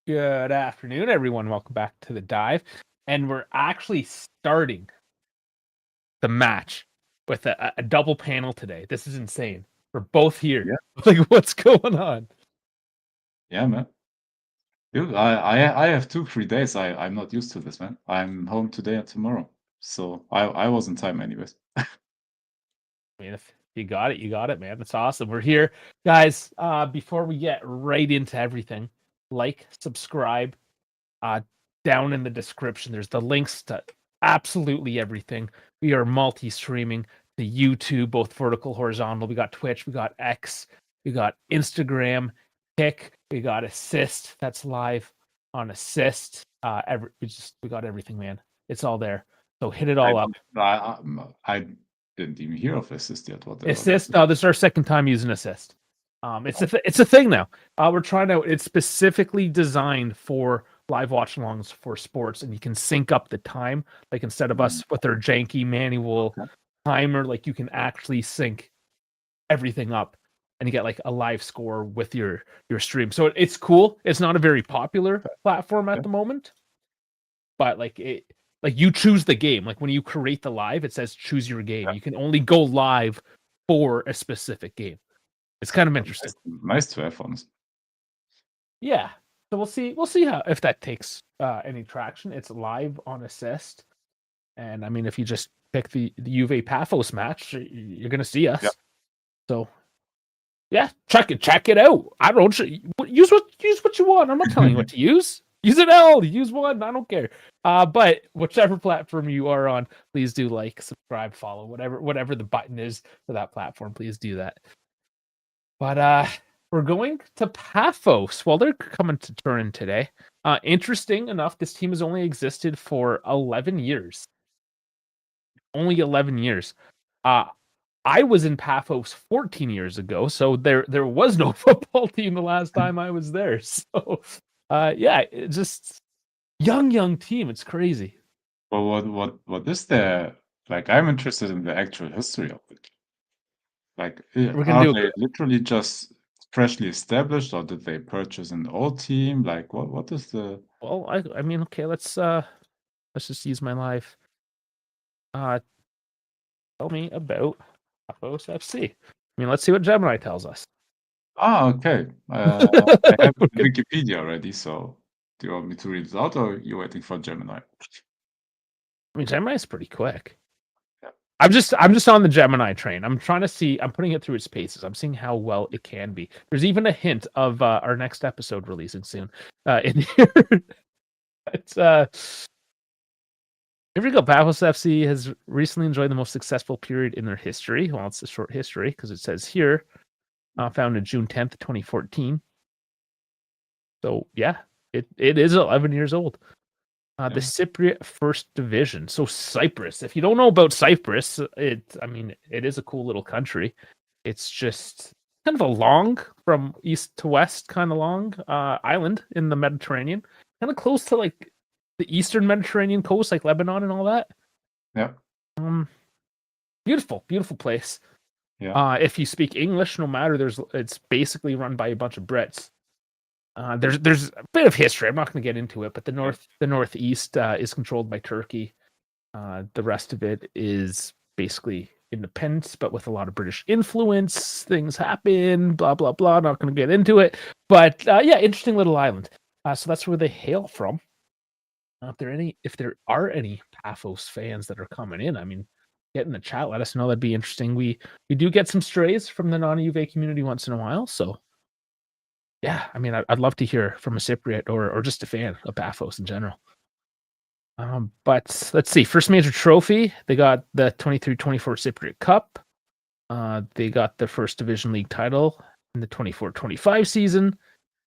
Good afternoon, everyone. Welcome back to the dive. And we're actually starting the match with a double panel today. This is insane. We're both here. Yeah. Like, what's going on? Yeah, man. Dude, I have 2 free days. I'm not used to this, man. I'm home today and tomorrow. So I was in time anyways. I mean, if you got it, you got it, man. That's awesome. We're here. Guys, before we get right into everything, like, subscribe. Down in the description, there's the links to absolutely everything. We are multi-streaming to YouTube, both vertical, horizontal. We got Twitch, we got X, we got Instagram, Kick, we got Assist. That's live on Assist. We got everything, man. It's all there. So hit it all up. I didn't even hear of Assist yet. What Assist. This is our second time using Assist. It's a thing now. We're trying out. It's specifically designed for live watch-alongs for sports, and you can sync up the time. Like, instead of us with our janky manual timer, like, you can actually sync everything up, and you get like a live score with your stream. So it's cool. It's not a very popular platform at the moment, but like you choose the game. Like, when you create the live, it says choose your game. You can only go live for a specific game. It's kind of interesting. Nice to have on. Yeah. So we'll see how if that takes any traction. It's live on Assist, and I mean, if you just pick the Juve Pafos match, you're gonna see us. Yep. So yeah, check it out. I don't use what you want. I'm not telling you what to use. Use it all. Use one. I don't care. But whichever platform you are on, please do like, subscribe, follow, whatever the button is for that platform. Please do that. But we're going to Pafos. Well, they're coming to Turin today. Interesting enough, this team has only existed for 11 years. Only 11 years. I was in Pafos 14 years ago, so there was no football team the last time I was there. So, yeah, just young team. It's crazy. Well, what is there? Like, I'm interested in the actual history of it. Like, are they literally just freshly established, or did they purchase an old team? Like, what is the? Well, I mean, okay, let's just use my live. Tell me about Pafos FC. I mean, let's see what Gemini tells us. Okay. I have Wikipedia already, so do you want me to read it out, or are you waiting for Gemini? I mean, Gemini is pretty quick. Yeah. I'm just on the Gemini train. I'm trying to see. I'm putting it through its paces. I'm seeing how well it can be. There's even a hint of our next episode releasing soon. In here, it's here we go. Pafos FC has recently enjoyed the most successful period in their history. Well, it's a short history because it says here, founded June 10th, 2014. So yeah, it is 11 years old. The Cypriot First Division. So Cyprus. If you don't know about Cyprus, it is a cool little country. It's just kind of a long, from east to west, kind of long island in the Mediterranean, kind of close to like the eastern Mediterranean coast, like Lebanon and all that. Yeah. Beautiful place. Yeah. If you speak English, no matter, it's basically run by a bunch of Brits. There's a bit of history. I'm not going to get into it, but the northeast is controlled by Turkey. The rest of it is basically independent, but with a lot of British influence. Things happen, blah blah blah. Not going to get into it, but yeah, interesting little island. So that's where they hail from. If there are any Pafos fans that are coming in, I mean, get in the chat. Let us know. That'd be interesting. We do get some strays from the non-Juve community once in a while, so. Yeah, I mean, I'd love to hear from a Cypriot or just a fan of Pafos in general. But let's see. First major trophy, they got the 23-24 Cypriot Cup. They got the first Division League title in the 24-25 season,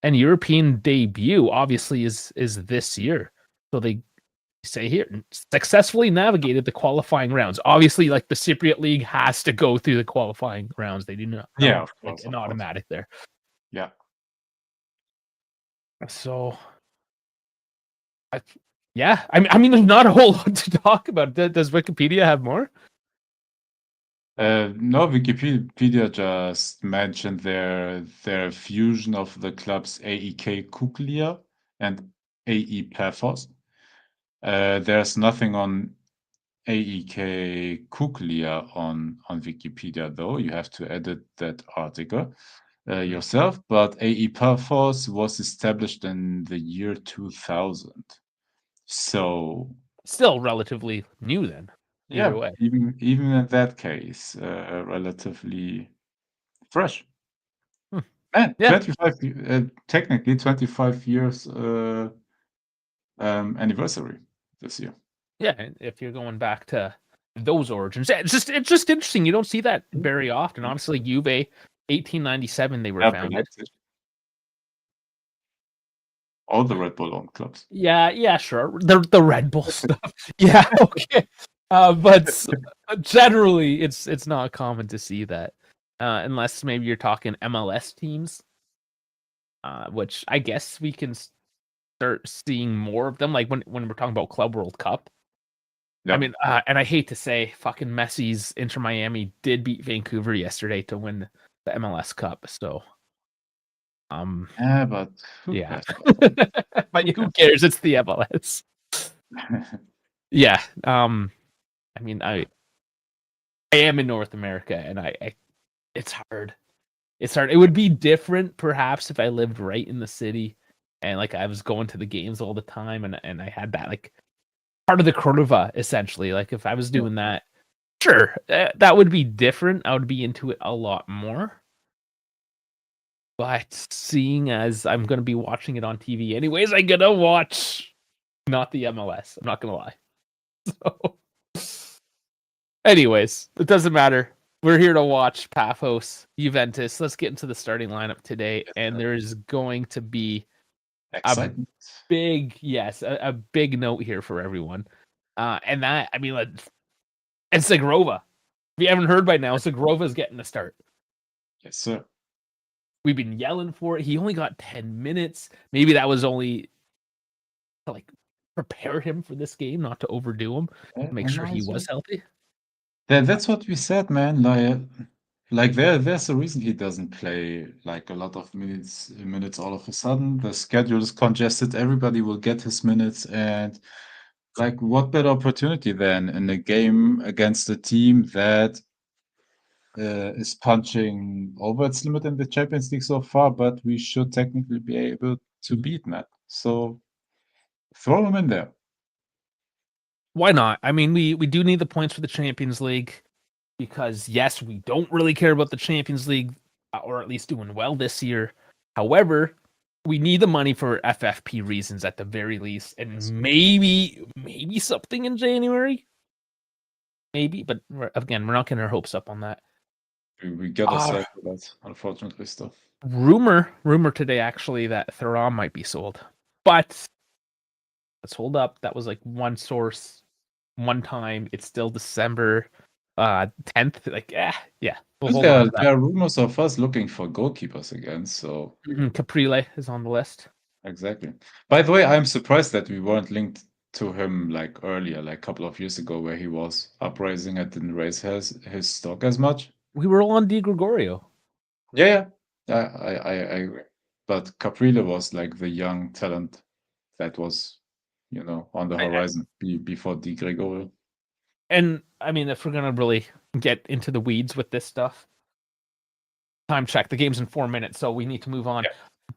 and European debut obviously is this year. So they say here, successfully navigated the qualifying rounds. Obviously, like, the Cypriot League has to go through the qualifying rounds. They do not, of course, an automatic there. Yeah. So, I mean, there's not a whole lot to talk about. Does Wikipedia have more? No, Wikipedia just mentioned their fusion of the clubs AEK Kuklia and AE Pafos. There's nothing on AEK Kuklia on Wikipedia, though. You have to edit that article yourself. But AE Pafos was established in the year 2000. So still relatively new then. Either way. Even in that case, relatively fresh. Man, Yeah. 25, technically 25 years anniversary this year. Yeah, if you're going back to those origins, it's just interesting. You don't see that very often. Honestly, Juve, 1897, they were founded. All the Red Bull owned clubs. Yeah, sure. The Red Bull stuff. Yeah, okay. But generally, it's not common to see that, unless maybe you're talking MLS teams, which I guess we can start seeing more of them. Like when we're talking about Club World Cup. Yep. I mean, and I hate to say, fucking Messi's Inter Miami did beat Vancouver yesterday to win the MLS Cup. So, yeah, but yeah, but who cares? It's the MLS. Yeah. I mean, I am in North America, and I it's hard. It's hard. It would be different, perhaps, if I lived right in the city, and like I was going to the games all the time, and I had that like part of the curva, essentially. Like if I was doing that, sure, that would be different. I would be into it a lot more. But seeing as I'm going to be watching it on TV anyways, I'm going to watch not the MLS. I'm not going to lie. So, anyways, it doesn't matter. We're here to watch Pafos, Juventus. Let's get into the starting lineup today. And there's going to be excitement. A big note here for everyone. And that, I mean, and Segrova. If you haven't heard by now, Segrova's getting a start. Yes, sir. We've been yelling for it. He only got 10 minutes. Maybe that was only to like prepare him for this game, not to overdo him, make sure he was healthy. That's what we said, man. Like there's a reason he doesn't play like a lot of minutes all of a sudden. The schedule is congested. Everybody will get his minutes, and like what better opportunity than in a game against a team that is punching over its limit in the Champions League so far, but we should technically be able to beat that. So throw him in there. Why not? I mean, we do need the points for the Champions League because yes, we don't really care about the Champions League, or at least doing well this year. However, we need the money for FFP reasons at the very least, and maybe something in January. Maybe, but again, we're not getting our hopes up on that. We gotta say that, unfortunately, still. Rumor today actually that Thuram might be sold, but let's hold up. That was like one source, one time. It's still December 10th. Like, yeah. We'll there are rumors of us looking for goalkeepers again. So Caprile is on the list. Exactly. By the way, I'm surprised that we weren't linked to him like earlier, like a couple of years ago, where he was uprising. I didn't raise his stock as much. We were all on Di Gregorio. Yeah. I agree. But Caprile was like the young talent that was, on the horizon before Di Gregorio. And I mean, if we're gonna really get into the weeds with this stuff, time check. The game's in 4 minutes, so we need to move on. Yeah.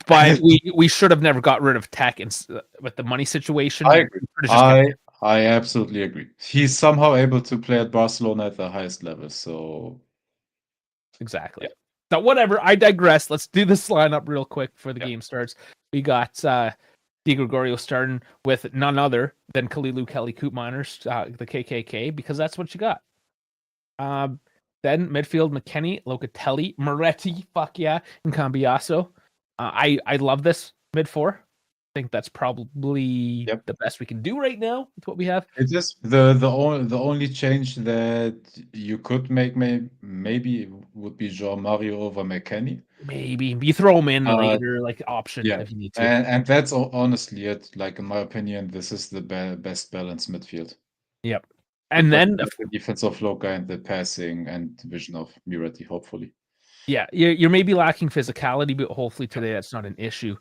But we should have never got rid of Tech with the money situation. I agree. I absolutely agree. He's somehow able to play at Barcelona at the highest level. So exactly. Yeah. So whatever. I digress. Let's do this lineup real quick before the game starts. We got Di Gregorio starting with none other than Kalilu Kelly Koopminers, the KKK, because that's what you got. Then midfield McKennie, Locatelli, Moretti, fuck yeah, and Cambiaso. I love this mid four. I think that's probably the best we can do right now with what we have. It's just the only change that you could make maybe would be João Mario over McKennie. Maybe you throw him in later, like option if you need to. And that's honestly it. Like in my opinion, this is the best balanced midfield. Yep. And then the defense of Loca and the passing and vision of Moretti, hopefully. Yeah, you're maybe lacking physicality, but hopefully today that's not an issue.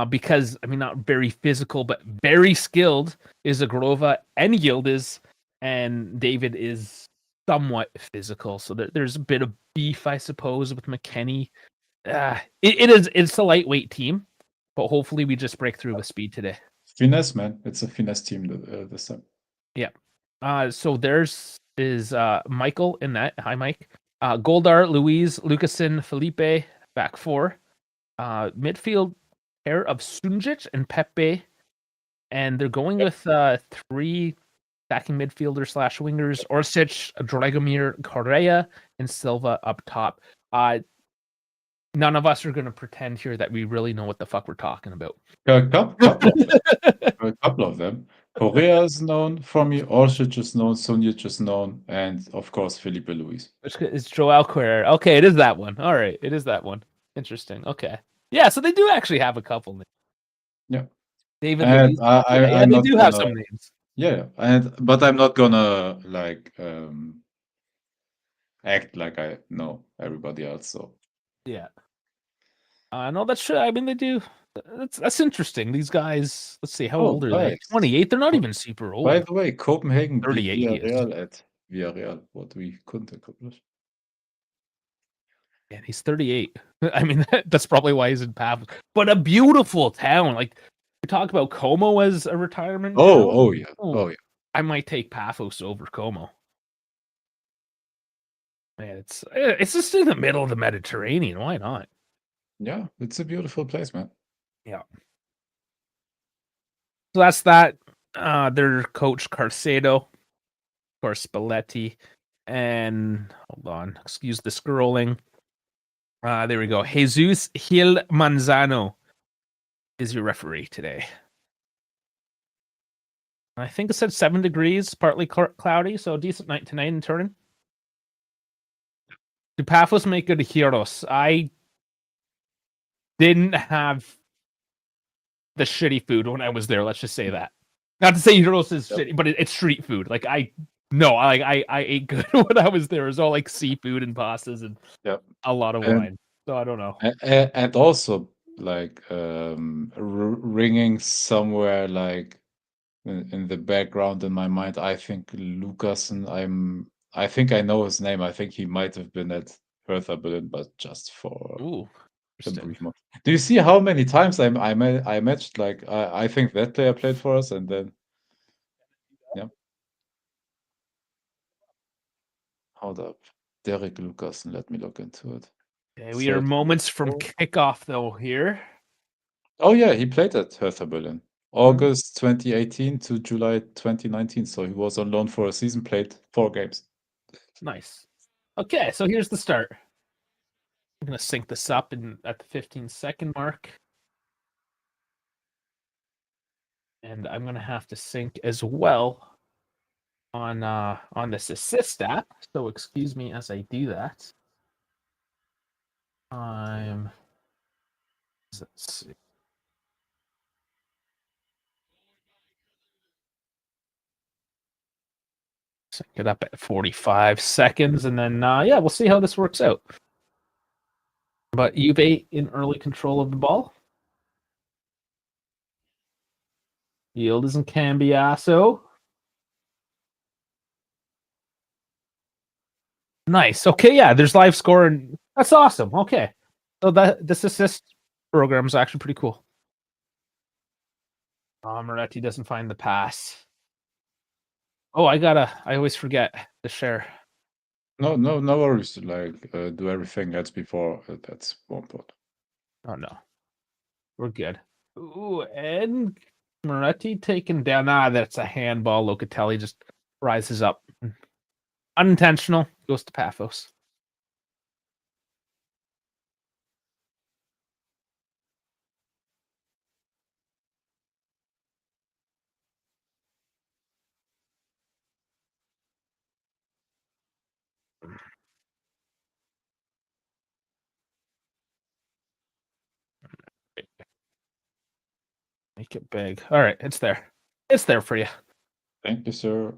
because I mean not very physical, but very skilled is Agrova and Yildiz, and David is somewhat physical. So there's a bit of beef, I suppose, with McKenny. It's a lightweight team, but hopefully we just break through with speed today. Finesse, man. It's a finesse team this time. Yeah. So there's is Michael in that. Hi, Mike. Goldar, Louise, Lucasen, Felipe, back four. Midfield pair of Sunjic and Pepe. And they're going with 3 attacking midfielders / wingers: Orsic, Dragomir, Correa, and Silva up top. None of us are going to pretend here that we really know what the fuck we're talking about. A couple of them. Correa is known for me, Orsic is known, Sunjic is known, and of course Felipe Luis. It's Joel Correa. Okay, it is that one. All right, it is that one. Interesting. Okay. Yeah, so they do actually have a couple names. Yeah. David And Luiz. I'm they not do have some names. Yeah, but I'm not gonna like act like I know everybody else. So Yeah. No, that's true. I mean, they do. That's interesting. These guys. Let's see. How old are they? 28. They're not even super old. By the way, Copenhagen beat 38 he is. Villarreal at Villarreal, what we couldn't accomplish. Yeah, he's 38. I mean, that's probably why he's in Pafos. But a beautiful town. Like we talk about Como as a retirement town. Oh yeah. Oh yeah. I might take Pafos over Como. Man, it's just in the middle of the Mediterranean. Why not? Yeah, it's a beautiful place, man. Yeah. So that's that. Their coach Carcedo, of course, Spalletti, and hold on, excuse the scrolling. There we go. Jesus Gil Manzano is your referee today. I think it said 7 degrees, partly cloudy, so a decent night tonight in Turin. Do Pafos make good heroes? I didn't have the shitty food when I was there. Let's just say that. Not to say heroes is shitty, but it's street food. Like I ate good when I was there. It was all like seafood and pastas and a lot of wine. So I don't know. And also like ringing somewhere like in the background in my mind, I think Lucasen. I think I know his name. I think he might have been at Hertha Berlin, but just for a brief moment. Do you see how many times I matched? Like I think that player played for us, and then hold up, Derek Lucasen. Let me look into it. Okay, we are moments from kickoff though here. Oh yeah, he played at Hertha Berlin. August 2018 to July 2019. So he was on loan for a season, played 4 games. Nice. Okay, so here's the start. I'm going to sync this up at the 15-second mark. And I'm going to have to sync as well on this assist app. So excuse me as I do that. Let's see. Sync it up at 45 seconds, and then yeah, we'll see how this works out. But Juve in early control of the ball. Yildiz and Cambiasso. Nice. Okay, yeah, there's live score, and that's awesome. Okay, so this assist program is actually pretty cool. Moretti doesn't find the pass. Oh, I always forget to share. No worries. Like do everything else before that's more important. Oh no, we're good. Ooh, and Moretti taken down. That's a handball. Locatelli just rises up. Unintentional. Goes to Pafos. Make it big. All right, it's there. It's there for you. Thank you, sir.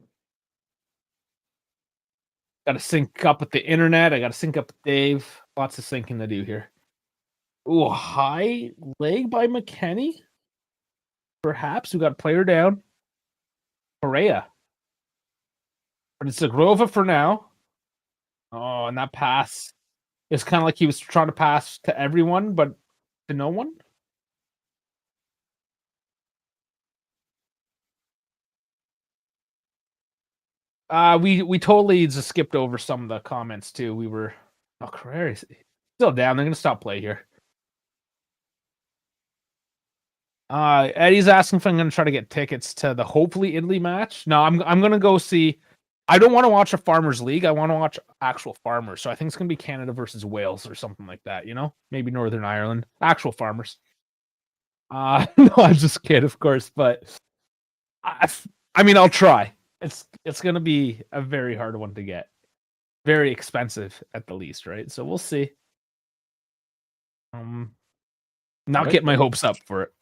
Got to sync up with the internet. I got to sync up with Dave. Lots of syncing to do here. Ooh, high leg by McKennie. Perhaps we got a player down. Correa. But it's a Grova for now. Oh, and that pass. It's kind of like he was trying to pass to everyone, but to no one. We totally just skipped over some of the comments too. We were Carrera still down. They're gonna stop play here. Eddie's asking if I'm gonna try to get tickets to the hopefully Italy match. No, I'm gonna go see. I don't want to watch a Farmers League. I want to watch actual farmers. So I think it's gonna be Canada versus Wales or something like that. You know, maybe Northern Ireland. Actual farmers. No, I'm just kidding, of course, but I mean, I'll try. It's gonna be a very hard one to get, very expensive at the least, right? So we'll see. Not get my hopes up for it.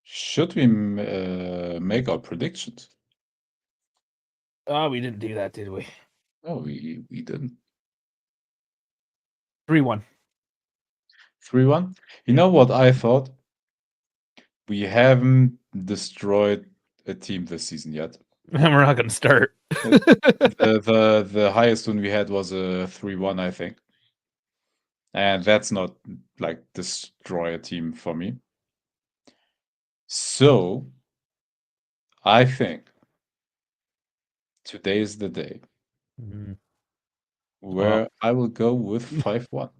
Should we make our predictions? Oh, we didn't do that, did we? No, we didn't. 3-1. 3-1? You know what I thought? We haven't destroyed a team this season yet. We're not going to start. The highest one we had was a 3-1, I think. And that's not like destroy a team for me. So I think today is the day where I will go with 5-1.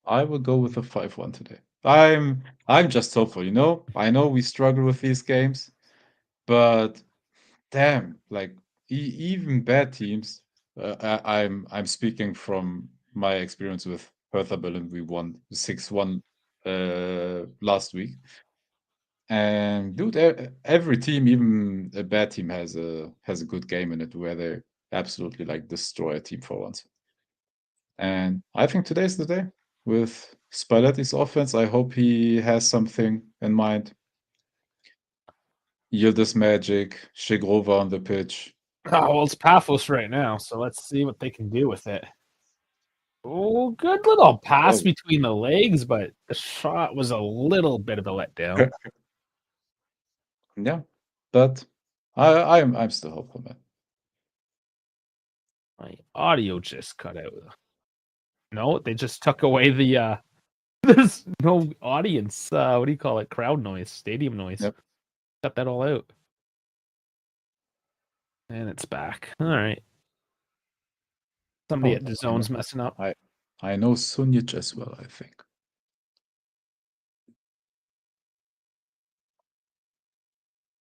I will go with a 5-1 today. I'm just hopeful, you know? I know we struggle with these games, but damn, like even bad teams, I'm speaking from my experience with Hertha Berlin. We won 6-1 last week. And dude, every team, even a bad team, has a good game in it where they absolutely like destroy a team for once. And I think today's the day with Spalletti's offense. I hope he has something in mind. Yildiz Magic, Shegrova on the pitch. Oh, well, it's Pafos right now, so let's see what they can do with it. Oh, good little pass between the legs, but the shot was a little bit of a letdown. Yeah, but I'm still hopeful, man. My audio just cut out. No, they just took away the there's no audience. What do you call it? Crowd noise, stadium noise. Yep. Cut that all out. And it's back. All right. Somebody at the zone's messing up. I know Sunic as well, I think.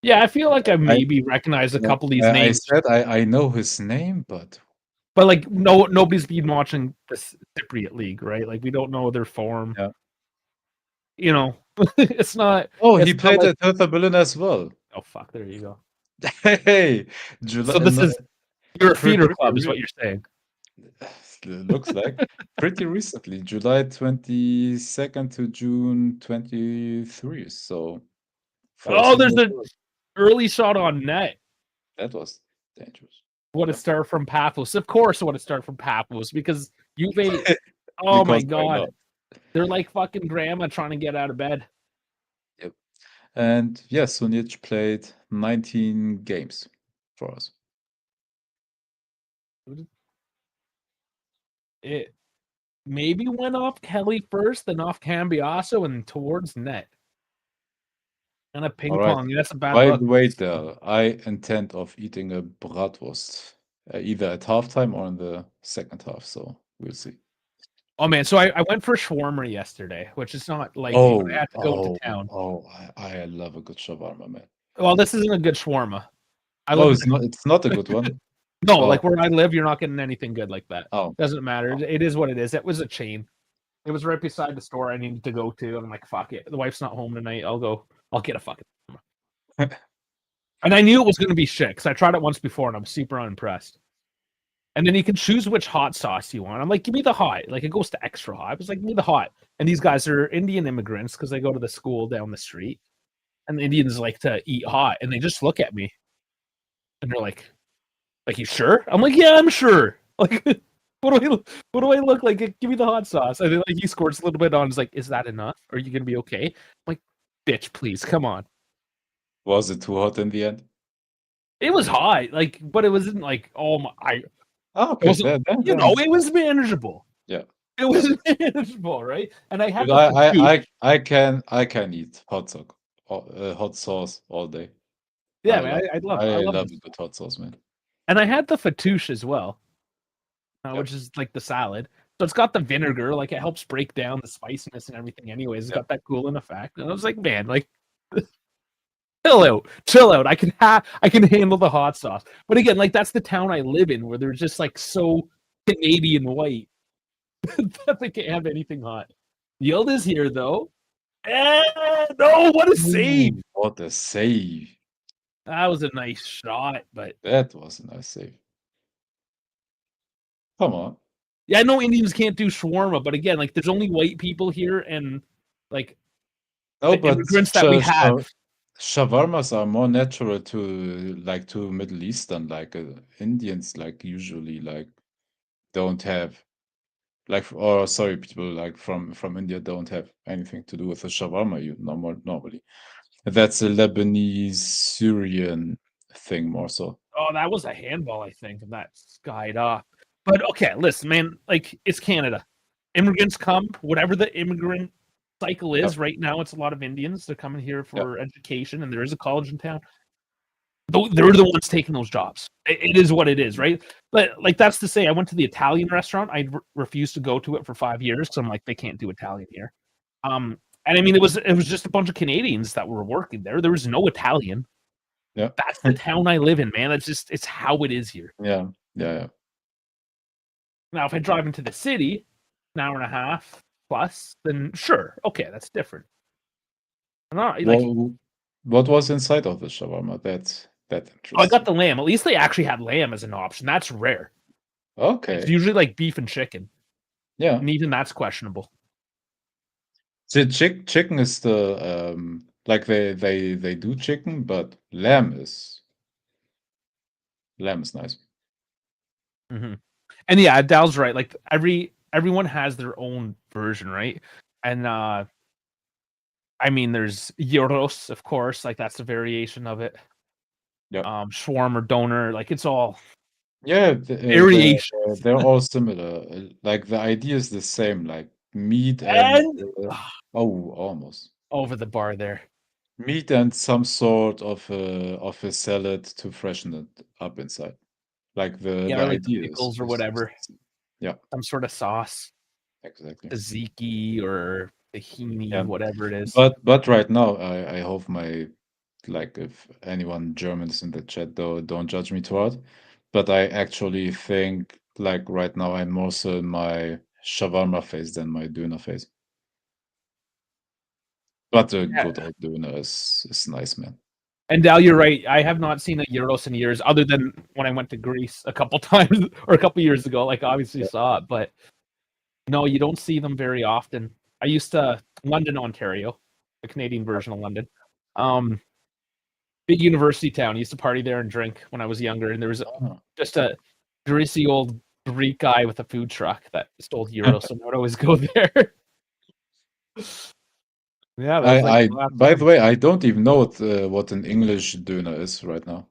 Yeah, I feel like I maybe recognize a couple of these names. I said I know his name, but like nobody's been watching the Cypriot league, right? Like we don't know their form. Yeah. You know, it's not. Oh, he played at Hertha Berlin as well. Oh fuck! There you go. Hey, so this is your feeder club, is what you're saying. Looks like pretty recently, July 22nd to June 23. So, there's an early shot on net. That was dangerous. What a start from Pafos. Of course, what a start from Pafos, because Juve. Oh my god, they're like fucking grandma trying to get out of bed. Yep. And yes, Sunic played 19 games for us. It maybe went off Kelly first, then off Cambiasso, and towards net. And a ping pong. That's a bad luck. By the way, I intend of eating a bratwurst either at halftime or in the second half. So we'll see. Oh man, so I went for shawarma yesterday, which is not like I had to go to town. I love a good shawarma, man. Well, this isn't a good shawarma. It's not a good one. No, like where I live, you're not getting anything good like that. Oh, doesn't matter. It is what it is. It was a chain. It was right beside the store I needed to go to. I'm like, fuck it. The wife's not home tonight. I'll get a fucking. And I knew it was going to be shit because I tried it once before and I'm super unimpressed. And then you can choose which hot sauce you want. I'm like, give me the hot. Like it goes to extra hot. I was like, give me the hot. And these guys are Indian immigrants because they go to the school down the street. And the Indians like to eat hot. And they just look at me. And they're like, you sure? I'm like, yeah, I'm sure. Like, What do I look like? Give me the hot sauce. And then like he squirts a little bit on. He's like, is that enough? Are you gonna be okay? I'm like, bitch, please, come on. Was it too hot in the end? It was hot, like, but it wasn't like, oh my, Oh, it okay. wasn't, it was manageable. Yeah. It was manageable, right? And I had Dude, the I can eat hot sauce all day. yeah, man, I love love this. a good hot sauce, man. And I had the fatouche as well, Yep. which is like the salad. So it's got the vinegar, like it helps break down the spiciness and everything. Anyways, it's got that cooling effect. And I was like, man, like chill out. I can handle the hot sauce. But again, like that's the town I live in, where they're just like so Canadian white that they can't have anything hot. Yield is here though. No, what a save! Ooh, what a save! That was a nice shot, but That was a nice save. Come on. yeah, I know Indians can't do shawarma, but again, like there's only white people here, and like No, the but immigrants that we have. shawarmas are more natural to Middle Eastern, like Indians, like usually like don't have like, or sorry, people like from India don't have anything to do with the shawarma. You normally that's a Lebanese Syrian thing more so. Oh, that was a handball, I think, and that skied off. But okay, listen, man, like it's Canada. Immigrants come, whatever the immigrant cycle Yep, is. Right now, it's a lot of Indians. They're coming here yep, for education, and there is a college in town. They're the ones taking those jobs. It is what it is, right? But like that's to say, I went to the Italian restaurant. I refused to go to it for 5 years because I'm like, they can't do Italian here. And I mean, it was just a bunch of Canadians that were working there. There was no Italian. yeah, That's the town I live in, man. It's how it is here. yeah, yeah, yeah. Now, if I drive into the city, an hour and a half plus, then sure, okay, that's different. Not like, What was inside of the shawarma? That's that oh, I got interesting. the lamb. At least they actually had lamb as an option. That's rare. It's Okay, usually like beef and chicken, yeah. and even that's questionable. The chicken is the like they do chicken, but lamb is nice. Mm-hmm. And yeah, Dal's right. Like everyone has their own version, right? And I mean, there's gyros, of course, like that's a variation of it. Yeah, Shawarma, doner, like it's all yeah. variation. They're all similar. Like the idea is the same. Like meat and And oh, almost over the bar there. meat and some sort of a salad to freshen it up inside. Like Yeah, the or like the idea pickles or is whatever. yeah, Some sort of sauce, exactly. tzatziki or tahini, Yeah. whatever it is. But right now, I hope my like if anyone German is in the chat though, don't judge me too hard. But I actually think like right now I'm more so in my shawarma phase than my döner phase. But a Yeah. good old döner is nice, man. And Dal, you're right. I have not seen a gyros in years, other than when I went to Greece a couple times or a couple years ago. Like obviously Yeah. saw it, but no, you don't see them very often. I used to London, Ontario, the Canadian version of London. Um, big university town. I used to party there and drink when I was younger, and there was Oh. just a greasy old Greek guy with a food truck that sold gyros, so I would always go there. Yeah, that was like I the last by the time. way, I don't even know what an English döner is right now.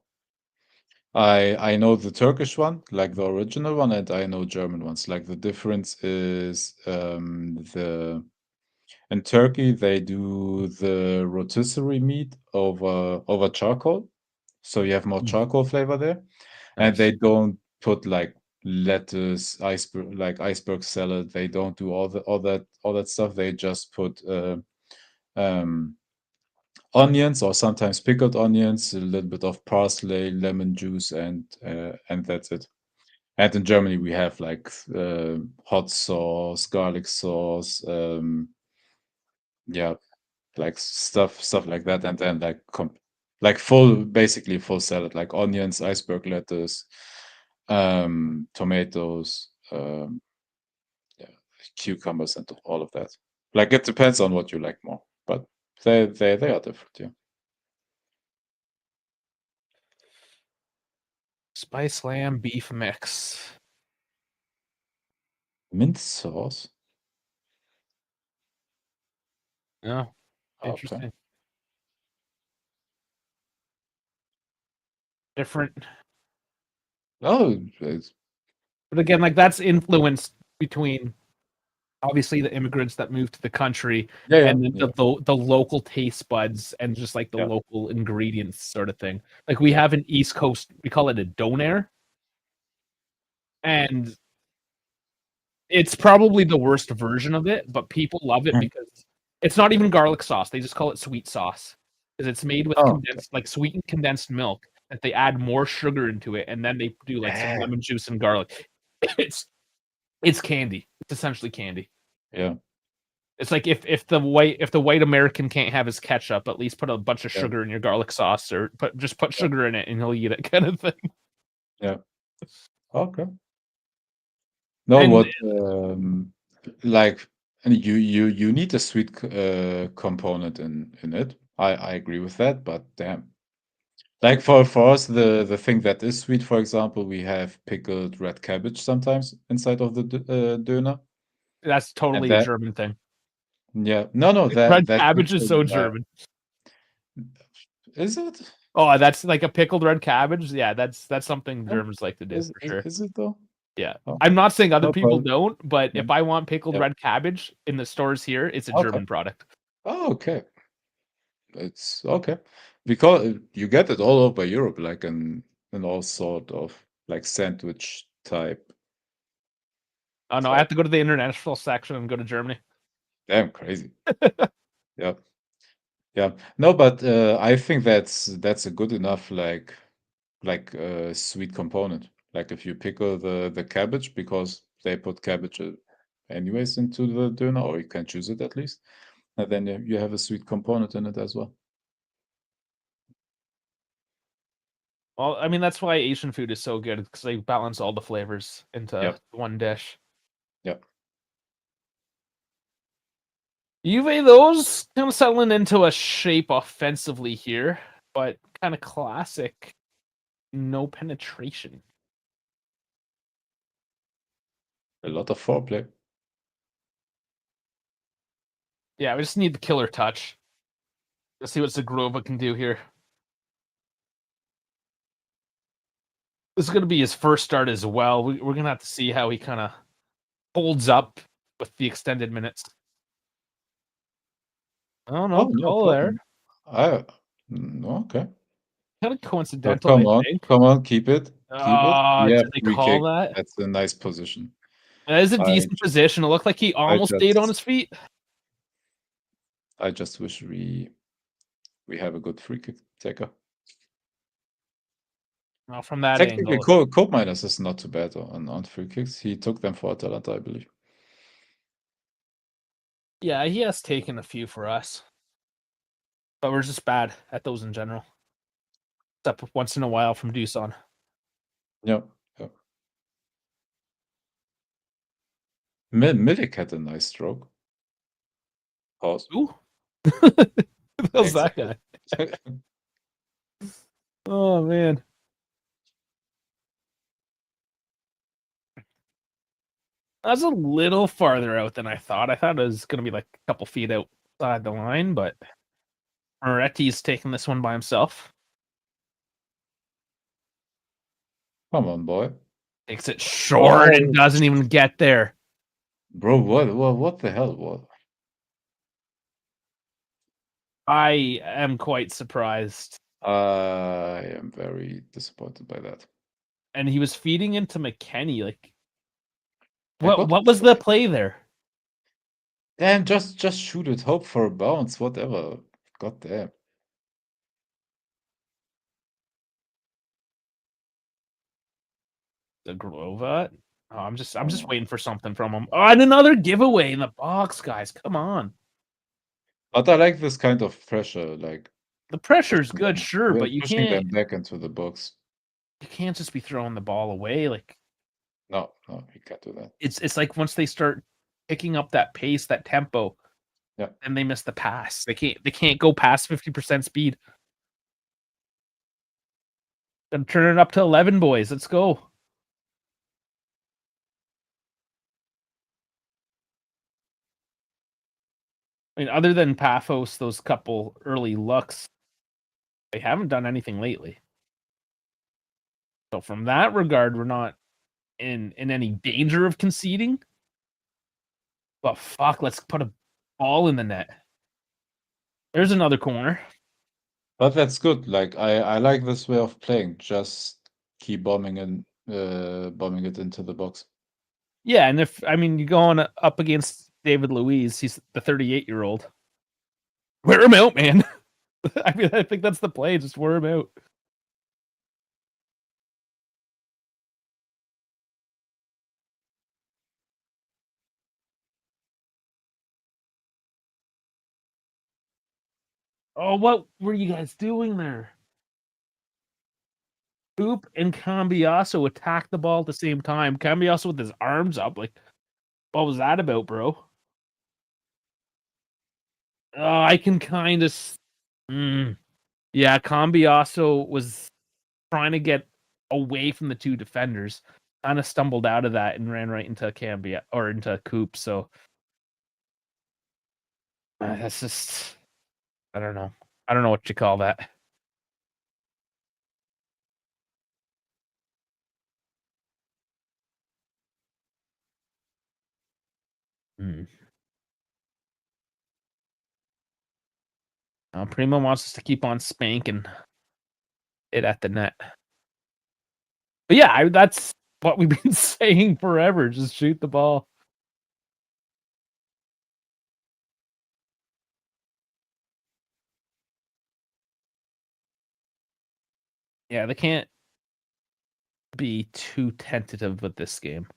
I know the Turkish one, like the original one, and I know German ones. Like the difference is the in Turkey they do the rotisserie meat over charcoal, so you have more Mm, charcoal flavor there, and nice. they don't put like lettuce, iceberg salad. They don't do all that stuff. They just put um onions or sometimes pickled onions, a little bit of parsley, lemon juice, and that's it. And in Germany, we have like hot sauce, garlic sauce, yeah, like stuff like that, and then like like basically full salad, like onions, iceberg lettuce, tomatoes, yeah, cucumbers, and all of that. Like it depends on what you like more, but they are different, yeah. Spice lamb beef mix. Mint sauce? Yeah, Okay. interesting. Different. Oh, But again, like that's influenced between obviously the immigrants that moved to the country yeah, and then yeah, the local taste buds and just like the yeah. local ingredients sort of thing. Like we have an East Coast, we call it a donair, and it's probably the worst version of it, but people love it because it's not even garlic sauce. They just call it sweet sauce because it's made with Oh, okay. condensed, like sweetened condensed milk that they add more sugar into it, and then they do like some Yeah. lemon juice and garlic. It's it's candy. It's essentially candy. Yeah, It's like if the white American can't have his ketchup, at least put a bunch of yeah, sugar in your garlic sauce, or put yeah, sugar in it and he'll eat it, kind of thing. yeah. Okay. No, And what like and you need a sweet component in it. I agree with that, but damn. Like for us, the thing that is sweet, for example, we have pickled red cabbage sometimes inside of the döner, that's and totally a that German thing. yeah, no, Red that cabbage is so actually German. is it? Oh, that's like a pickled red cabbage. Yeah, that's something Yeah. Germans like to do for sure. Is it though? Yeah. Oh, I'm not saying other no, people but don't, but yeah, if I want pickled yeah. red cabbage in the stores here, it's a Okay. German product. Oh, okay. It's okay because you get it all over Europe, like in all sort of like sandwich type. Oh no, I So have to go to the international section and go to Germany. damn crazy. Yeah, yeah. No, but I think that's a good enough like sweet component. Like if you pickle the cabbage because they put cabbage anyways into the döner, or you can choose it at least, and then you have a sweet component in it as well. Well, I mean that's why Asian food is so good because they balance all the flavors into Yep, one dish. yep. Juve, those kind of settling into a shape offensively here, but kind of classic. No penetration. A lot of foreplay. Yeah, we just need the killer touch. Let's see what Zagrova can do here. This is going to be his first start as well. We're going to have to see how he kind of holds up with the extended minutes. Oh, Oh, no no call there. problem. I okay. Kind of Oh, coincidental, I think. come on, keep it, keep it. Yeah, Did they free call kick. that? That's a nice position. That is a I decent position. It looked like he I almost stayed on just his feet. I just wish we have a good free kick taker. Well, from that Technically, angle. Cope Miners is not too bad on free kicks. He took them for Atalanta, I believe. Yeah, he has taken a few for us. But we're just bad at those in general. Except once in a while from Doosan. Yeah, yeah. Milik had a nice stroke. Pause. Ooh. How's that Exactly. guy? Oh man. That's a little farther out than I thought. I thought it was gonna be like a couple feet outside the line, but Moretti's taking this one by himself. Come on, boy. Takes it short and Oh, doesn't even get there. bro, what the hell? What? I am quite surprised. I am very disappointed by that. And he was feeding into McKenny. Like Yeah, God, what was the play there? damn, just shoot it. Hope for a bounce, whatever. God damn. The Grova? Oh, I'm just Oh. waiting for something from him. Oh, and another giveaway in the box, guys. Come on. But I like this kind of pressure, like The pressure's good, sure, but pushing them back into the box. you can't just be throwing the ball away. Like No, no, you can't do that. it's like once they start picking up that pace, that tempo, Yeah. then they miss the pass. They can't go past 50% speed. Then turn it up to 11, boys. Let's go. I mean, other than Pafos, those couple early looks, they haven't done anything lately. So from that regard, we're not in any danger of conceding. But fuck, let's put a ball in the net. There's another corner. But that's good. Like I like this way of playing. Just keep bombing it into the box. Yeah, and if you go on up against David Luiz, he's the 38-year-old. Wear him out, man. I think that's the play. Just wear him out. Oh, what were you guys doing there? Coop and Cambiasso attack the ball at the same time. Cambiasso with his arms up. Like, what was that about, bro? I can kind of... Yeah, Cambiasso was trying to get away from the two defenders. Kind of stumbled out of that and ran right into into Coop. So that's just... I don't know. I don't know what you call that. Primo wants us to keep on spanking it at the net. But yeah, that's what we've been saying forever. Just shoot the ball. Yeah, they can't be too tentative with this game.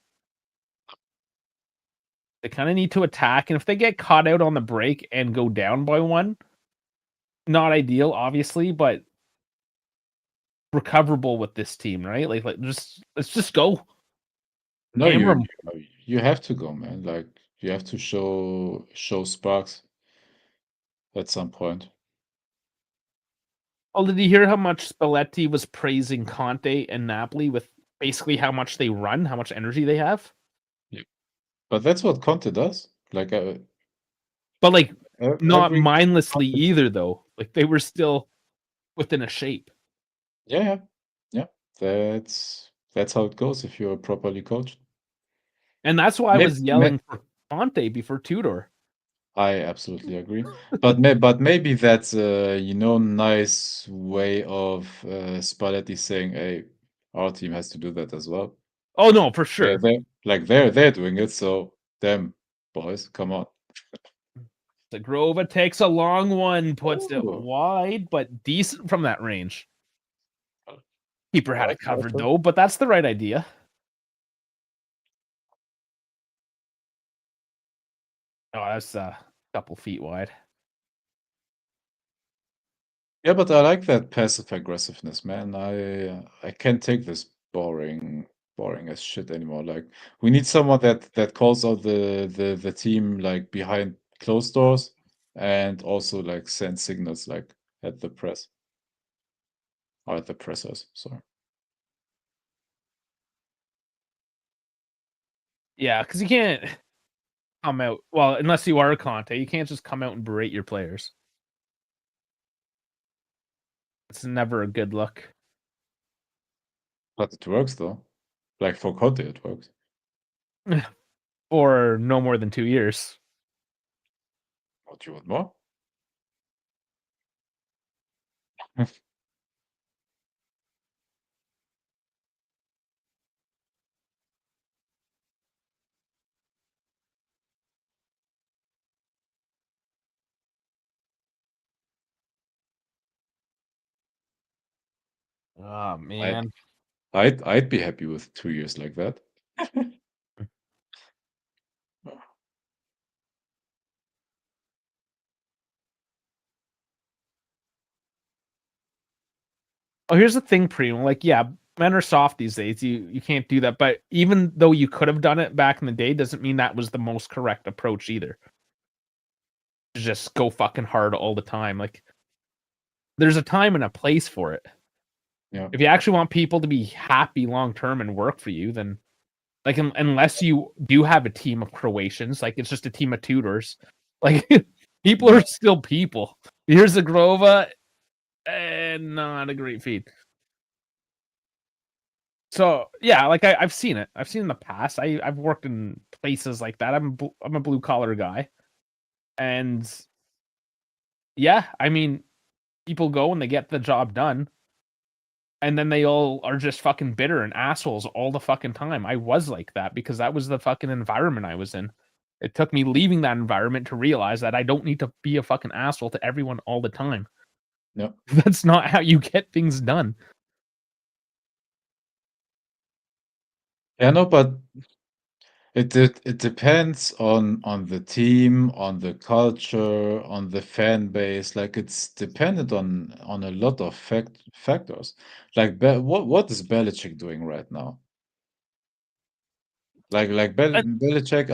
They kind of need to attack, and if they get caught out on the break and go down by one, not ideal, obviously, but recoverable with this team, right? Like let's just go. No, you have to go, man. Like you have to show sparks at some point. Oh, did you hear how much Spalletti was praising Conte and Napoli with basically how much they run, how much energy they have? Yeah. But that's what Conte does. Like, but like not mindlessly either, though. Like they were still within a shape. Yeah. That's how it goes if you're properly coached. And that's why I was yelling for Conte before Tudor. I absolutely agree. But maybe that's a nice way of Spalletti saying, "Hey, our team has to do that as well." Oh no, for sure. They're doing it, so them boys, come on. Zagrova takes a long one, puts it wide, but decent from that range. Keeper had it covered though, but that's the right idea. Oh, that's a couple feet wide. Yeah, but I like that passive aggressiveness, man. I can't take this boring as shit anymore. Like we need someone that calls out the team like behind closed doors and also like sends signals like at the press or at the pressers. Sorry. Yeah, because you can't come out unless you are Conte. You can't just come out and berate your players. It's never a good look. But it works though. Like for Conte, it works. For no more than 2 years. What do you want more? Oh man. I'd be happy with 2 years like that. Oh, here's the thing, Primo. Like, yeah, men are soft these days. You can't do that. But even though you could have done it back in the day, doesn't mean that was the most correct approach either. Just go fucking hard all the time. Like, there's a time and a place for it. Yeah. If you actually want people to be happy long term and work for you, then like unless you do have a team of Croatians, like it's just a team of Tudors. Like People are still people. Here's a Grova, and not a great feed. So yeah, like I've seen it. I've seen in the past. I've worked in places like that. I'm a blue collar guy, and yeah, I mean, people go and they get the job done, and then they all are just fucking bitter and assholes all the fucking time. I was like that because that was the fucking environment I was in. It took me leaving that environment to realize that I don't need to be a fucking asshole to everyone all the time. No. That's not how you get things done. Yeah, no, but it depends on the team, on the culture, on the fan base. Like it's dependent on a lot of factors. Like what is Belichick doing right now? Like Belichick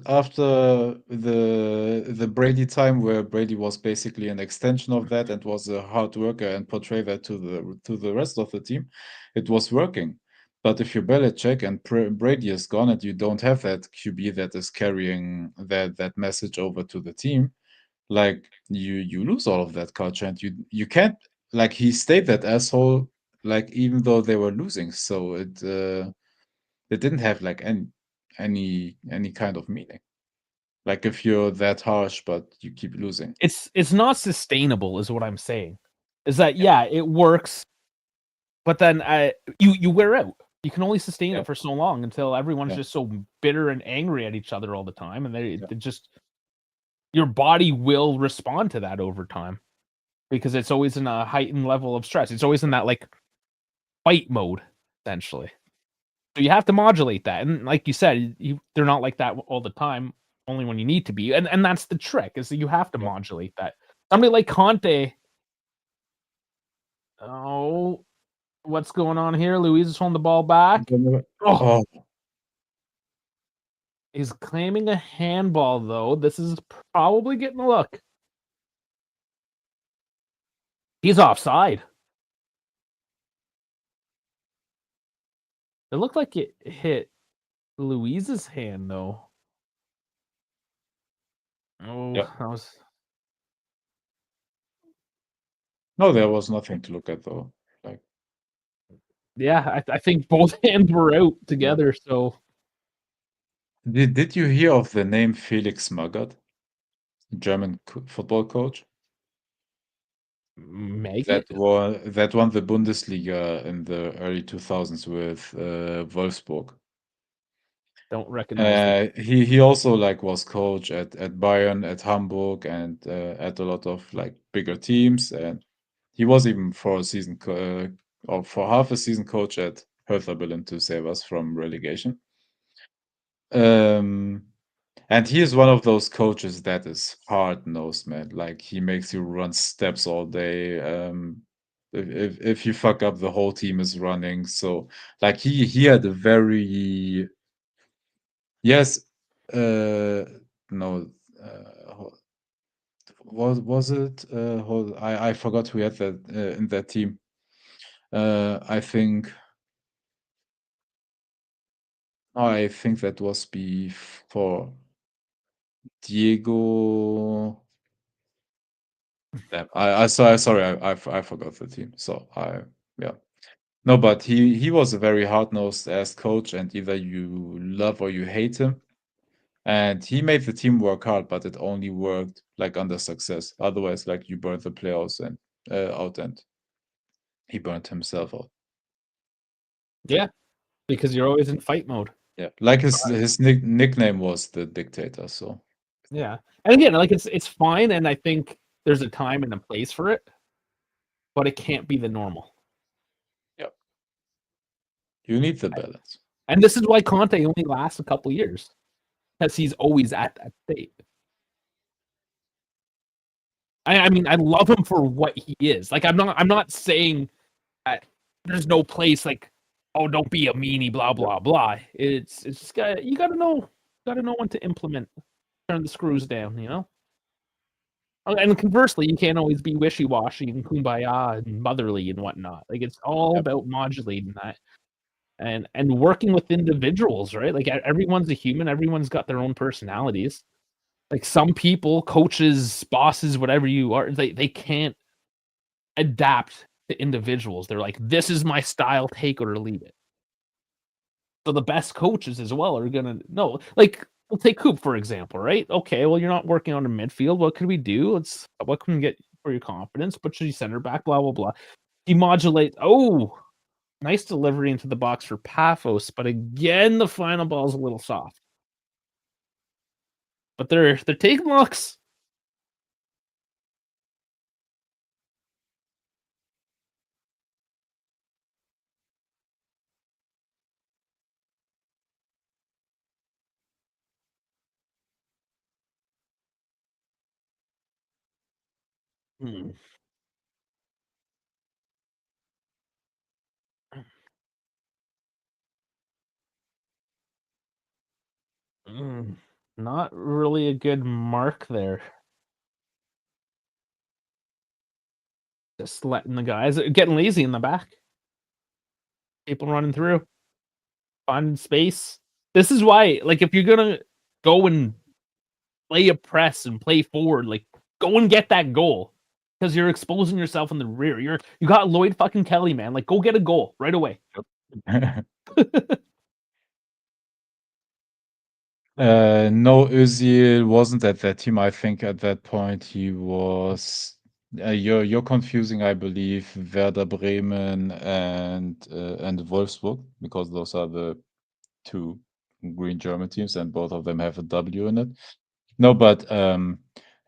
after the Brady time, where Brady was basically an extension of that and was a hard worker and portray that to the rest of the team, it was working. But if you're Belichick and Brady is gone and you don't have that QB that is carrying that message over to the team, like you lose all of that culture and you can't, like, he stayed that asshole, like, even though they were losing. So it didn't have like any kind of meaning. Like if you're that harsh but you keep losing. It's not sustainable, is what I'm saying. Is that yeah, it works, but then you wear out. You can only sustain it for so long until everyone's just so bitter and angry at each other all the time, and they just, your body will respond to that over time because it's always in a heightened level of stress. It's always in that like fight mode, essentially. So you have to modulate that, and like you said, they're not like that all the time. Only when you need to be, and that's the trick, is that you have to modulate that. Somebody like Conte. Oh, what's going on here? Luis is holding the ball back. Oh. He's claiming a handball, though. This is probably getting a look. He's offside. It looked like it hit Luis's hand, though. Oh, that was... No, there was nothing to look at, though. Like, yeah, I think both hands were out together. So, did you hear of the name Felix Magath, German football coach? That won the Bundesliga in the early 2000s with Wolfsburg. Don't recognize he also like was coach at Bayern, at Hamburg, and at a lot of like bigger teams, and he was even for a season or for half a season coach at Hertha Berlin to save us from relegation. And he is one of those coaches that is hard-nosed, man. Like he makes you run steps all day. If you fuck up, the whole team is running. So like he had a very... Yes. No. Was it? I forgot who had that in that team. I think that was before Diego. Damn, sorry, I forgot the team. So yeah. No, but he was a very hard-nosed ass coach, and either you love or you hate him. And he made the team work hard, but it only worked like under success. Otherwise, like you burned the players and out, and he burned himself out. Yeah, because you're always in fight mode. Yeah, like his nickname was the Dictator. So yeah, and again, like it's fine, and I think there's a time and a place for it, but it can't be the normal. Yep, you need the balance. And this is why Conte only lasts a couple years, because he's always at that state. I mean, I love him for what he is. Like, I'm not saying that there's no place like, oh, don't be a meanie, blah blah blah. It's just you gotta know when to implement, turn the screws down, you know. And conversely, you can't always be wishy-washy and kumbaya and motherly and whatnot. Like, it's all about modulating that and working with individuals, right? Like, everyone's a human, everyone's got their own personalities. Like some people, coaches, bosses, whatever you are, they can't adapt to individuals. They're like, this is my style, take it or leave it. So the best coaches as well are gonna know. Like, we'll take Coop for example, right? Okay, well, you're not working on a midfield. What can we do? What can we get for your confidence? Put you center back, blah blah blah. He modulates. Oh, nice delivery into the box for Pafos, but again, the final ball is a little soft. But they're taking looks. Hmm. Not really a good mark there. Just letting the guys getting lazy in the back. People running through, finding space. This is why, like, if you're gonna go and play a press and play forward, like, go and get that goal because you're exposing yourself in the rear. You got Lloyd fucking Kelly, man. Like, go get a goal right away. No, Özil wasn't at that team. I think at that point he was. You're confusing, I believe, Werder Bremen and Wolfsburg because those are the two green German teams, and both of them have a W in it. No, but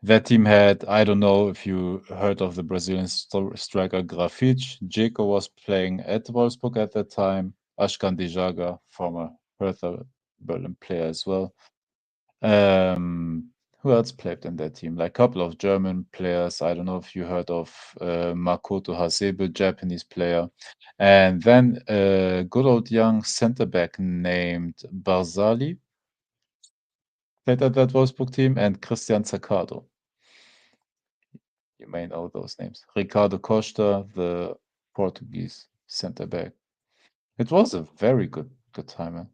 that team had, I don't know if you heard of the Brazilian striker Grafite. Dzeko was playing at Wolfsburg at that time. Ashkan Dejaga, former Hertha Berlin player as well. Who else played in that team? Like a couple of German players. I don't know if you heard of Makoto Hasebe, Japanese player. And then a good old young center back named Barzali played at that Wolfsburg team, and Christian Zaccardo. You may know those names. Ricardo Costa, the Portuguese center back. It was a very good time, man.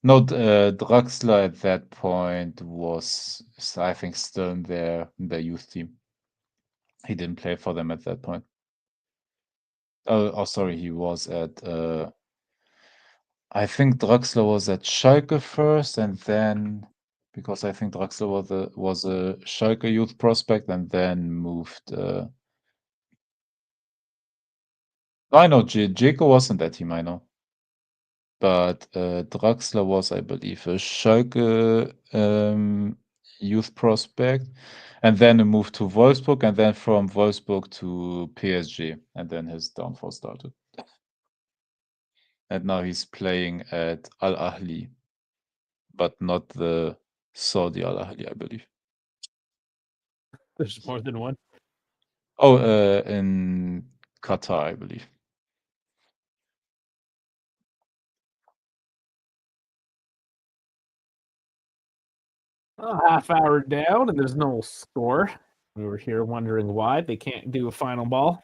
No, Draxler at that point was, I think, still in their youth team. He didn't play for them at that point. Oh, sorry, he was at. I think Draxler was at Schalke first, and then because I think Draxler was a Schalke youth prospect, and then moved. I know Dzeko was in that team. I know. But Draxler was, I believe, a Schalke youth prospect, and then he moved to Wolfsburg, and then from Wolfsburg to PSG, and then his downfall started. And now he's playing at Al Ahly, but not the Saudi Al Ahly, I believe. There's more than one. Oh, in Qatar, I believe. A half hour down, and there's no score. We were here wondering why they can't do a final ball.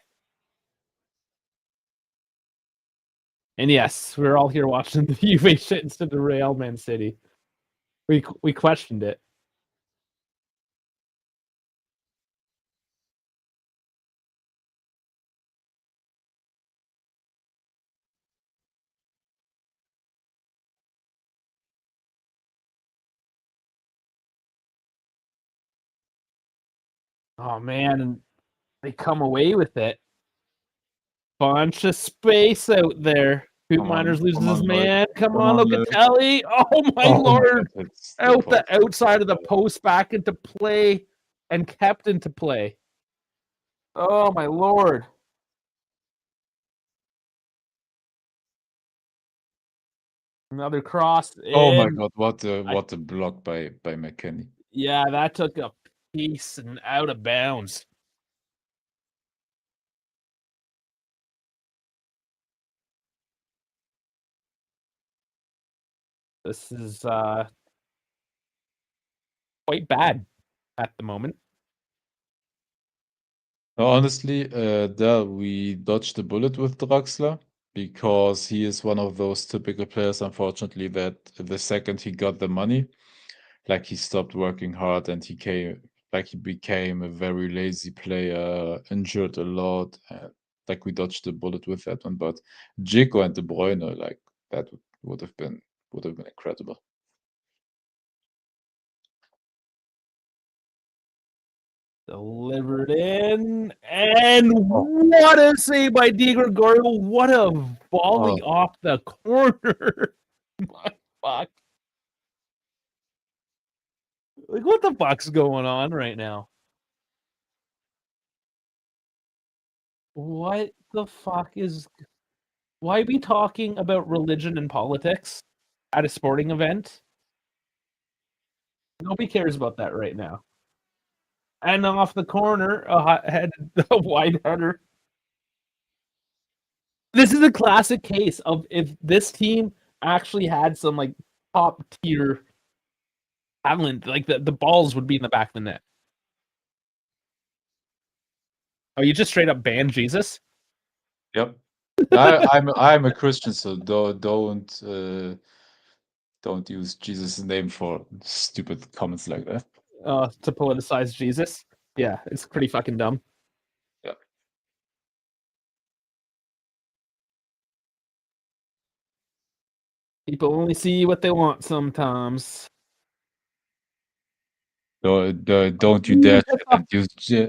And yes, we were all here watching the Juve shit instead of Real Man City. We questioned it. Oh man, and they come away with it. Bunch of space out there. Hoop Miners loses his man. Come on, Locatelli. Oh my lord. Out the outside of the post, back into play, and kept into play. Oh my lord. Another cross. Oh my god, what a block by McKennie. Yeah, that took a piece and out of bounds. This is quite bad at the moment. Honestly, we dodged the bullet with Draxler because he is one of those typical players, unfortunately, that the second he got the money, like he stopped working hard and he became a very lazy player, injured a lot. Like we dodged the bullet with that one, but Dzeko and De Bruyne, like that would have been incredible. Delivered in, and what a save by Di Gregorio! What a volley off the corner! My fuck! Like, what the fuck's going on right now? What the fuck is? Why are we talking about religion and politics at a sporting event? Nobody cares about that right now. And off the corner, a wide header. This is a classic case of if this team actually had some like top tier talent, like the balls would be in the back of the net. Oh, you just straight up banned Jesus? Yep. I'm a Christian, so don't use Jesus' name for stupid comments like that. To politicize Jesus? Yeah, it's pretty fucking dumb. Yeah. People only see what they want sometimes. Don't you dare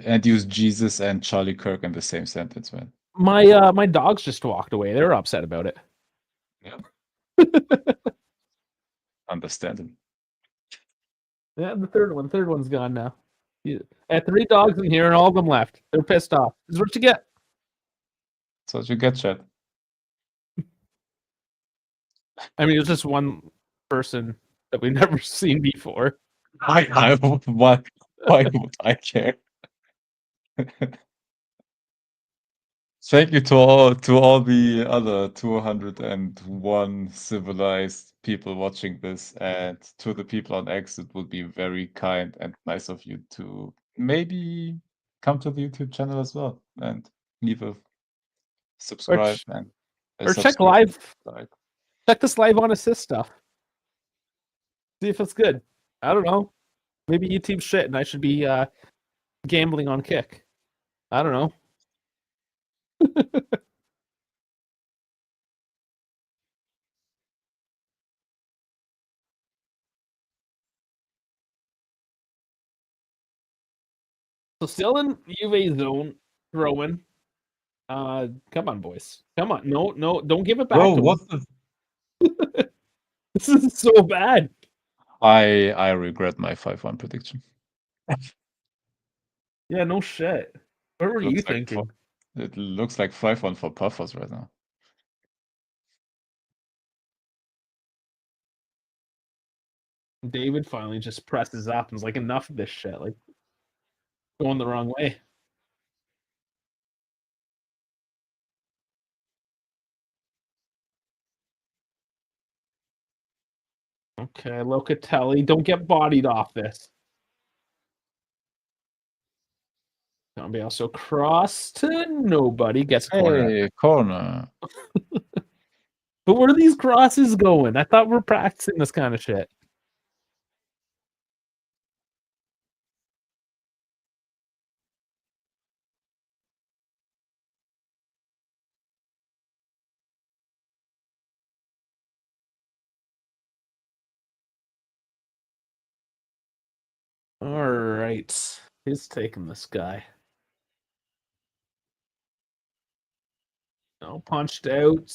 and use Jesus and Charlie Kirk in the same sentence, man. My dogs just walked away. They were upset about it. Yeah. Understandable. Yeah, the third one's gone now. Yeah. I had 3 dogs in here and all of them left. They're pissed off. This is what you get. That's what you get, chat. I mean, it was just one person that we've never seen before. Why would I care? Thank you to all the other 201 civilized people watching this, and to the people on X, it would be very kind and nice of you to maybe come to the YouTube channel as well and leave a subscribe or check live. Like. Check this live on assist stuff. See if it's good. I don't know. Maybe YouTube's shit and I should be gambling on Kick. I don't know. So still in Juve zone, throwing. Come on, boys. Come on. No, don't give it back. Bro, what the? This is so bad. I regret my 5-1 prediction. Yeah, no shit. What were you thinking? It looks like 5-1 for Pafos right now. David finally just presses up and is like, enough of this shit. Like, going the wrong way. Okay, Locatelli, don't get bodied off this. Zombie also cross to nobody, gets a corner. Hey, corner. But where are these crosses going? I thought we're practicing this kind of shit. All right. Who's taking this guy? No, punched out.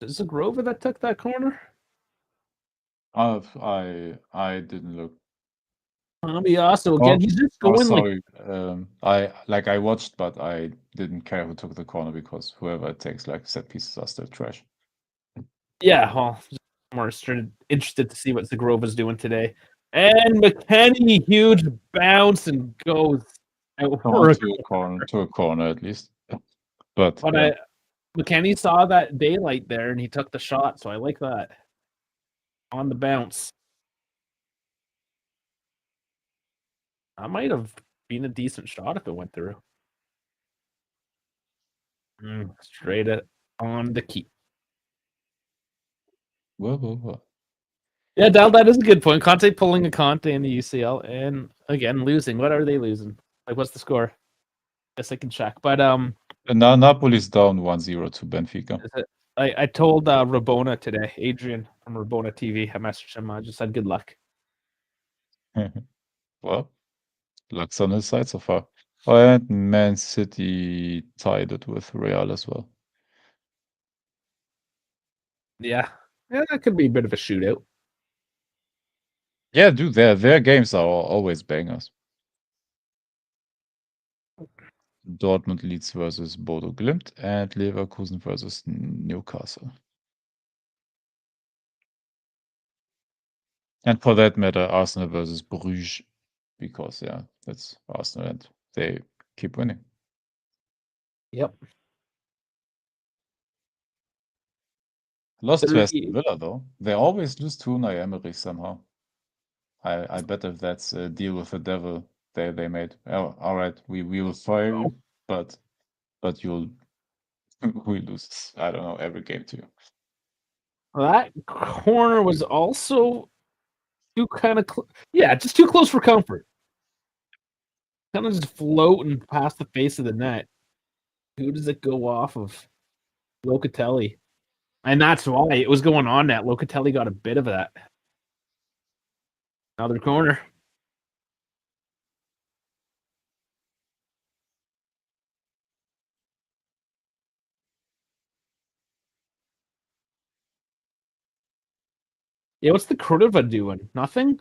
Is it Grover that took that corner? I didn't look. Also, again, he's just going sorry. I watched, but I didn't care who took the corner because whoever it takes, like set pieces, are still trash. Yeah, well, more interested to see what Zagrova's doing today. And McKennie, huge bounce and goes out to a corner at least. But yeah. McKennie saw that daylight there and he took the shot, so I like that. On the bounce. That might have been a decent shot if it went through. Straight on the keep. Well. Yeah, Dal, that is a good point. Conte pulling a Conte in the UCL and again losing. What are they losing? Like, what's the score? Guess I can check. But Napoli's down 1-0 to Benfica. I told Rabona today, Adrian from Rabona TV. I messaged him. I just said good luck. Well, luck's on his side so far. Oh, and Man City tied it with Real as well. Yeah, that could be a bit of a shootout. Yeah, dude, their games are always bangers. Dortmund Leeds versus Bodo Glimt and Leverkusen versus Newcastle. And for that matter, Arsenal versus Bruges, because yeah, that's Arsenal and they keep winning. Yep. Lost to Aston Villa though. They always lose to Unai Emery somehow. I bet if that's a deal with the devil they made. Oh, all right, we will fire you, but you'll we lose. I don't know, every game to you. That corner was also too kind of just too close for comfort. Kind of just floating past the face of the net. Who does it go off of? Locatelli. And that's why it was going on net. Locatelli got a bit of that. Another corner. Yeah, what's the Cordova doing? Nothing?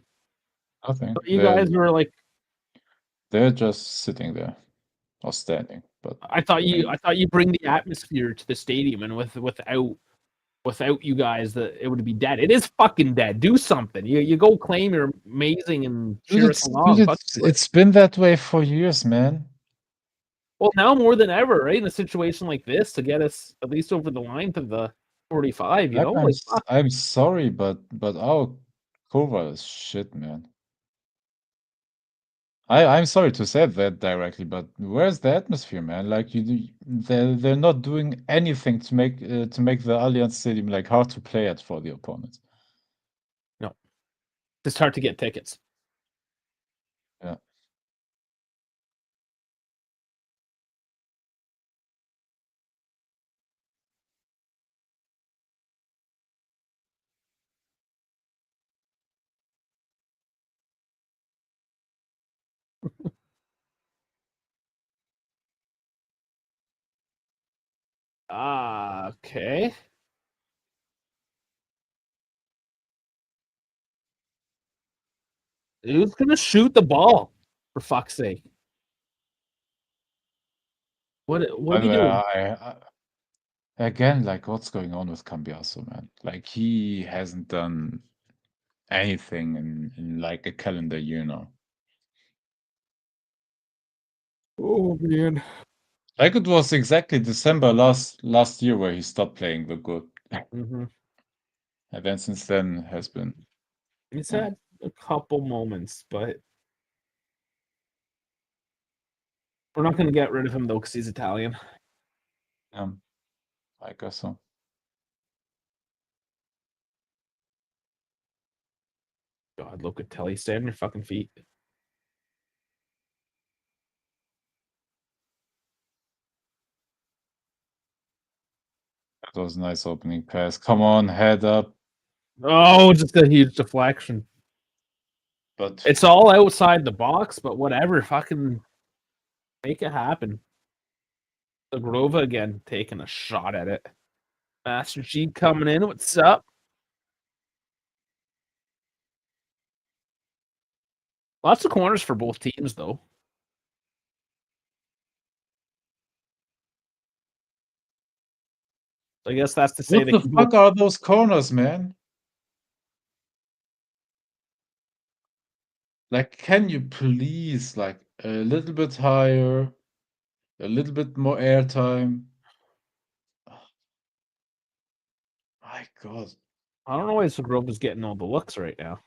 Nothing. You guys were like, they're just sitting there or standing. But I thought you bring the atmosphere to the stadium, and without you guys, that it would be dead. It is fucking dead. Do something. You go claim you're amazing and cheer us along. It's been that way for years, man. Well, now more than ever, right? In a situation like this, to get us at least over the line to the 45, you know? I'm sorry, but our cover is shit, man. I'm sorry to say that directly, but where's the atmosphere, man? Like they're not doing anything to make the Allianz Stadium like hard to play at for the opponents. No, it's hard to get tickets. Yeah. Okay. Who's gonna shoot the ball? For fuck's sake! What are you doing? Again, like, what's going on with Cambiaso, man? Like, he hasn't done anything in like a calendar year now. Oh man! Like, it was exactly December last year where he stopped playing the good. Mm-hmm. And then since then has been. He's had a couple moments, but we're not gonna get rid of him though because he's Italian. I guess so. God, Locatelli, stay on your fucking feet. That was a nice opening pass. Come on, head up. Oh, just a huge deflection. But it's all outside the box, but whatever. Fucking make it happen. The Grova again taking a shot at it. Master G coming in. What's up? Lots of corners for both teams, though. I guess that's to say what the fuck are those corners, man? Like, can you please, like, a little bit higher, a little bit more airtime? My God. I don't know why Segrova's getting all the looks right now.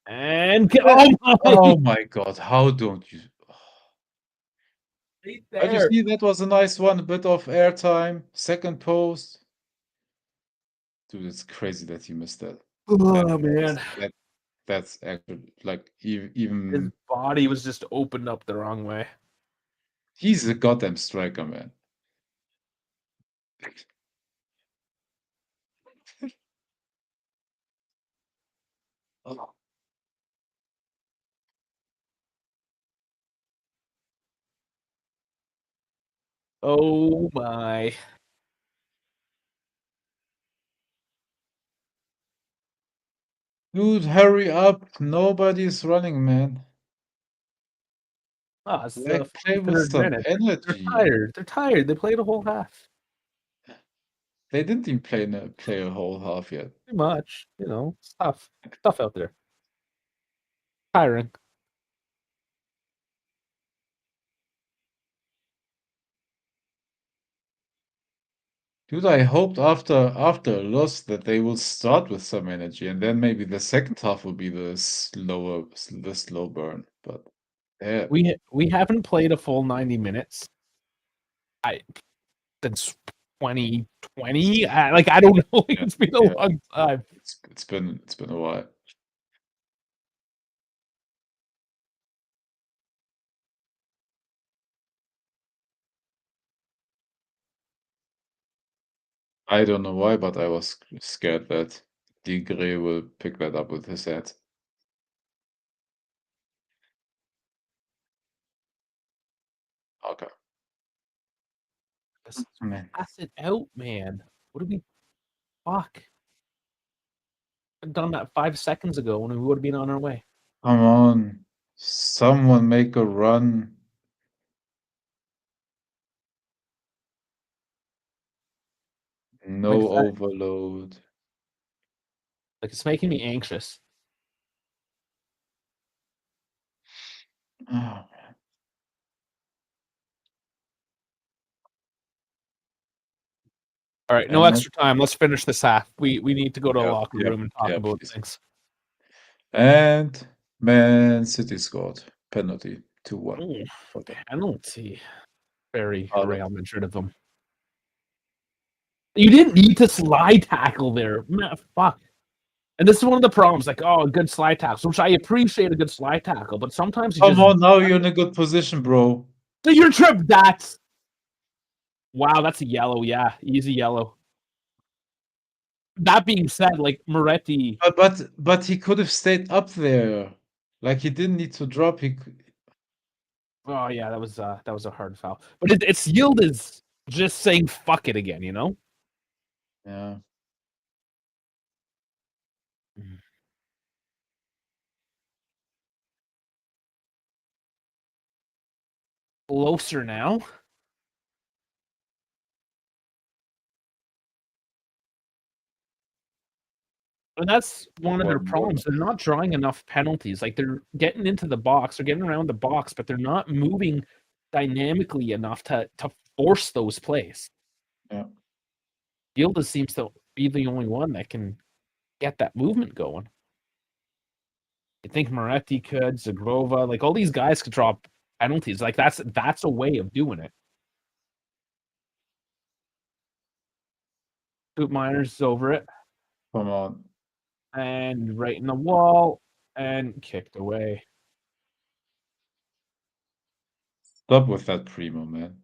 And oh my God, how don't you? Right But you see, that was a nice one, a bit of airtime, second post. Dude, it's crazy that he missed that. Oh man, that's actually like his even body was just opened up the wrong way. he's a goddamn striker, man. Oh. Oh my. Dude, hurry up. Nobody's running, man. Ah, it's Like, the play with 43rd some minute. They're energy. tired. They're tired. They played a whole half. They didn't even play a whole half yet. Too much. It's tough. Tough out there. Tiring. Dude, I hoped after a loss that they will start with some energy, and then maybe the second half will be the slow burn. But yeah, We haven't played a full 90 minutes. Since 2020. I don't know. yeah, It's been a yeah. long time. It's been a while. I don't know why, but I was scared that Digre will pick that up with his head. Okay. Just Man. pass it out, man. What do we fuck? I've done that 5 seconds ago when we would have been on our way. Come on. Someone make a run. Like No that, overload. it's making me anxious. Oh, All right, no and extra time. Let's finish this half. We need to go to a locker room and talk about please. things. And Man City scored. Penalty 2-1 Ooh, for them. penalty. Very Out of Real Madrid of them. You didn't need to slide tackle there. Man, fuck. And this is one of the problems. Like, oh, a good slide tackle, which I appreciate a good slide tackle, but sometimes you Come just on, now you're in a good position, bro. so you're tripped. That's wow. That's a yellow. Yeah, easy yellow. That being said, like Moretti. But he could have stayed up there. Like he didn't need to drop. Oh yeah, that was a hard foul. But its yield is just saying fuck it again. Yeah. Closer now. And that's one of their One more. problems. They're not drawing enough penalties. Like they're getting into the box, they're getting around the box, but they're not moving dynamically enough to force those plays. Yeah. Gilda seems to be the only one that can get that movement going. I think Moretti could, Zagrova, like all these guys could draw penalties. Like that's a way of doing it. Boot Miners is over it. Come on. And right in the wall and kicked away. Stop with that primo, man.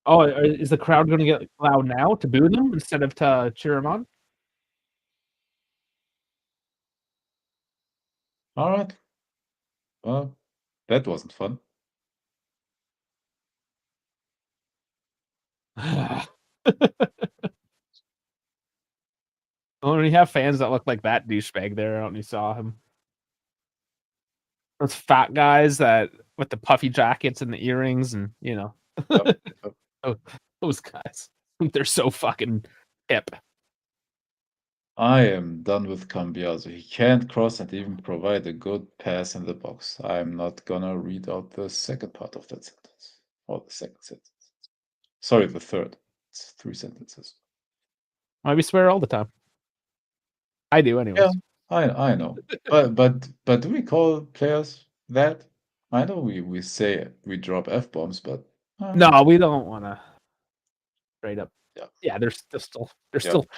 Oh, is the crowd going to get loud now to boo them instead of to cheer them on? All right. Well, that wasn't fun. When you have fans that look like that douchebag there, I don't know if you saw him. Those fat guys that with the puffy jackets and the earrings and Yep, yep. oh, those guys. They're so fucking hip. I am done with Cambiaso. He can't cross and even provide a good pass in the box. I'm not gonna read out the second part of that sentence. Or the second sentence. Sorry, the third. It's 3 sentences. Why we swear all the time? I do, Yeah, anyways. I know. But do we call players that? I know we say we drop F-bombs, but No, we don't want to straight up. yeah. Yeah, there's Yeah. still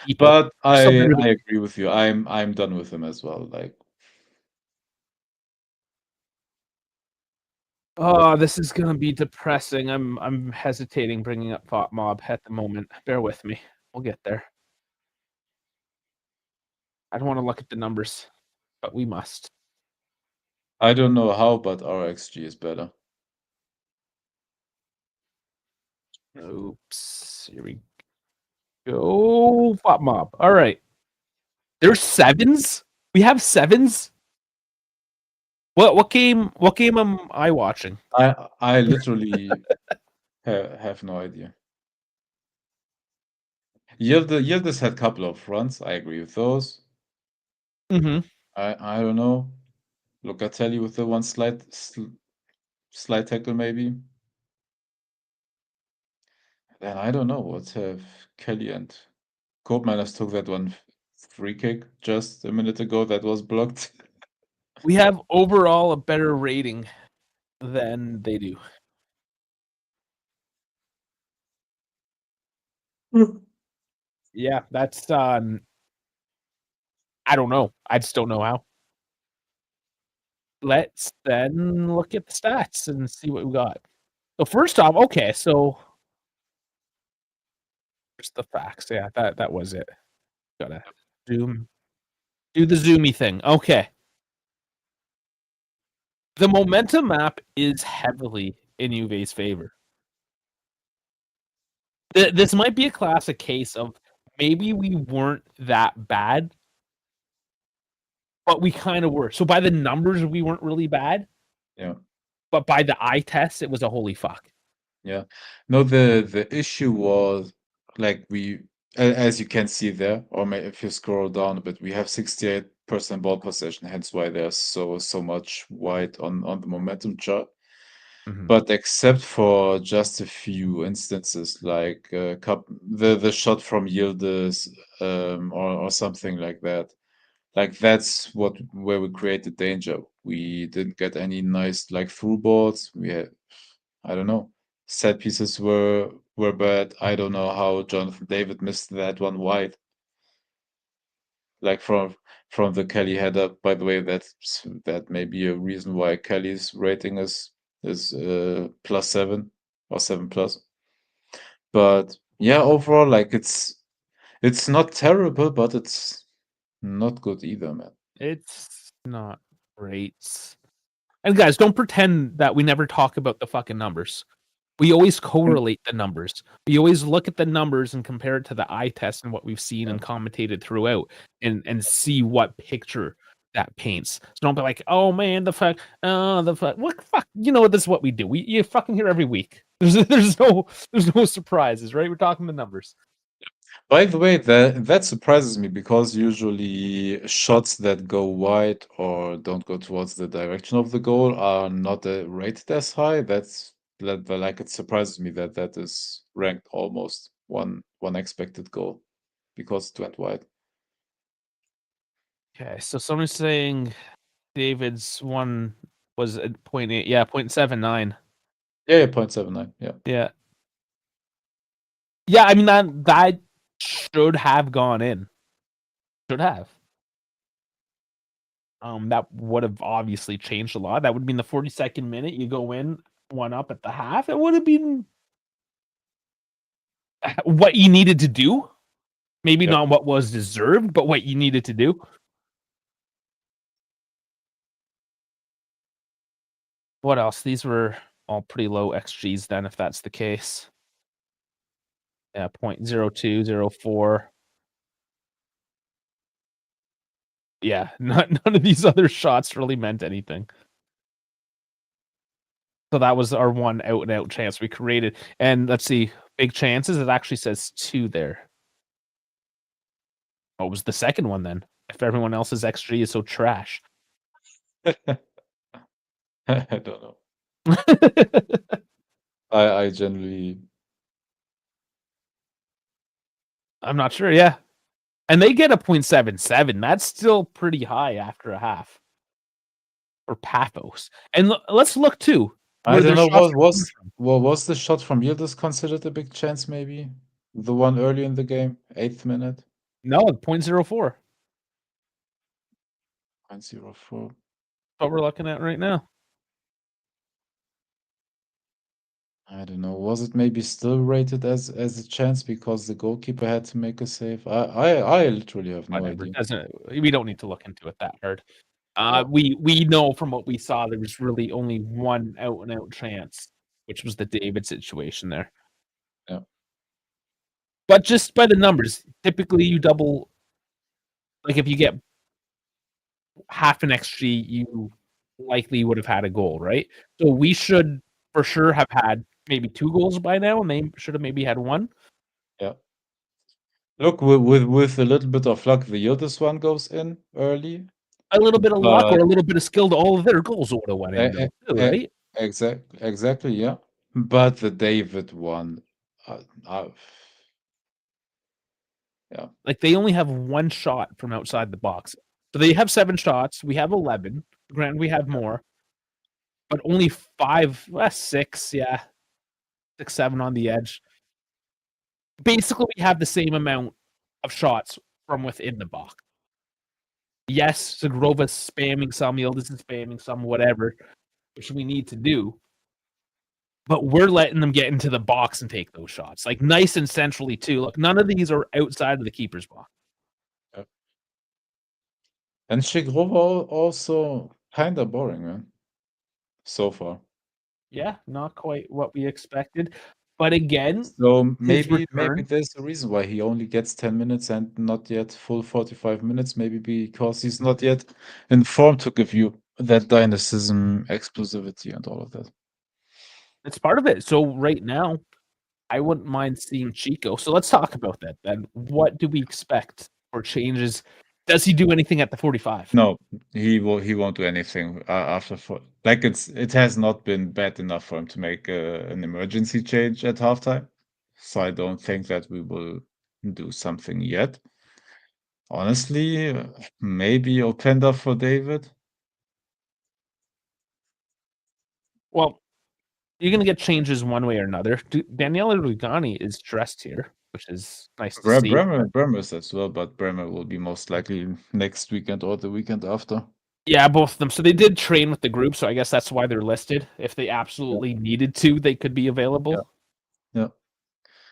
people. But There's still I agree with you. I'm done with him as well. Like, oh, this is gonna be depressing. I'm hesitating bringing up Thought Mob at the moment. Bear with me. We'll get there. I don't want to look at the numbers, but we must. I don't know how, but our XG is better. Oops. Here we go. Thought Mob. All right. There's sevens. We have sevens. What game am I watching? I literally have no idea. Yildiz had a couple of runs. I agree with those. Mm-hmm. I don't know. Locatelli with the one slide tackle maybe. Then I don't know what have Kelly and Koopmeiners took that one free kick just a minute ago that was blocked. We have overall a better rating than they do. Yeah, that's I don't know. I just don't know how. Let's then look at the stats and see what we got. So first off, okay, so there's the facts. Yeah, that was it. Gotta do the zoomy thing. Okay. The momentum map is heavily in Juve's favor. This might be a classic case of maybe we weren't that bad, but we kind of were. So by the numbers, we weren't really bad. Yeah. But by the eye test, it was a holy fuck. Yeah. No, the issue was like as you can see there, or if you scroll down a bit, we have 68% ball possession, hence why there's so much white on the momentum chart. Mm-hmm. But except for just a few instances, like the shot from Yildiz, or something like that. Like that's where we created danger. We didn't get any nice like through balls. We had, I don't know, set pieces were bad. I don't know how Jonathan David missed that one wide. Like from the Kelly header. By the way, that may be a reason why Kelly's rating is +7 or 7+. But yeah, overall, like it's not terrible, but it's not good either, man. It's not great. And guys, don't pretend that we never talk about the fucking numbers. We always correlate the numbers. We always look at the numbers and compare it to the eye test and what we've seen and commentated throughout and see what picture that paints. So don't be like, oh man, the fuck, what fuck, this is what we do. You fucking hear every week. There's no surprises, right? We're talking the numbers. By the way, that surprises me because usually shots that go wide or don't go towards the direction of the goal are not rated as high. Like it surprises me that is ranked almost one expected goal because it went wide. Okay, so someone's saying David's one was at 0.8, yeah, 0.79. Yeah, 0.79. Yeah. Yeah. Yeah, I mean that should have gone in. Should have. That would have obviously changed a lot. That would have been the 42nd minute. You go in, one up at the half. It would have been what you needed to do. Maybe Yep. not what was deserved, but what you needed to do. What else? These were all pretty low XGs then, if that's the case. Yeah, 0.0204. Yeah, none of these other shots really meant anything. So that was our one out and out chance we created. And let's see, big chances. It actually says 2 there. What was the second one then? If everyone else's XG is so trash. I don't know. I generally I'm not sure. Yeah. And they get a 0.77. That's still pretty high after a half. for Pafos. And let's look too. I don't know what was the shot from Yildiz considered a big chance, maybe? The one early in the game, 8th minute? No, 0.04. 0.04. What we're looking at right now. I don't know. Was it maybe still rated as a chance because the goalkeeper had to make a save? I literally have no idea. We don't need to look into it that hard. We know from what we saw there was really only one out and out chance, which was the David situation there. Yeah. But just by the numbers, typically you double. Like if you get half an XG, you likely would have had a goal, right? So we should for sure have had maybe 2 goals by now, and they should have maybe had 1. Yeah. Look, with a little bit of luck, the Yildiz one goes in early. A little bit of luck or a little bit of skill, all of their goals would have went in, though, too, right? Exactly, yeah. But the David one, yeah. Like they only have 1 shot from outside the box. So they have 7 shots. We have 11. Granted, we have more, but only 5, 6, 6, 7 on the edge. Basically, we have the same amount of shots from within the box. Yes, Zagrova's spamming some, Yildiz is spamming some, whatever, which we need to do. But we're letting them get into the box and take those shots. Like nice and centrally, too. Look, none of these are outside of the keeper's box. Yep. And Shigrova also kind of boring, man. So far. Yeah, not quite what we expected. But again, so maybe there's a reason why he only gets 10 minutes and not yet full 45 minutes. Maybe because he's not yet in form to give you that dynamism, explosivity, and all of that. It's part of it. So right now, I wouldn't mind seeing Chico. So let's talk about that then. What do we expect for changes? Does he do anything at the 45? No, he won't do anything after. Like it has not been bad enough for him to make an emergency change at halftime. So I don't think that we will do something yet. Honestly, maybe Openda for David. Well, you're going to get changes one way or another. Daniele Rugani is dressed here, which is nice to see. Bremer's as well, but Bremer will be most likely next weekend or the weekend after. Yeah, both of them. So they did train with the group, so I guess that's why they're listed. If they absolutely needed to, they could be available. Yeah.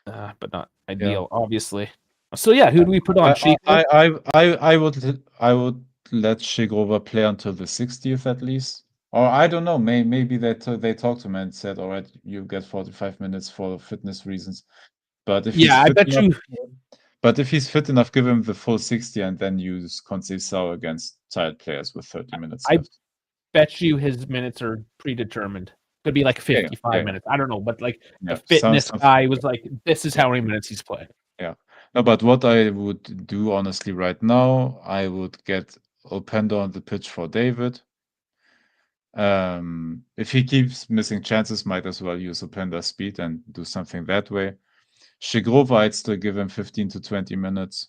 But not ideal, obviously. So yeah, who do we put on? I would let Shigrova play until the 60th at least. Or I don't know, maybe they talked to him and said, all right, you get 45 minutes for fitness reasons. But if if he's fit enough, give him the full 60 and then use Conceição against tired players with 30 minutes left. I bet you his minutes are predetermined. Could be like 55 minutes. I don't know, but like the fitness guy was like, this is how many minutes he's played. Yeah. No, but what I would do honestly right now, I would get Openda on the pitch for David. If he keeps missing chances, might as well use Openda's speed and do something that way. Shigrova, I'd still give him 15 to 20 minutes.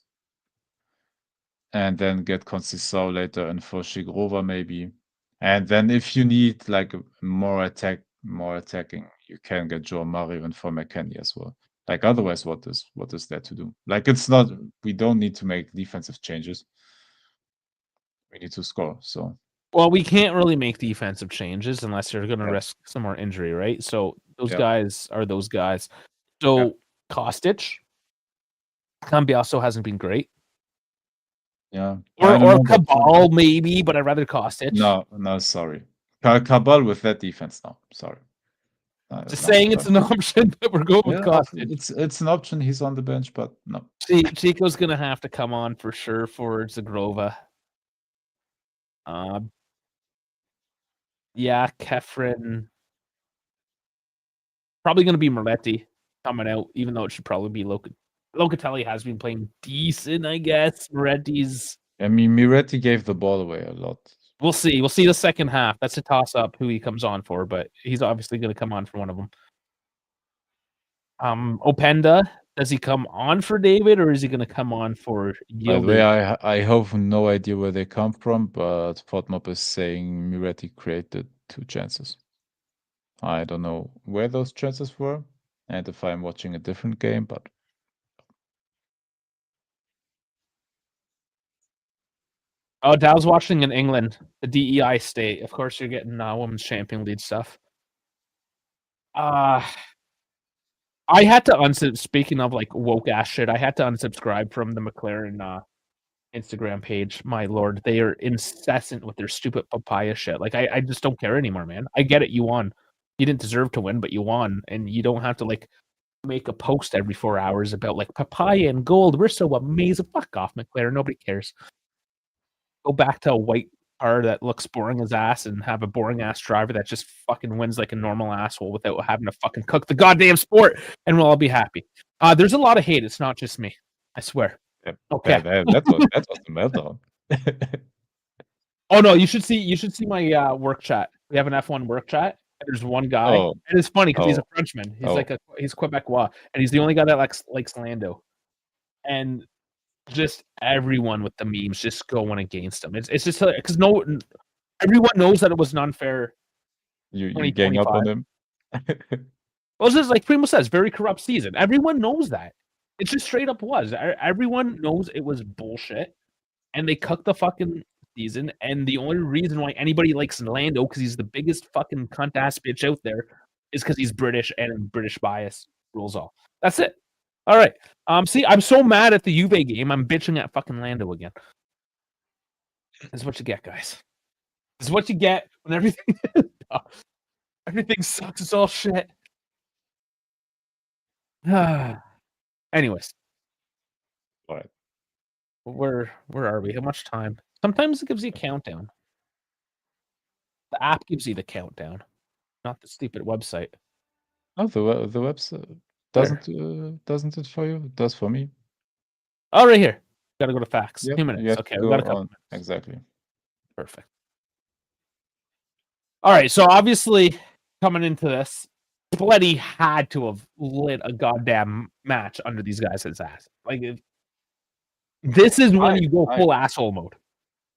And then get Conceição later and for Shigrova maybe. And then if you need like more attacking, you can get Joe Murray and for McKennie as well. Like otherwise, what is there to do? Like we don't need to make defensive changes. We need to score. So well, we can't really make defensive changes unless you're going to risk some more injury, right? So those guys are those guys. So Kostic, Cambiasso hasn't been great. Yeah. Or Cabal maybe, but I'd rather Kostic. No, sorry. Cabal with that defense, no. Sorry. Just saying it's an option, but we're going with Kostic. It's an option. He's on the bench, but no. Chico's going to have to come on for sure for Zagrova. Yeah, Kefren. Probably going to be Moretti coming out, even though it should probably be Locatelli has been playing decent, I guess. Moretti's. I mean, Moretti gave the ball away a lot. We'll see. We'll see the second half. That's a toss-up who he comes on for, but he's obviously going to come on for one of them. Openda, Does he come on for David, or is he going to come on for By the way, Yildiz? I have no idea where they come from, but FODMAP is saying Miretti created 2 chances. I don't know where those chances were, and if I'm watching a different game, but Oh, Dow's watching in England, the DEI state. Of course, you're getting Women's Champion League stuff. I had to speaking of like woke ass shit, I had to unsubscribe from the McLaren Instagram page. My lord, they are incessant with their stupid papaya shit. Like I just don't care anymore, man. I get it, you won. You didn't deserve to win, but you won, and you don't have to like make a post every 4 hours about like papaya and gold. We're so amazing. Fuck off, McLaren. Nobody cares. Go back to a white car that looks boring as ass and have a boring ass driver that just fucking wins like a normal asshole without having to fucking cook the goddamn sport, and we'll all be happy. There's a lot of hate. It's not just me. I swear. yeah, Okay. that was the meltdown. Oh no, you should see my work chat. We have an F1 work chat. And there's one guy, Oh. and it's funny because he's a Oh. Frenchman. He's Oh. like he's Quebecois, and he's the only guy that likes Lando. And just everyone with the memes just going against him. It's just because everyone knows that it was an unfair. You gang up on him. Well, it's just like Primo says, very corrupt season. Everyone knows that. It just straight up was. Everyone knows it was bullshit, and they cooked the fucking season. And the only reason why anybody likes Lando, because he's the biggest fucking cunt ass bitch out there, is because he's British and British bias rules all. That's it. All right. See, I'm so mad at the Juve game. I'm bitching at fucking Lando again. This is what you get, guys. This is what you get when everything sucks. It's all shit. Anyways. All right. Where are we? How much time? Sometimes it gives you a countdown. The app gives you the countdown, not the stupid website. Oh, the website doesn't it for you? It does for me. Oh, right here. Got to go to facts. Yep, 2 minutes. Okay, we go got a couple on. minutes. Exactly. Perfect. All right, so obviously coming into this, Spletty had to have lit a goddamn match under these guys' ass. Like, this is when you go full asshole mode.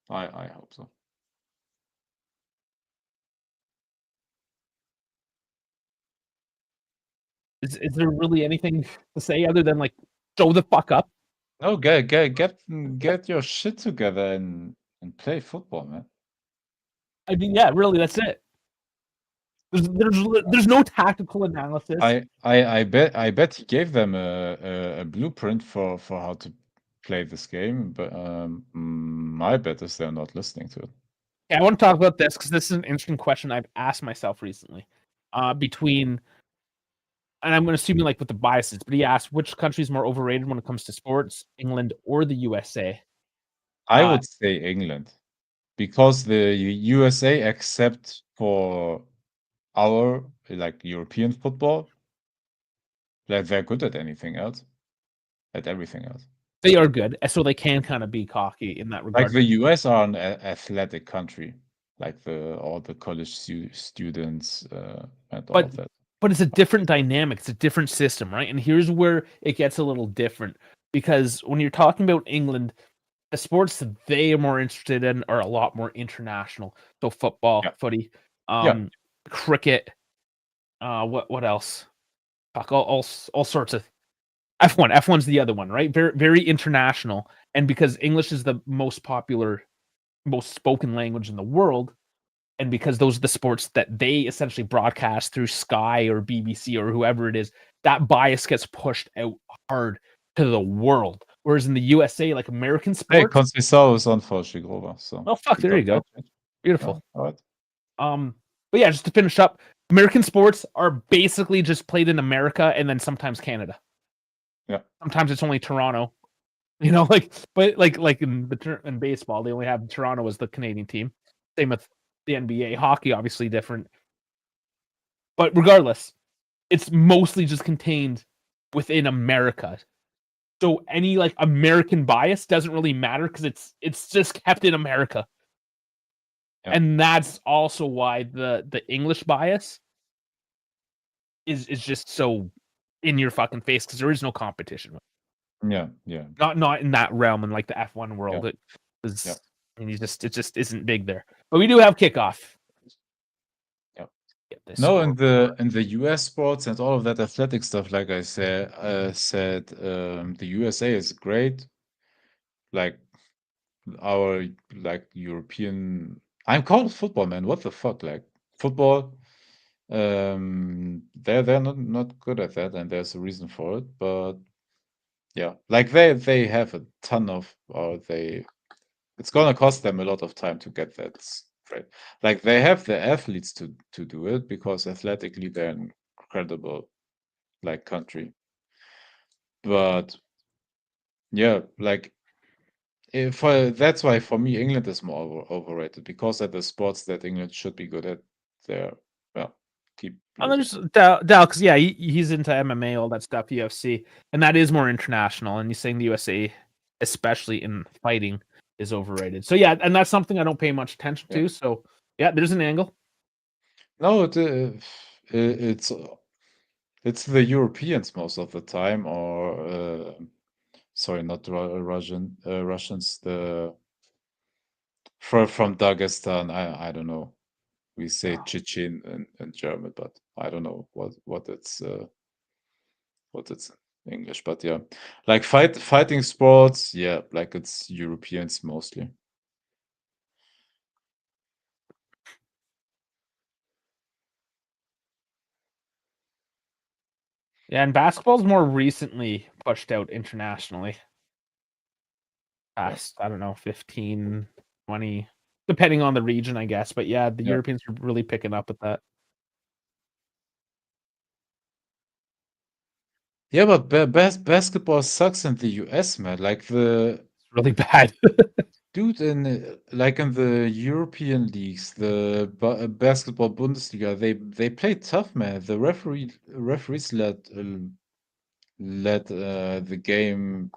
I hope so. Is there really anything to say other than like show the fuck up? No, get your shit together and play football, man. I mean, yeah, really, that's it. There's no tactical analysis. I bet he gave them a blueprint for how to play this game, but my bet is they're not listening to it. Yeah, I want to talk about this because this is an interesting question I've asked myself recently. Between, and I'm going to assume like with the biases, but he asked which country is more overrated when it comes to sports, England or the USA. I would say England, because the USA, except for our like European football, like they're good at anything else, at everything else. They are good, so they can kind of be cocky in that regard. Like the US are an athletic country, like all the college students and all of that. But it's a different dynamic. It's a different system, right? And here's where it gets a little different, because when you're talking about England, the sports that they are more interested in are a lot more international. So football, footy, cricket, what else? Fuck, all sorts of F1. F1's the other one, right? Very, very international. And because English is the most popular, most spoken language in the world, and because those are the sports that they essentially broadcast through Sky or BBC or whoever it is, that bias gets pushed out hard to the world. Whereas in the USA, like American sports, hey, Conceição is on for Chigrova, so oh fuck, there you go, beautiful. All right. But yeah, just to finish up, American sports are basically just played in America and then sometimes Canada. Yeah, sometimes it's only Toronto. You know, like in baseball, they only have Toronto as the Canadian team. Same with the NBA. Hockey, obviously different. But regardless, it's mostly just contained within America. So any like American bias doesn't really matter because it's just kept in America. Yeah. And that's also why the English bias is just so in your fucking face because there is no competition. Yeah. Not in that realm and like the F1 world. Yeah. It is. Yeah. And it just isn't big there. But we do have Kickoff. Yeah. No, in the US sports and all of that athletic stuff, like I said, the USA is great. Like our European, I'm called football, man. What the fuck? Like football, they're not good at that, and there's a reason for it. But yeah, like they have a ton of, it's gonna cost them a lot of time to get that straight. Like they have the athletes to do it because athletically they're an incredible like country. But yeah, like if that's why for me England is more overrated because at the sports that England should be good at, they're well keep and losing. there's Dal, because yeah, he's into MMA, all that stuff, UFC, and that is more international. And he's saying the USA, especially in fighting, is overrated. So yeah, and that's something I don't pay much attention Yeah. to. So yeah, there's an angle. No, it's the Europeans most of the time, or sorry, not Russians, from Dagestan. I don't know. We say Chechen in German, but I don't know what it's in English. But yeah, like fighting sports, yeah, like it's Europeans mostly. Yeah, and basketball's more recently pushed out internationally. Past, I don't know, 15, 20, depending on the region, I guess. But yeah, the Europeans are really picking up with that. Yeah, but basketball sucks in the US, man. Like It's really bad. dude in the European leagues, the basketball Bundesliga, they play tough, man. The referees let the game.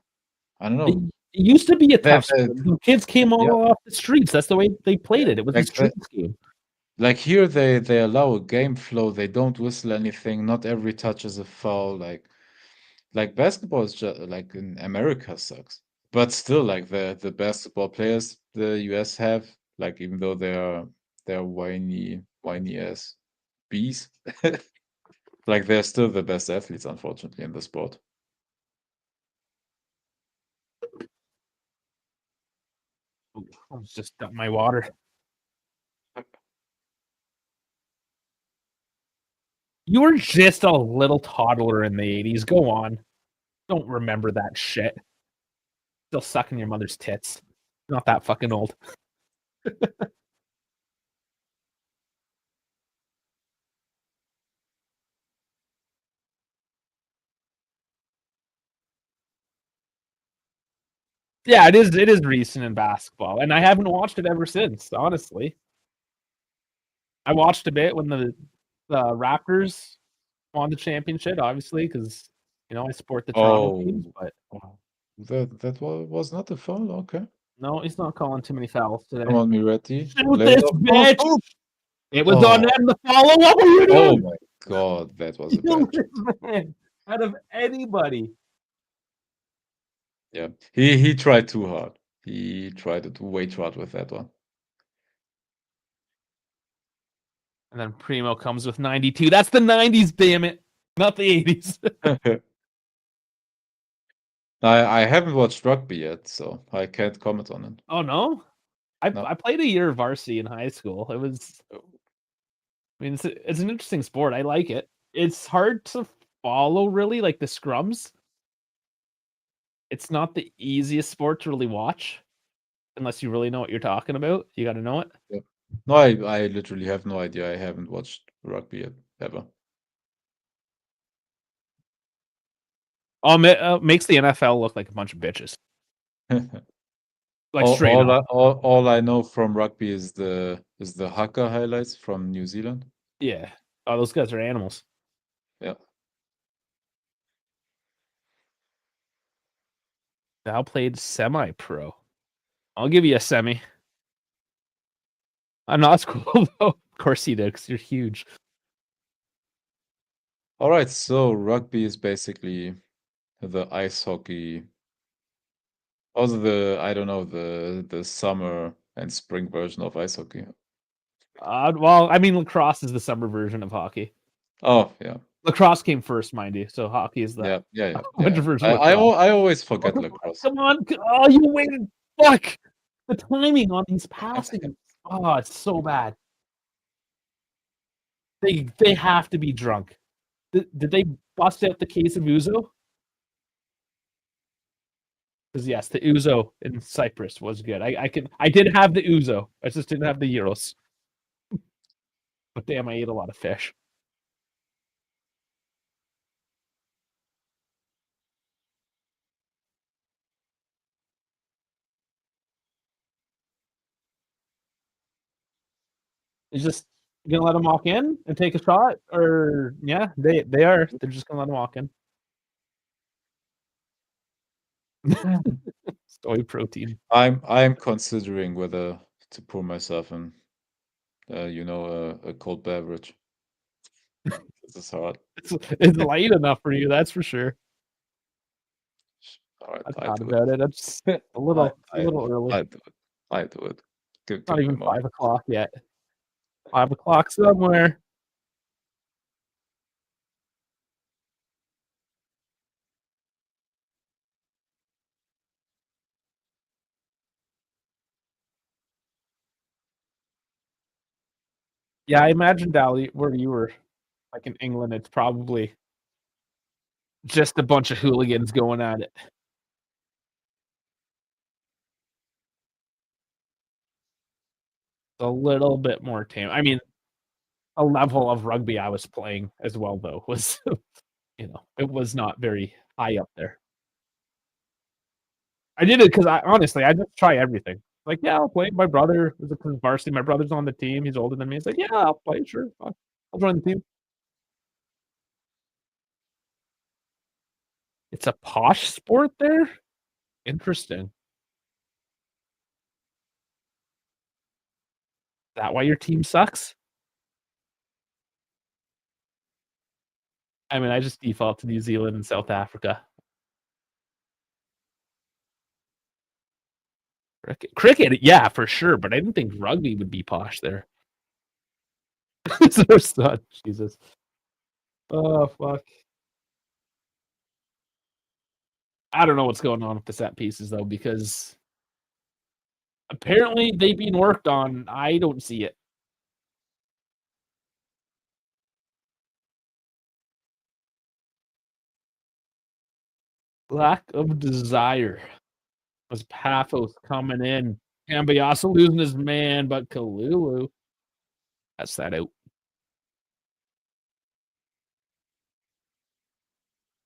I don't It know. used to be a That, tough sport. The kids came yeah, all off the streets. That's the way they played yeah. it. It was a streets game. Like here, they allow a game flow. They don't whistle anything. Not every touch is a foul. Like basketball is just like in America sucks. But still, like the basketball players the US have, like even though they're whiny ass bees, like they're still the best athletes, unfortunately, in the sport. I was just got my water. You were just a little toddler in the 80s. Go on. Don't remember that shit. Still sucking your mother's tits. Not that fucking old. Yeah, it is. It is recent in basketball, and I haven't watched it ever since. Honestly, I watched a bit when the Raptors won the championship, obviously, because I support the Toronto teams. Oh, But that was not a foul. Okay, no, he's not calling too many fouls come today. on, Miretti, Shoot lay it this up. bitch! Oh, It was on oh, them. The follow. What were you oh doing? my God, that was a You bad shot. man, out of anybody. Yeah, he tried too hard. He tried to do way too hard with that one. And then Primo comes with 92. That's the 90s, damn it. Not the 80s. I haven't watched rugby yet, so I can't comment on it. Oh no? I No. played a year of varsity in high school. It was it's an interesting sport. I like it. It's hard to follow really, like the scrums. It's not the easiest sport to really watch unless you really know what you're talking about. You got to know it. Yeah. No, I literally have no idea. I haven't watched rugby yet, ever. Makes the NFL look like a bunch of bitches. Like All, straight all, I, up. all I know from rugby is the haka highlights from New Zealand. Yeah. Oh, those guys are animals. Yeah. Now played semi-pro. I'll give you a semi. I'm not cool though. Of course you did, because you're huge. All right, so rugby is basically the ice hockey, also I don't know, the summer and spring version of ice hockey. Well, I mean, lacrosse is the summer version of hockey. Oh, yeah. Lacrosse came first, mind you, so hockey is the winter version of lacrosse. I always forget lacrosse. Come on! Oh, you waited! Fuck! The timing on these passings. Oh, it's so bad. They have to be drunk. Did they bust out the case of Ouzo? Because yes, the Ouzo in Cyprus was good. I did have the Ouzo. I just didn't have the Euros. But damn, I ate a lot of fish. Is just gonna let them walk in and take a shot, or yeah, they are. They're just gonna let them walk in. Soy protein. I'm considering whether to pour myself in, a cold beverage. This is hard. It's light enough for you, that's for sure. All right, I thought about it. It's a little early. I do it. It's not even 5 o'clock yet. 5 o'clock somewhere. Yeah, I imagine, Dally, where you were, like in England, it's probably just a bunch of hooligans going at it. A little bit more tame. I mean, a level of rugby I was playing as well, though, was, it was not very high up there. I did it because honestly, I just try everything. Like, yeah, I'll play. My brother is a varsity. My brother's on the team. He's older than me. He's like, yeah, I'll play. Sure, I'll join the team. It's a posh sport there? Interesting. Is that why your team sucks? I mean, I just default to New Zealand and South Africa. Cricket, yeah, for sure, but I didn't think rugby would be posh there. So, Jesus. Oh, fuck. I don't know what's going on with the set pieces, though, because apparently they've been worked on. I don't see it. Lack of desire. Was Pafos coming in. Cambiasso losing his man, but Kalulu that's that out.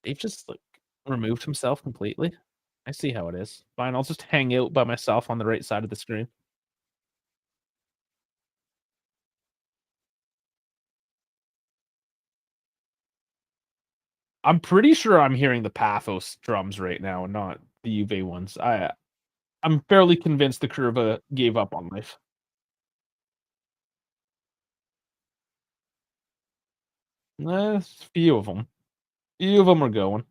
They've just removed himself completely. I see how it is. Fine, I'll just hang out by myself on the right side of the screen. I'm pretty sure I'm hearing the Pafos drums right now and not the Juve ones. I'm fairly convinced the Curva gave up on life. A few of them. Few of them are going.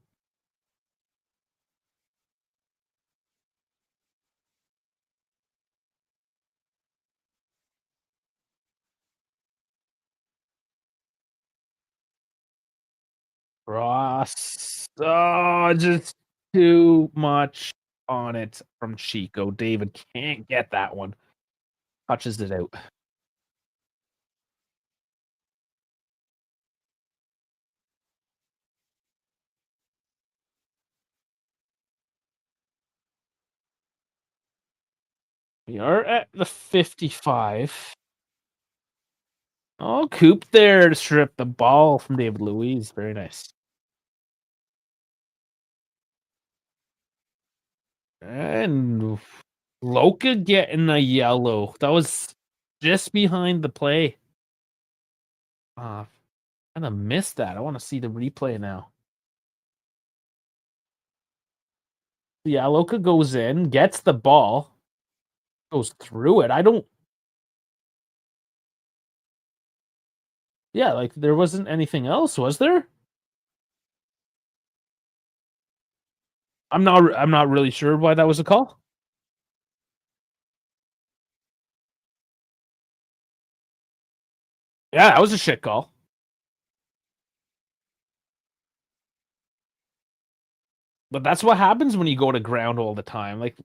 Ross. Oh, just too much on it from Chico. David can't get that one. Touches it out. We are at the 55. Oh, Coop there to strip the ball from David Luiz. Very nice. And Loka getting a yellow. That was just behind the play. I kind of missed that. I want to see the replay now. Yeah, Loka goes in, gets the ball, goes through it. Yeah, like there wasn't anything else, was there? I'm not really sure why that was a call. Yeah, that was a shit call. But that's what happens when you go to ground all the time. Like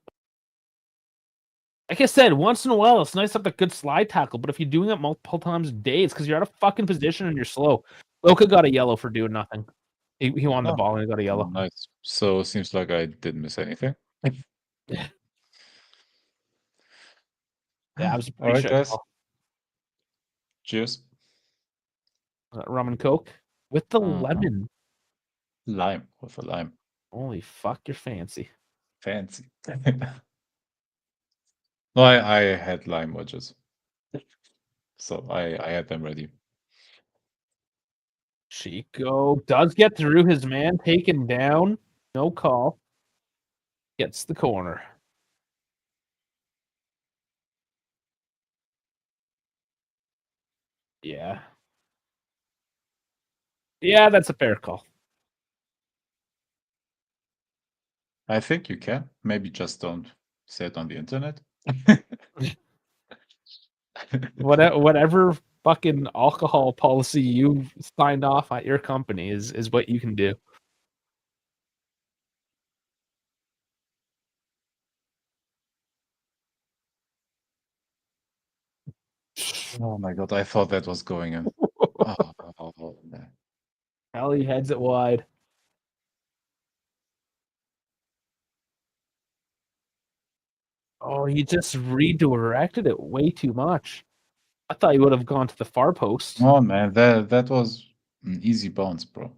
I said, once in a while, it's nice to have a good slide tackle. But if you're doing it multiple times a day, it's because you're out of fucking position and you're slow. Loka got a yellow for doing nothing. He won the ball and he got a yellow. Nice. So it seems like I didn't miss anything. Yeah, I was All right, pretty guys. sure. Cheers. Rum and Coke with the lemon. Lime with a lime. Holy fuck, you're fancy. Fancy. No, I had lime wedges. So I had them ready. Chico does get through his man, taken down. No call. Gets the corner. Yeah. Yeah, that's a fair call. I think you can. Maybe just don't say it on the internet. Whatever fucking alcohol policy you signed off at your company is what you can do. Oh my god, I thought that was going in. Oh, man. Ellie heads it wide. Oh, he just redirected it way too much. I thought he would have gone to the far post. Oh man, that was an easy bounce, bro.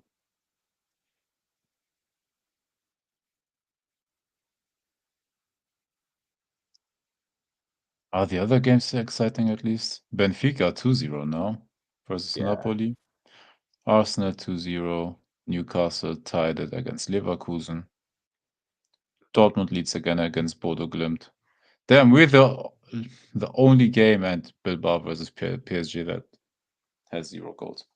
Are the other games exciting at least? Benfica 2-0 now versus Napoli. Arsenal 2-0. Newcastle tied it against Leverkusen. Dortmund leads again against Bodo Glimt. Damn, we're the only game at Bilbao versus PSG that has 0 goals.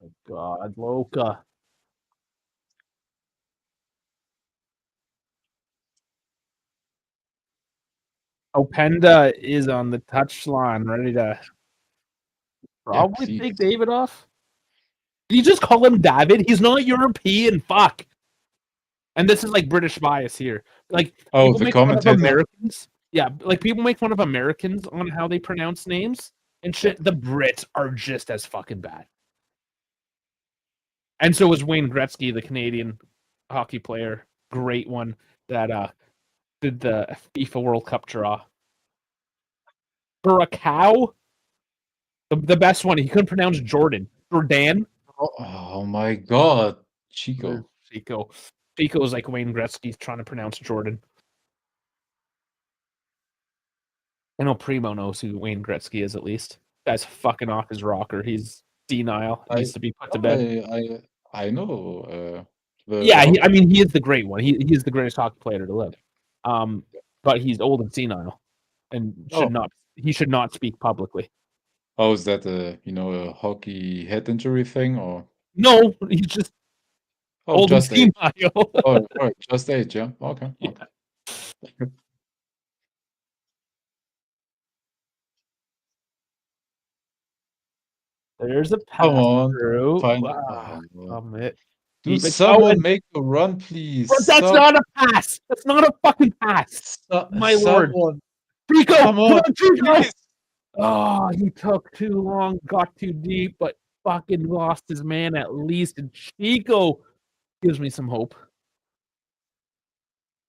Oh God, Loka. Openda is on the touchline, ready to probably take David off. Did you just call him David? He's not European. Fuck. And this is like British bias here. Like the make commentator? fun of Americans. Yeah, like people make fun of Americans on how they pronounce names and shit. The Brits are just as fucking bad. And so was Wayne Gretzky, the Canadian hockey player, great one that did the FIFA World Cup draw. For a cow, the best one, he couldn't pronounce Jordan. Jordan. Oh my god, Chico. Chico. Chico is like Wayne Gretzky trying to pronounce Jordan. I know Primo knows who Wayne Gretzky is, at least. Guy's fucking off his rocker. He's senile. He needs to be put to bed. I know. I mean, he is the great one. He is the greatest hockey player to live. But he's old and senile, and he should not speak publicly. Oh, is that a hockey head injury thing, or no? He's just old just and senile. Oh, right, just age, yeah. Okay. Yeah. There's a pass through. Wow. Dude, someone make a run, please. But that's not a pass. That's not a fucking pass. My lord. Pico, come on, Pico. Oh, he took too long, got too deep, but fucking lost his man at least. And Chico gives me some hope.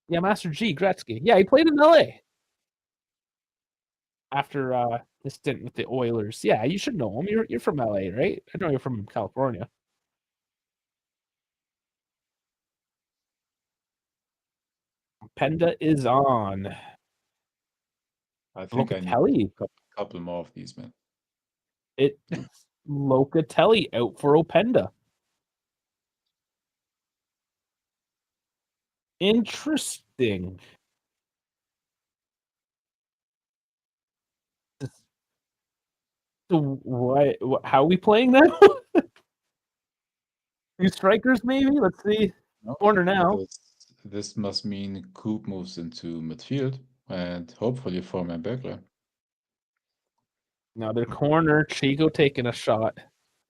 Yeah, Master G, Gretzky. Yeah, he played in LA. After his stint with the Oilers. Yeah, you should know him. You're from LA, right? I know you're from California. Penda is on. I think I need a couple more of these, man. It's Locatelli out for Openda. Interesting. So how are we playing now? New strikers, maybe? Let's see. No, Corner now. this must mean Coop moves into midfield and hopefully four-man backline. Now their corner, Chico taking a shot.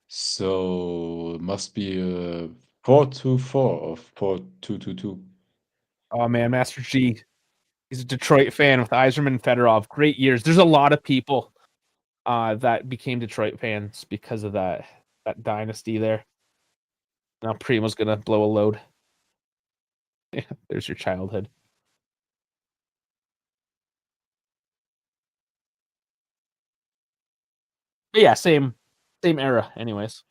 So it must be a 4-2-4 or 4-2-2-2. Oh man, Master G. He's a Detroit fan with Yzerman and Fedorov. Great years. There's a lot of people that became Detroit fans because of that dynasty there. Now Primo's gonna blow a load. Yeah, there's your childhood. But yeah, same era, anyways.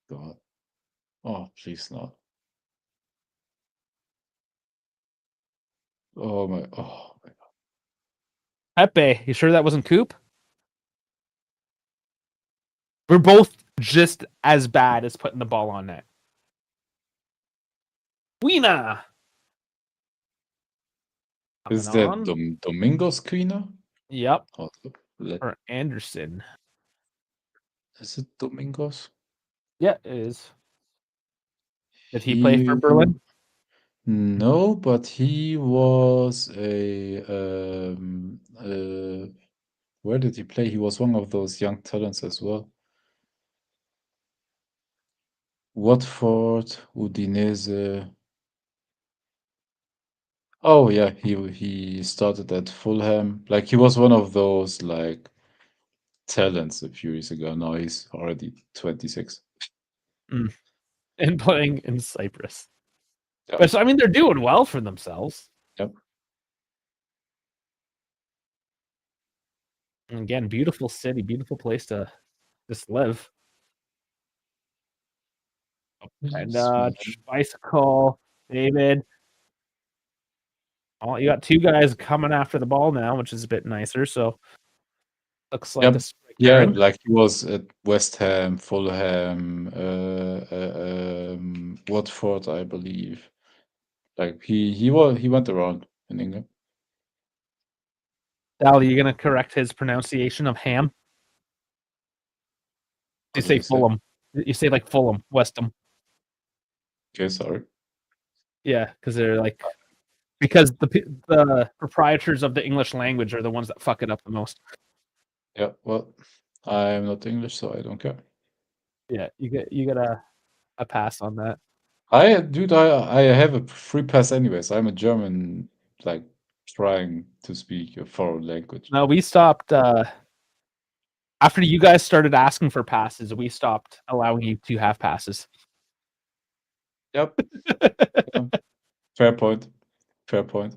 God. Oh, please not. Oh my God. Pepe, you sure that wasn't Coop? We're both just as bad as putting the ball on net. Weena. Is that Domingos Quina? Yep. Or Anderson. Is it Domingos? Yeah, it is. Did he play for Berlin? No, but he was where did he play? He was one of those young talents as well. Watford, Udinese. Oh yeah, he started at Fulham. Like he was one of those like talents a few years ago. Now he's already 26. And playing in Cyprus. Yep. But so, I mean, they're doing well for themselves. Yep. And again, beautiful city, beautiful place to just live. And bicycle, David. Oh, you got two guys coming after the ball now, which is a bit nicer. So looks like a yeah, like he was at West Ham, Fulham, Watford, I believe. Like he went around in England. Al, are you gonna correct his pronunciation of ham? You say Fulham. You say like Fulham, West Ham. Okay, sorry. Yeah, because they're like because the proprietors of the English language are the ones that fuck it up the most. Yeah, well, I'm not English, so I don't care. Yeah, you get a pass on that. I have a free pass anyways. I'm a German, like trying to speak a foreign language. No, we stopped after you guys started asking for passes, we stopped allowing you to have passes. Yep. Yeah. Fair point. Fair point.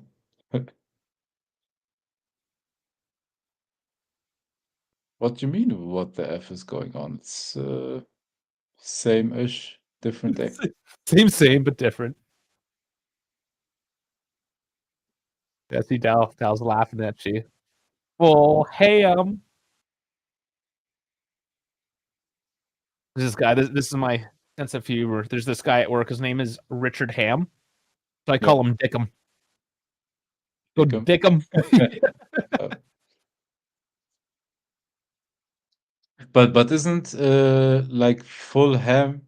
What do you mean what the F is going on? It's same-ish, different day. Same, but different. Yeah, see Dal's laughing at you. Well, hey, this guy, this is my sense of humor. There's this guy at work, his name is Richard Ham. So I call him Dickum. Go Dickum. But isn't like Fulham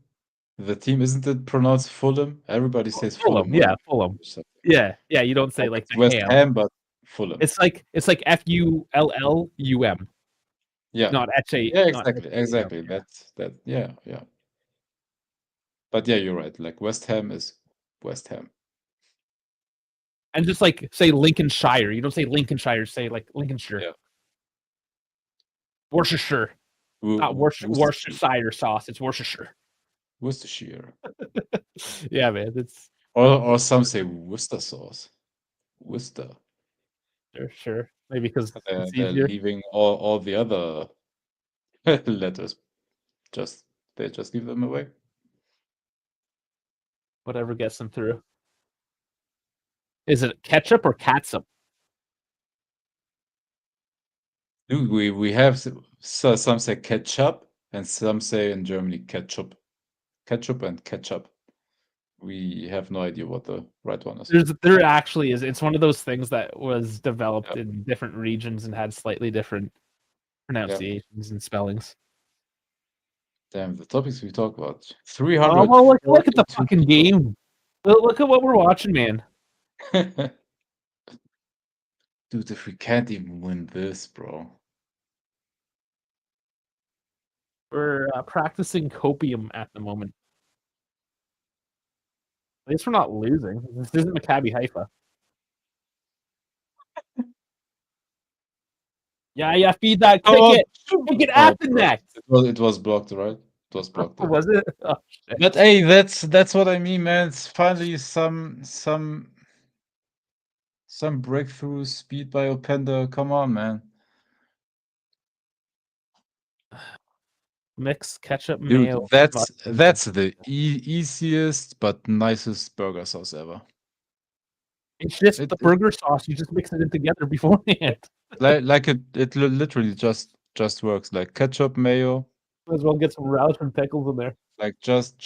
the team, isn't it pronounced Fulham? Everybody says Fulham. Yeah, Fulham. Yeah, you don't say like West Ham, but Fulham. It's like Fullum. Yeah. Not H-A. Yeah, exactly. That's yeah. But yeah, you're right. Like West Ham is West Ham. And just like say Lincolnshire. You don't say Lincolnshire, say like Lincolnshire. Yeah. Worcestershire. Not Worcestershire sauce, it's Worcestershire. Worcestershire. Yeah, man. It's or some say Worcester sauce. Worcester. Sure. Maybe because they're leaving all the other letters. They just leave them away. Whatever gets them through. Is it ketchup or catsup? Dude, we have some say ketchup and some say in Germany ketchup. Ketchup and ketchup. We have no idea what the right one is. There actually is. It's one of those things that was developed in different regions and had slightly different pronunciations and spellings. Damn, the topics we talk about. 300. Oh, well, look at the fucking game. Look at what we're watching, man. Dude, if we can't even win this, bro. We're practicing copium at the moment. At least we're not losing. This isn't Maccabi Haifa. Yeah, feed that. Kick it. Kick it at the net. It was blocked, right? It was blocked. Was it? Oh, shit. But hey, that's what I mean, man. It's finally some breakthrough speed by Openda. Come on, man. Mix ketchup, Dude, mayo. that's the easiest but nicest burger sauce ever. It's just the burger sauce. You just mix it in together beforehand. like it literally just works. Like ketchup, mayo. Might as well get some relish and pickles in there. Like just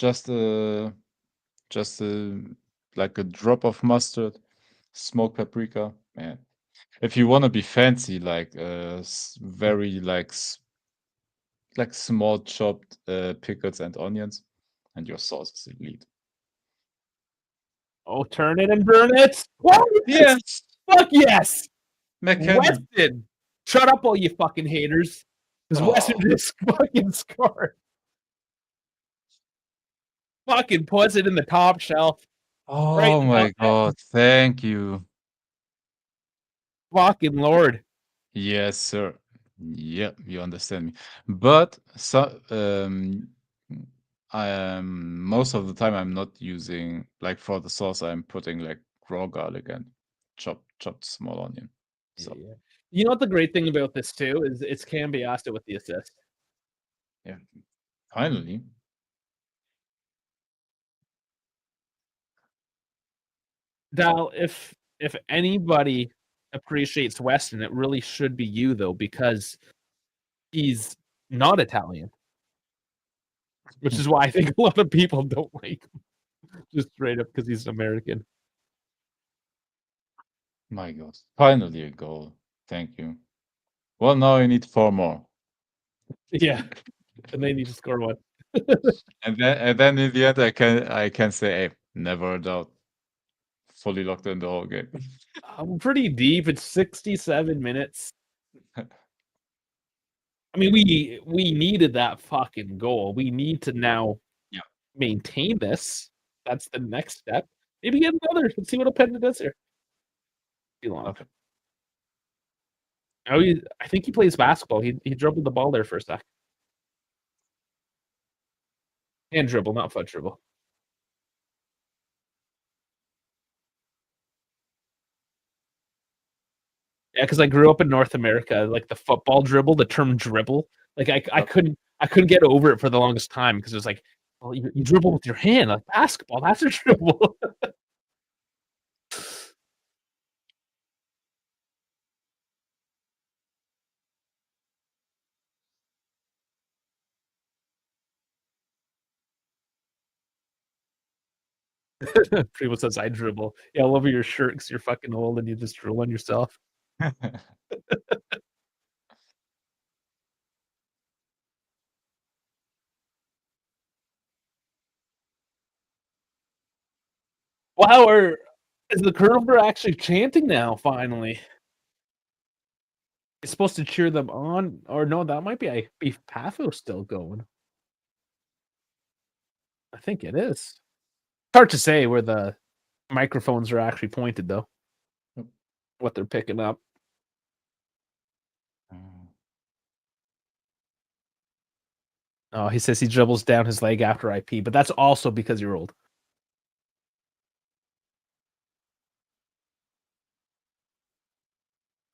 like a drop of mustard, smoked paprika. Man, if you want to be fancy, like very like small chopped pickles and onions, and your sauce is elite. Oh, turn it and burn it! What? Yes! Fuck yes! McKenna. Weston! Shut up, all you fucking haters! Because Weston just fucking scored. Fucking puts it in the top shelf. Oh right my god, thank you. Fucking Lord. Yes, sir. Yep, you understand me. But I am most of the time I'm not using, like, for the sauce I'm putting like raw garlic and chopped small onion. So yeah. You know what the great thing about this too is it's Cambiasta with the assist. Yeah. Finally. Dal, if anybody appreciates Weston, it really should be you though, because he's not Italian. Which is why I think a lot of people don't like him. Just straight up because he's American. My God. Finally a goal. Thank you. Well, now I need 4 more. Yeah. And they need to score 1. and then in the end I can say, hey, never a doubt. Fully locked in the whole game. I'm pretty deep. It's 67 minutes. I mean, we needed that fucking goal. We need to now maintain this. That's the next step. Maybe get another. Let's see what Openda does here. Too long. Okay. Oh, I think he plays basketball. He dribbled the ball there for a sec. Hand dribble, not foot dribble. Yeah, because I grew up in North America. Like the football dribble, the term dribble, like I couldn't get over it for the longest time because it was like, well, you dribble with your hand, like basketball. That's a dribble. Primo says I dribble. Yeah, all over your shirt because you're fucking old and you just drill on yourself. Wow, is the Colonel actually chanting now, finally? It's supposed to cheer them on, or no, that might be a Beef Pafos still going. I think it is. It's hard to say where the microphones are actually pointed, though. What they're picking up. Oh, he says he dribbles down his leg after I pee, but that's also because you're old.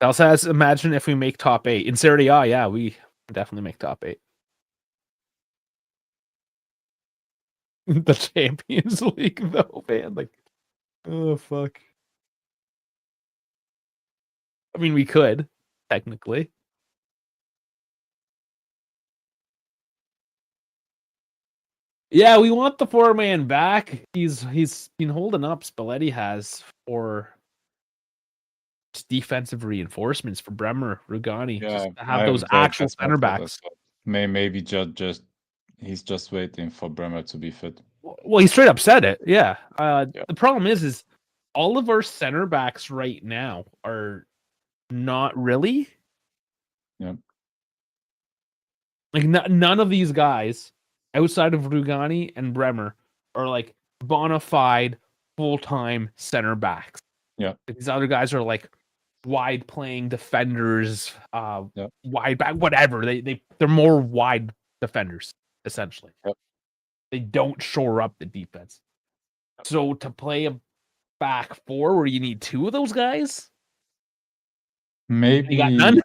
Val says, imagine if we make top 8. In Serie A, yeah, we definitely make top 8. The Champions League, though, man. Like, oh, fuck. I mean, we could, technically. Yeah, we want the 4-man back. He's been holding up. Spalletti has for defensive reinforcements for Bremer, Rugani, Yeah, just to have those actual center backs. Maybe just he's just waiting for Bremer to be fit. Well, he straight up said it. Yeah. The problem is all of our center backs right now are not really. Yeah. Like none of these guys outside of Rugani and Bremer are like bona fide full-time center backs. Yeah. These other guys are like wide playing defenders, wide back, whatever. They're more wide defenders, essentially. Yep. They don't shore up the defense. So to play a back four where you need two of those guys, maybe you got none.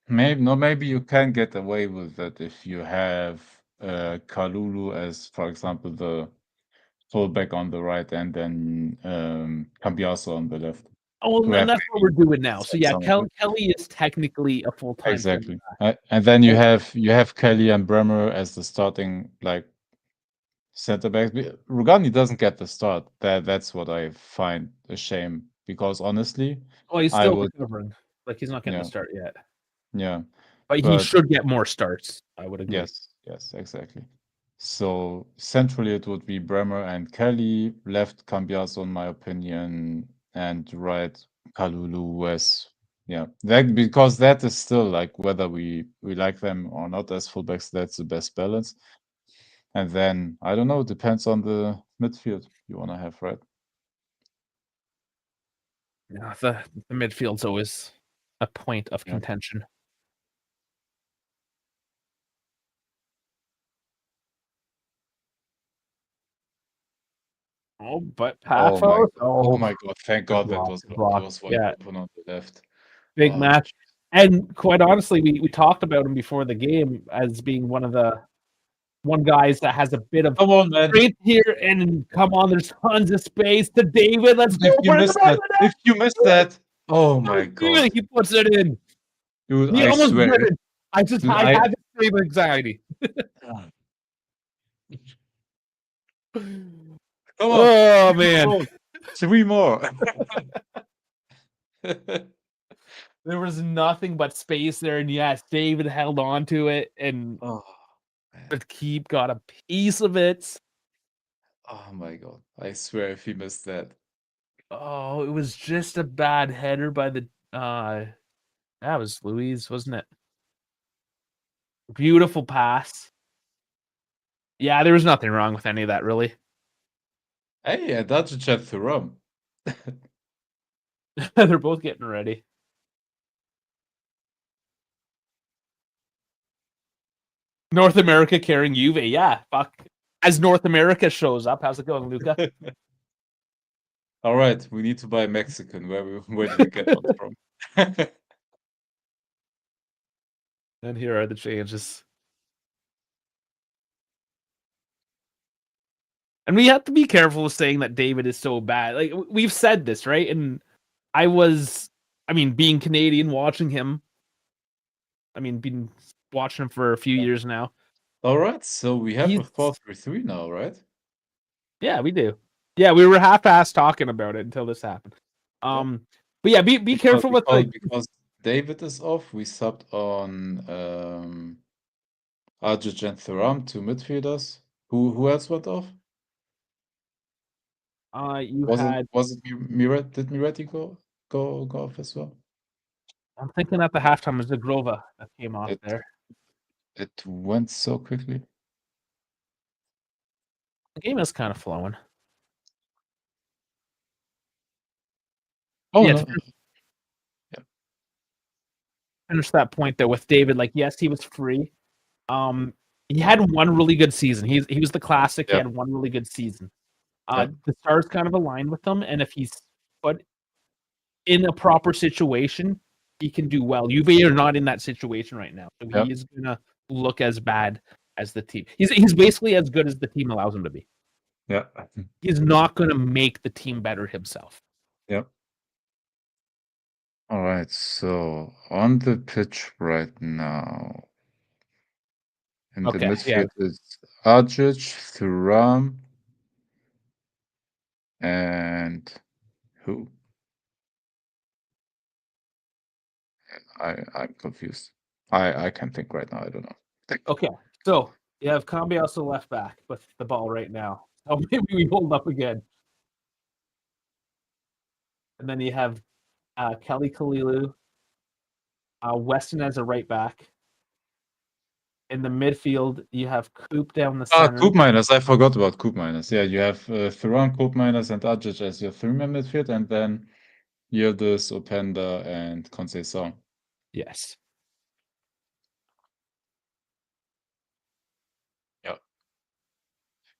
Maybe you can get away with that if you have Kalulu as, for example, the fullback on the right, and then Cambiaso on the left. Oh, well, and that's what we're doing now. So yeah, Kelly is technically a full-time. Exactly, and then you have Kelly and Bremer as the starting center backs. Rugani doesn't get the start. That's what I find a shame, because honestly, he's still recovering. Like he's not getting the start yet. Yeah, but he should get more starts. I would agree. Yes, exactly. So centrally it would be Bremer and Kelly, left Cambiaso in my opinion, and right Kalulu as because that is still like, whether we like them or not as fullbacks, that's the best balance. And then I don't know, depends on the midfield you want to have, right? Yeah, the midfield's always a point of contention. Oh, but Pafos. Oh my god! Thank God that was one open on the left. Big match, and quite honestly, we talked about him before the game as being one guys that has a bit of strength here. And come on, there's tons of space to David. Let's go. If you missed that, oh my god! He puts it in. Dude, I swear. I have extreme anxiety. Come on. Oh man. 3 more. There was nothing but space there, and yes, David held on to it, and but Keep got a piece of it. Oh my god. I swear if he missed that. Oh, it was just a bad header by the that was Louise, wasn't it? Beautiful pass. Yeah, there was nothing wrong with any of that, really. Hey, that's a chat to rum. They're both getting ready. North America carrying Juve. Yeah, fuck. As North America shows up, how's it going, Luca? All right, we need to buy Mexican. Where do we get one from? And here are the changes. And we have to be careful of saying that David is so bad. Like, we've said this, right? And being Canadian, watching him. Been watching him for a few years now. All right, so we have a 4-3-3 now, right? Yeah, we do. Yeah, we were half-assed talking about it until this happened. But yeah, be careful with because David is off. We subbed on Arjic and Thuram, 2 midfielders. Who else went off? Was it Miretti? Did Miretti go off as well? I'm thinking at the halftime was Zagrova that came off there. It went so quickly. The game is kind of flowing. Oh, no. Finish that point though with David. Like, yes, he was free. He had one really good season. He was the classic. He had one really good season. The stars kind of aligned with him, and if he's put in a proper situation, he can do well. Juve are not in that situation right now, so he is gonna look as bad as the team. He's basically as good as the team allows him to be. Yeah, he's not gonna make the team better himself. Yep. All right, so on the pitch right now, in the midfield is Arjic, Thuram, and who? I'm confused. I can't think right now. I don't know. Okay, so you have Cambi also left back with the ball right now. So maybe we hold up again. And then you have Kelly Kalilu, Weston as a right back. In the midfield, you have Coop down the center. Coop Miners. I forgot about Coop Miners. Yeah, you have Thuram, Coop Miners, and Ajic as your three-man midfield, and then Yildiz, Openda, and Conceição. Yes. Yeah.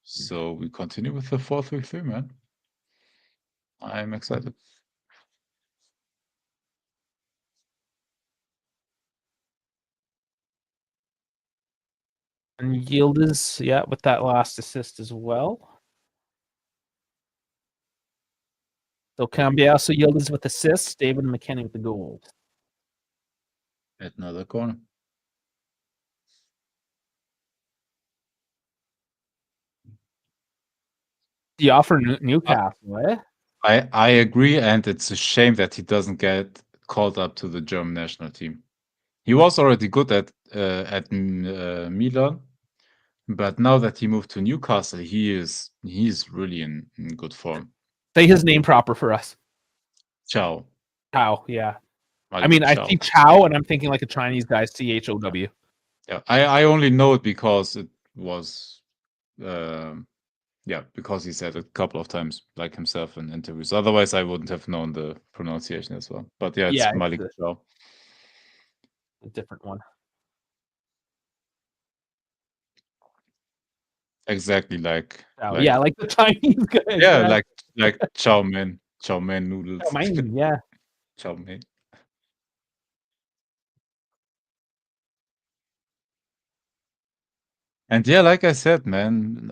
So we continue with the 4-3-3, man. I'm excited. And Yildiz, yeah, with that last assist as well. So Cambiasso Yildiz with assists, David McKennie with the goals. At another corner. The offer Newcastle, eh? I agree, and it's a shame that he doesn't get called up to the German national team. He was already good at Milan, but now that he moved to Newcastle, he's really in good form. Say his name proper for us. Chow. Chow, yeah. I mean, I see Chow, and I'm thinking like a Chinese guy, CHOW. Yeah, I only know it because it was, because he said it a couple of times, like himself in interviews. Otherwise, I wouldn't have known the pronunciation as well. But yeah, it's Malik Chow. A different one. Exactly like the Chinese guy. Yeah, like chow mein noodles. Chow mein, yeah. Chow mein. And yeah, like I said, man,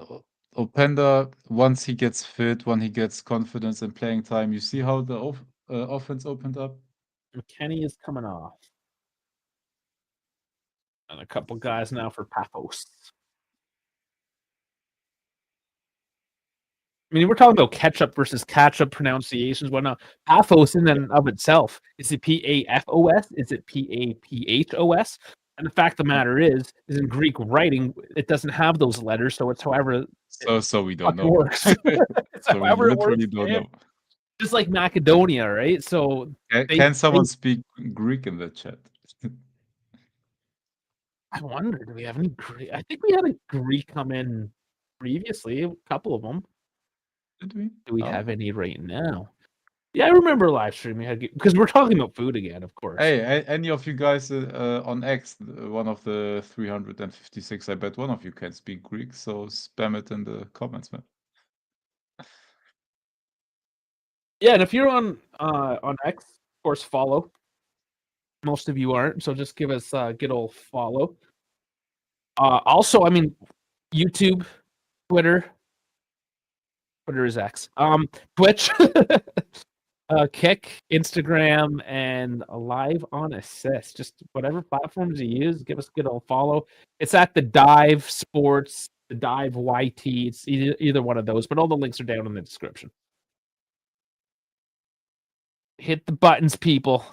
Openda, once he gets fit, when he gets confidence and playing time, you see how the offense opened up. McKennie is coming off. And a couple guys now for Pafos. I mean, we're talking about ketchup versus catch-up pronunciations, whatnot. Pafos in and of itself, is it P-A-F-O-S? Is it P-A-P-H-O-S? And the fact of the matter is in Greek writing, it doesn't have those letters, so it's however. So we don't know. Works. So however we literally don't know. Just like Macedonia, right? So can someone speak Greek in the chat? I wonder, do we have any Greek? I think we had a Greek come in previously, a couple of them. Did we? Do we have any right now? Yeah, I remember live streaming because we're talking about food again, of course. Hey, any of you guys on X, one of the 356, I bet one of you can speak Greek, so spam it in the comments, man. Yeah, and if you're on X, of course, follow. Most of you aren't, so just give us a good old follow. Also, I mean, YouTube, Twitter is X. Twitch, Kick, Instagram, and Live on Assist. Just whatever platforms you use, give us a good old follow. It's at the Dive Sports, the Dive YT. It's either one of those, but all the links are down in the description. Hit the buttons, people.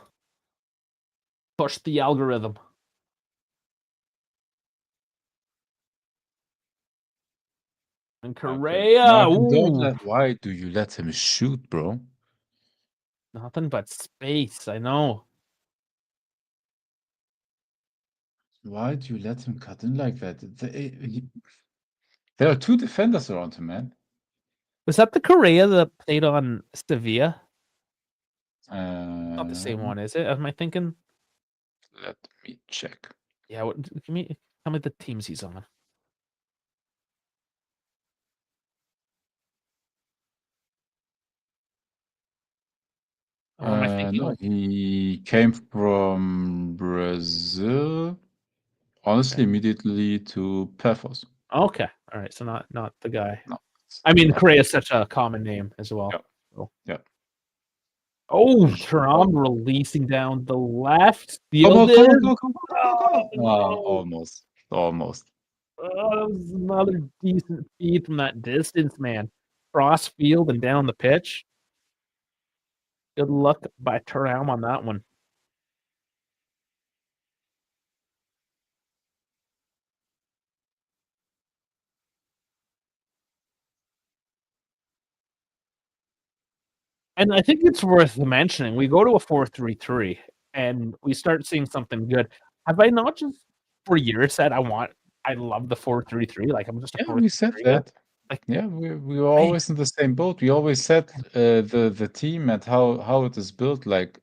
Push the algorithm. And Correa. Why do you let him shoot, bro? Nothing but space, I know. Why do you let him cut in like that? There are two defenders around him, man. Was that the Correa that played on Sevilla? Not the same one, is it? Am I thinking? Let me check. Yeah, tell me the teams he's on. Am I thinking? No, he came from Brazil. Honestly, immediately to Pafos. Okay, all right. So not the guy. No. I mean, Correa is such a common name as well. Yeah. So. Yeah. Oh, Thuram releasing down the left. Almost. Oh, that was another decent feed from that distance, man. Cross field and down the pitch. Good luck by Thuram on that one. And I think it's worth mentioning, we go to a 4-3-3 and we start seeing something good. Have I not just for years said I love the 4-3-3? Like I'm just a 4-3-3. We said that. Like, yeah, we were always in the same boat. We always said the team and how it is built like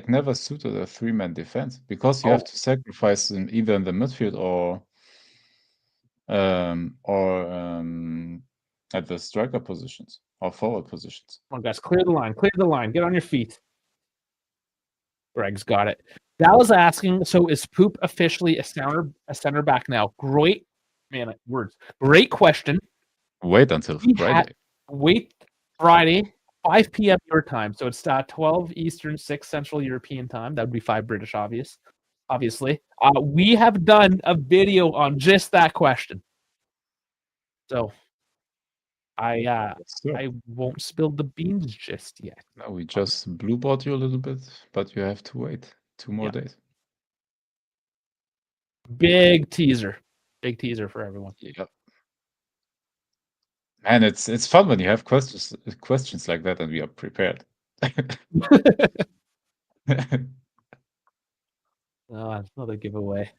never suited a 3-man defense because you have to sacrifice them either in the midfield or at the striker positions or forward positions. Come on, guys, clear the line, get on your feet. Greg's got it. Dallas asking, so is Poop officially a center back now? Great question. Wait until Friday. Wait Friday, 5 p.m. your time. So it's 12 Eastern, 6 Central European time. That would be 5 British, obviously. We have done a video on just that question. So I won't spill the beans just yet. No, we just blue-balled you a little bit, but you have to wait 2 more days. Big teaser for everyone. Yeah. And it's fun when you have questions like that and we are prepared. It's another giveaway.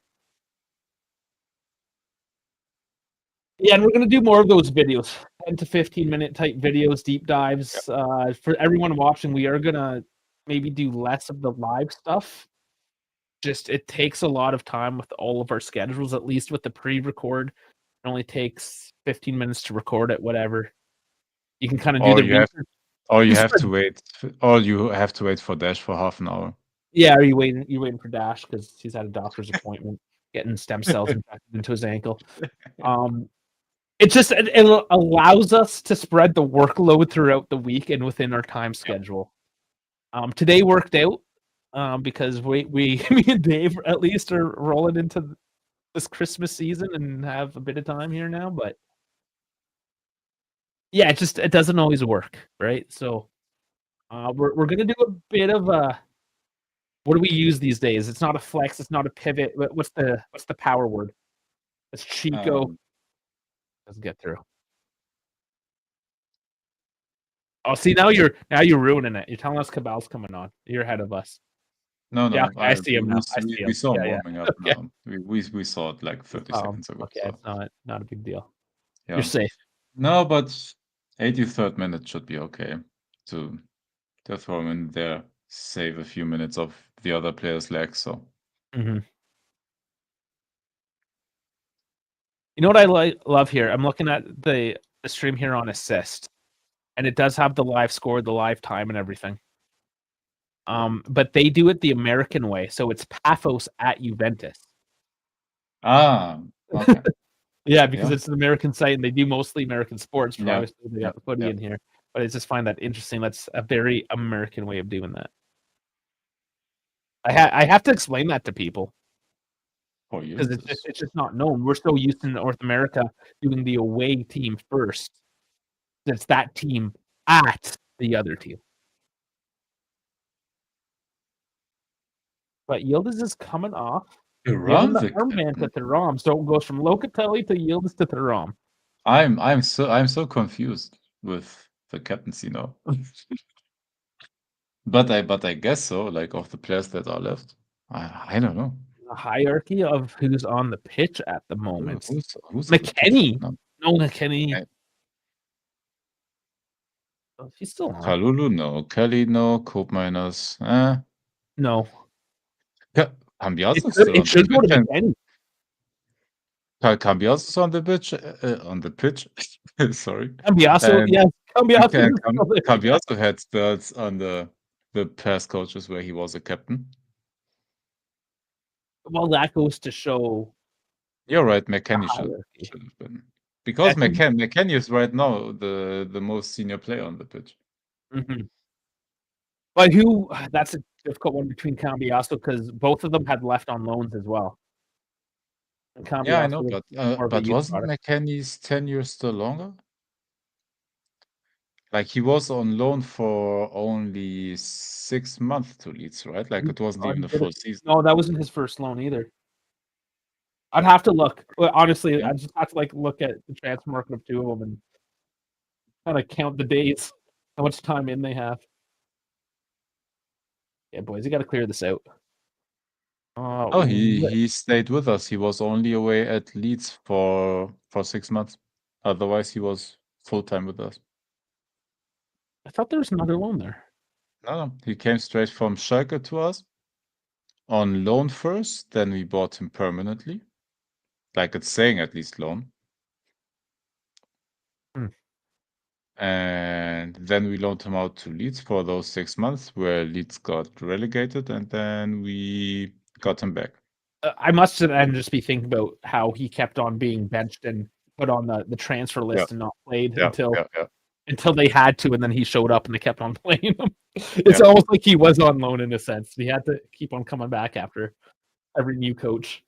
Yeah, and we're going to do more of those videos, 10 to 15-minute type videos, deep dives. For everyone watching, we are going to maybe do less of the live stuff. Just it takes a lot of time with all of our schedules, at least with the pre-record. It only takes 15 minutes to record it, whatever. You can kind of do the research. You have to wait for Dash for half an hour. Yeah, are you waiting? You're waiting for Dash because he's had a doctor's appointment, getting stem cells injected into his ankle. It allows us to spread the workload throughout the week and within our time schedule. Today worked out because me and Dave at least are rolling into this Christmas season and have a bit of time here now. But yeah, it doesn't always work, right? So we're gonna do a bit of a. What do we use these days? It's not a flex. It's not a pivot. What's the power word? It's Chico. Let's get through. Oh, see now you're ruining it. You're telling us Cabal's coming on. You're ahead of us. No, yeah, I see him now. We saw him warming up. Okay. Now. We saw it like 30 seconds ago. Okay, so. It's not a big deal. Yeah. You're safe. No, but 83rd minute should be okay to throw him in there, save a few minutes of the other player's legs. So. Mm-hmm. You know what I love here? I'm looking at the stream here on assist, and it does have the live score, the live time, and everything. But they do it the American way, so it's Pafos at Juventus. Okay. Yeah, because it's an American site, and they do mostly American sports. Obviously, they got the footy in here, but I just find that interesting. That's a very American way of doing that. I have to explain that to people. Because it's just not known. We're so used in North America doing the away team first. It's that team at the other team. But Yildiz is coming off. Thuram, the armband to Thuram. So it goes from Locatelli to Yildiz to Thuram. I'm so confused with the captaincy now. but I guess so. Like of the players that are left, I don't know. The hierarchy of who's on the pitch at the moment. Who's McKenny? No, McKenny. Okay. Oh, he's still on. Kalulu, no. Kelly, no. Koopmeiners, no. Cambiaso it should go to McKenny. Cambiaso's on the pitch. Sorry. Cambiaso, yes. Cambiaso had spells on the past coaches where he was a captain. Well, that goes to show. You're right. McKenny should have been, because McKenny is right now the most senior player on the pitch. Mm-hmm. But who? That's a difficult one between Cambiaso because both of them had left on loans as well. Yeah, I know, but wasn't McKenny's tenure still longer? Like he was on loan for only 6 months to Leeds, right? Like it wasn't even a full season. No, that wasn't his first loan either. I'd have to look. Honestly, I just have to look at the transfer market of two of them and kind of count the days. How much time in they have? Yeah, boys, you got to clear this out. Oh, he stayed with us. He was only away at Leeds for 6 months. Otherwise, he was full-time with us. I thought there was another loan there. No, he came straight from Schalke to us on loan first. Then we bought him permanently. Like it's saying at least loan. And then we loaned him out to Leeds for those 6 months where Leeds got relegated, and then we got him back. I must then just be thinking about how he kept on being benched and put on the transfer list and not played until they had to, and then he showed up and they kept on playing him. It's almost like he was on loan in a sense. He had to keep on coming back after every new coach.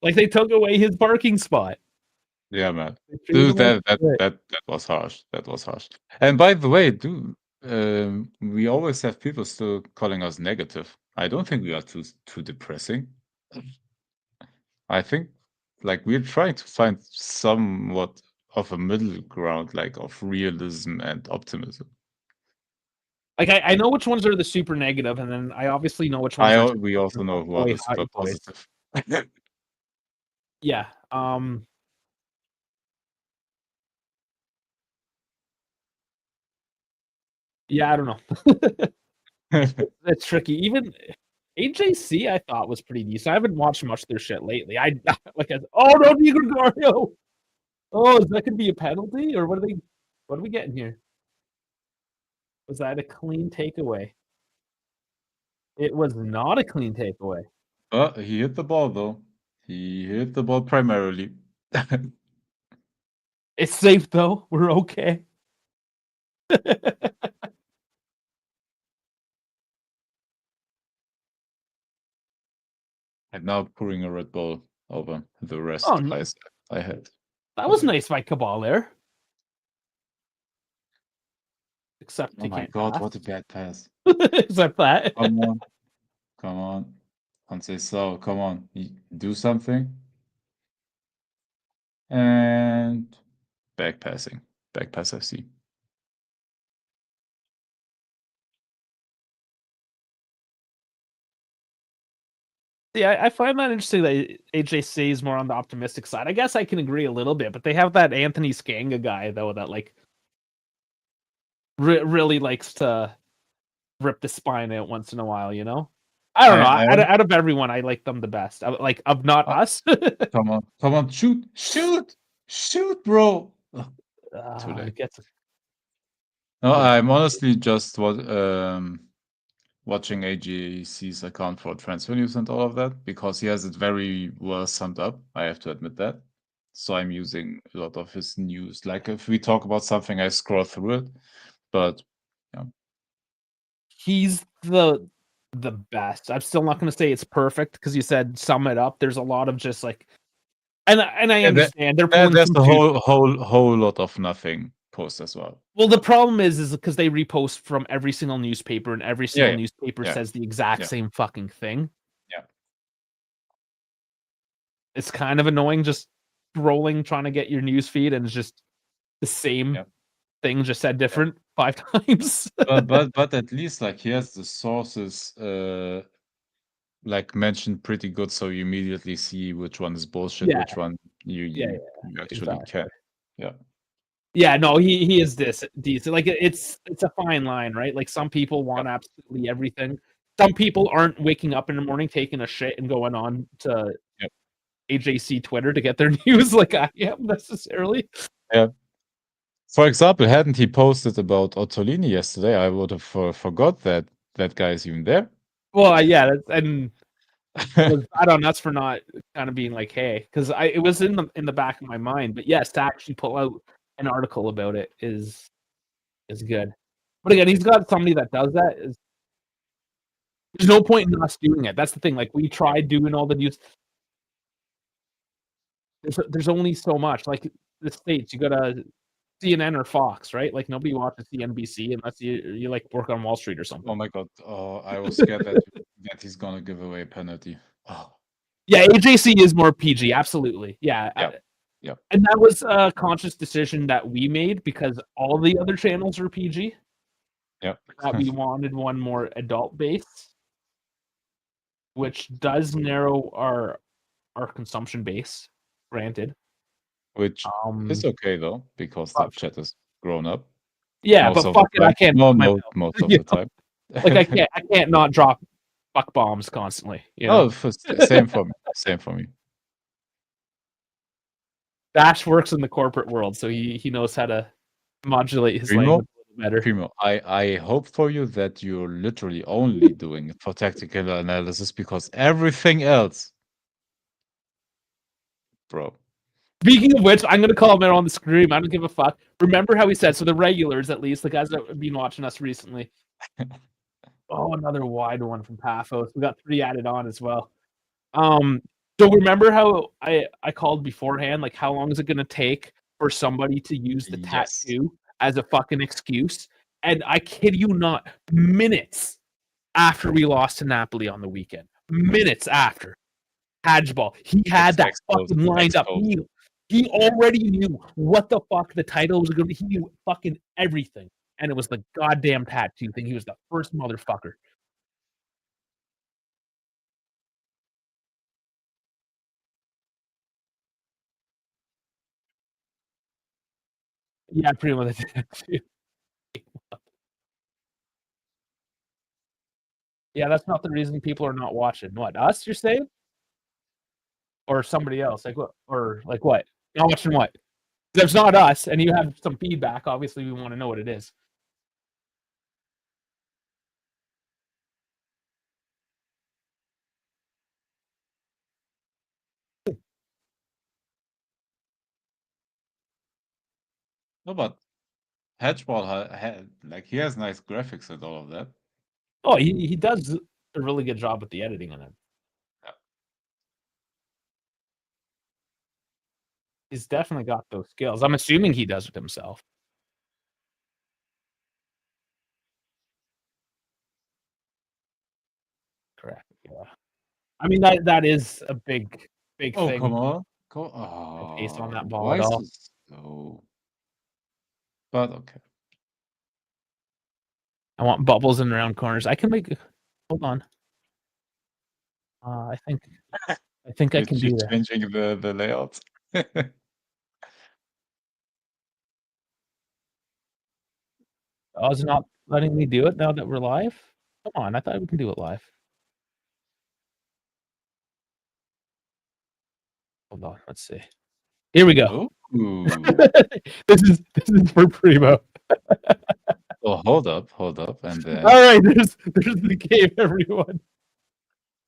Like they took away his parking spot. Yeah, man. Dude, that was harsh. That was harsh. And by the way, dude, we always have people still calling us negative. I don't think we are too depressing. I think like we're trying to find somewhat of a middle ground, like of realism and optimism. Like I know which ones are the super negative, and then I obviously know which ones. We also know who are the super positive. Yeah. Yeah, I don't know. That's tricky. Even AJC, I thought was pretty decent. I haven't watched much of their shit lately. Oh no, Di Gregorio! Oh, is that gonna be a penalty, or what are we getting here? Was that a clean takeaway? It was not a clean takeaway. He hit the ball though. He hit the ball primarily. It's safe though. We're okay. And now pouring a Red Bull over the rest I had. That was nice by Cabal there. Except oh my god, what a bad pass. Except that. Come on. Come on. Conceição, come on. Do something. And back passing. Back pass FC. Yeah, I find that interesting that AJC is more on the optimistic side. I guess I can agree a little bit, but they have that Anthony Skanga guy though that like really likes to rip the spine out once in a while, you know? I don't know. Out of everyone, I like them the best. Like of not us. Come on, shoot, bro. Too late. No, I'm honestly just watching AGC's account for transfer news and all of that because he has it very well summed up. I have to admit that. So I'm using a lot of his news. Like if we talk about something, I scroll through it. But yeah, he's the best. I'm still not going to say it's perfect because you said sum it up. There's a lot of just like, and I understand there's a whole lot of nothing post as well. Well, the problem is because they repost from every single newspaper, and every single newspaper says the exact same fucking thing. Yeah, it's kind of annoying just scrolling, trying to get your news feed, and it's just the same thing, just said different 5 times. but at least like he has the sources like mentioned pretty good, so you immediately see which one is bullshit, which one you actually can. Yeah, no, he is decent. Like it's a fine line, right? Like some people want absolutely everything. Some people aren't waking up in the morning, taking a shit, and going on to AJC Twitter to get their news like I am necessarily. Yeah. For example, hadn't he posted about Ottolini yesterday, I would have forgot that guy is even there. Well, yeah, and I don't know, that's for not kind of being like, hey, because it was in the back of my mind. But yes, to actually pull out an article about it is good. But again, he's got somebody that does that. There's no point in us doing it. That's the thing. Like we tried doing all the news. There's only so much. Like the States, you gotta CNN or Fox, right? Like nobody watches CNBC unless you like work on Wall Street or something. Oh my god! I was scared that he's gonna give away a penalty. Oh. Yeah, AJC is more PG. Absolutely. Yeah. Yep. And that was a conscious decision that we made because all the other channels are PG. Yep. That we wanted one more adult base, which does narrow our consumption base, granted. Which is okay though, because the chat is grown up. Yeah, but fuck it, I can't. Most of the time. Like I can't not drop fuck bombs constantly. You know? Same for me. Same for me. Dash works in the corporate world, so he knows how to modulate his language a little better. Primo, I hope for you that you're literally only doing it for tactical analysis, because everything else, bro. Speaking of which, I'm gonna call him out on the screen. I don't give a fuck. Remember how he said, so the regulars, at least, the guys that have been watching us recently. Oh, another wide one from Pafos. We got 3 added on as well. So remember how I called beforehand, like how long is it gonna take for somebody to use the tattoo as a fucking excuse? And I kid you not, minutes after we lost to Napoli on the weekend, minutes after Hadgeball, he had that fucking lined up. He already knew what the fuck the title was going to be. He knew fucking everything. And it was the goddamn tattoo thing. He was the first motherfucker. Yeah, pretty much the tattoo. Yeah, that's not the reason people are not watching. What, us, you're saying? Or somebody else? Like what? Or like what? Not watching what? If it's not us, and you have some feedback, obviously we want to know what it is. No, but Hedgeball like he has nice graphics and all of that. Oh, he does a really good job with the editing on it. Yeah. He's definitely got those skills. I'm assuming he does it himself. Correct. Yeah. I mean that is a big thing. Oh, come on. Go Pace on that ball why at all. is this so? But okay. I want bubbles in round corners. I can make. Hold on. I think I can do that. Changing the layout. Oh, is it not letting me do it now that we're live? Come on, I thought we can do it live. Hold on, let's see. Here we go. This is for Primo. Oh, hold up, and then. All right, there's the game, everyone.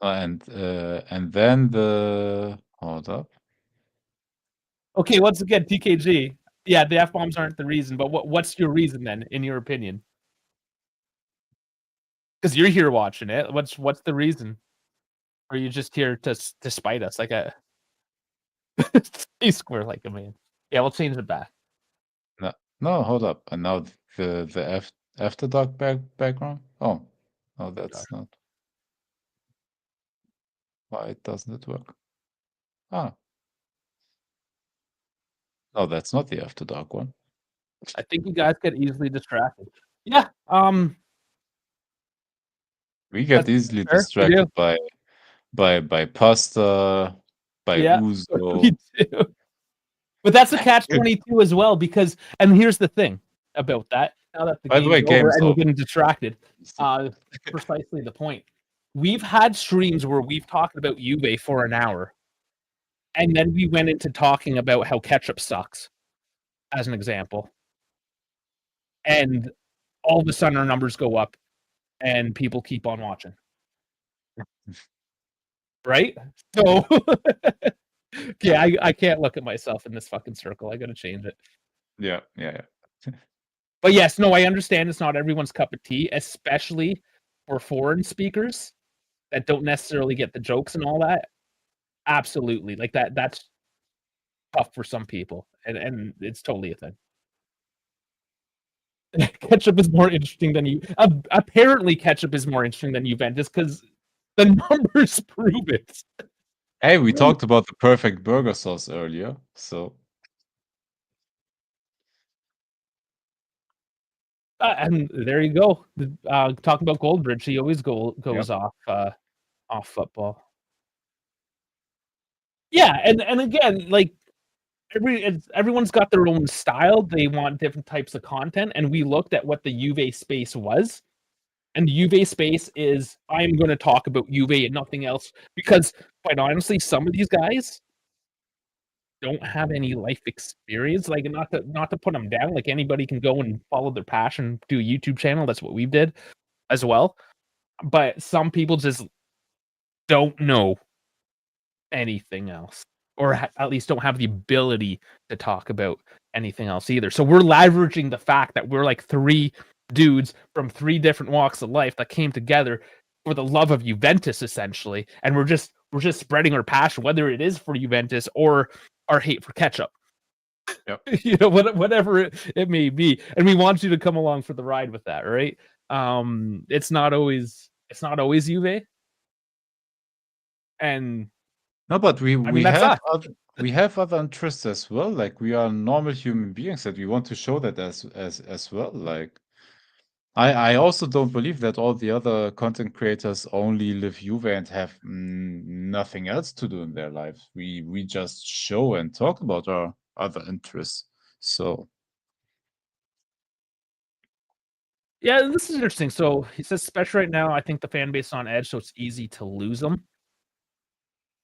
And then the hold up. Okay, once again, TKG. Yeah, the F-bombs aren't the reason, but what's your reason then, in your opinion? Because you're here watching it. What's the reason? Or are you just here to spite us like a stay square like a man? Yeah, we'll change it back. No, hold up. And now the after dark background. Oh, no, that's not. Why doesn't it work? Ah. No, that's not the after dark one. I think you guys get easily distracted. Yeah. We get easily distracted by pasta, by Uzo. Me too. But that's a catch-22 as well, because and here's the thing about that. Now that the game's over and we're getting distracted, precisely the point. We've had streams where we've talked about Juve for an hour, and then we went into talking about how ketchup sucks, as an example. And all of a sudden our numbers go up and people keep on watching. Right? So yeah, I can't look at myself in this fucking circle. I gotta change it. Yeah. But yes, no, I understand it's not everyone's cup of tea, especially for foreign speakers that don't necessarily get the jokes and all that. Absolutely. Like that's tough for some people. And it's totally a thing. Ketchup is more interesting than you. Apparently, ketchup is more interesting than Juventus because the numbers prove it. Hey, we talked about the perfect burger sauce earlier, so And there you go. Talking about Goldbridge, he always goes off football. Yeah, and again, like everyone's got their own style. They want different types of content, and we looked at what the Juve space was, and the Juve space is I'm going to talk about Juve and nothing else because, quite honestly, some of these guys don't have any life experience. Like, not to put them down. Like, anybody can go and follow their passion, do a YouTube channel. That's what we did as well. But some people just don't know anything else, or at least don't have the ability to talk about anything else either. So we're leveraging the fact that we're like three dudes from three different walks of life that came together for the love of Juventus, essentially, and we're just spreading our passion, whether it is for Juventus or our hate for ketchup. Yep. You know, whatever it may be, and we want you to come along for the ride with that, right? It's not always Juve, and no, but we we have other interests as well. Like, we are normal human beings that we want to show that as well. Like, I also don't believe that all the other content creators only live Juve and have nothing else to do in their lives. We just show and talk about our other interests. So yeah, this is interesting. So he says, especially right now, I think the fan base is on edge, so it's easy to lose them.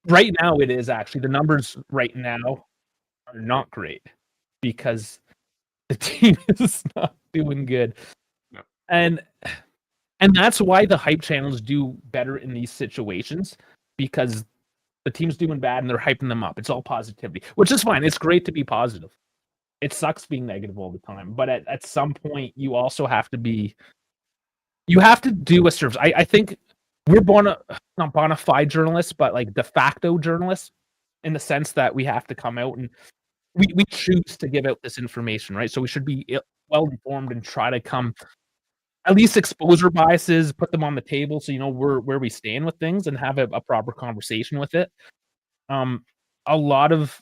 Right now, it is actually. The numbers right now are not great because the team is not doing good. No. And that's why the hype channels do better in these situations, because the team's doing bad and they're hyping them up. It's all positivity, which is fine. It's great to be positive. It sucks being negative all the time. But at some point, you also have to be... You have to do a service. I think we're not bona fide journalists, but like de facto journalists, in the sense that we have to come out and we choose to give out this information, right? So we should be well informed and try to come at least expose our biases, put them on the table, so you know where we stand with things, and have a proper conversation with it. A lot of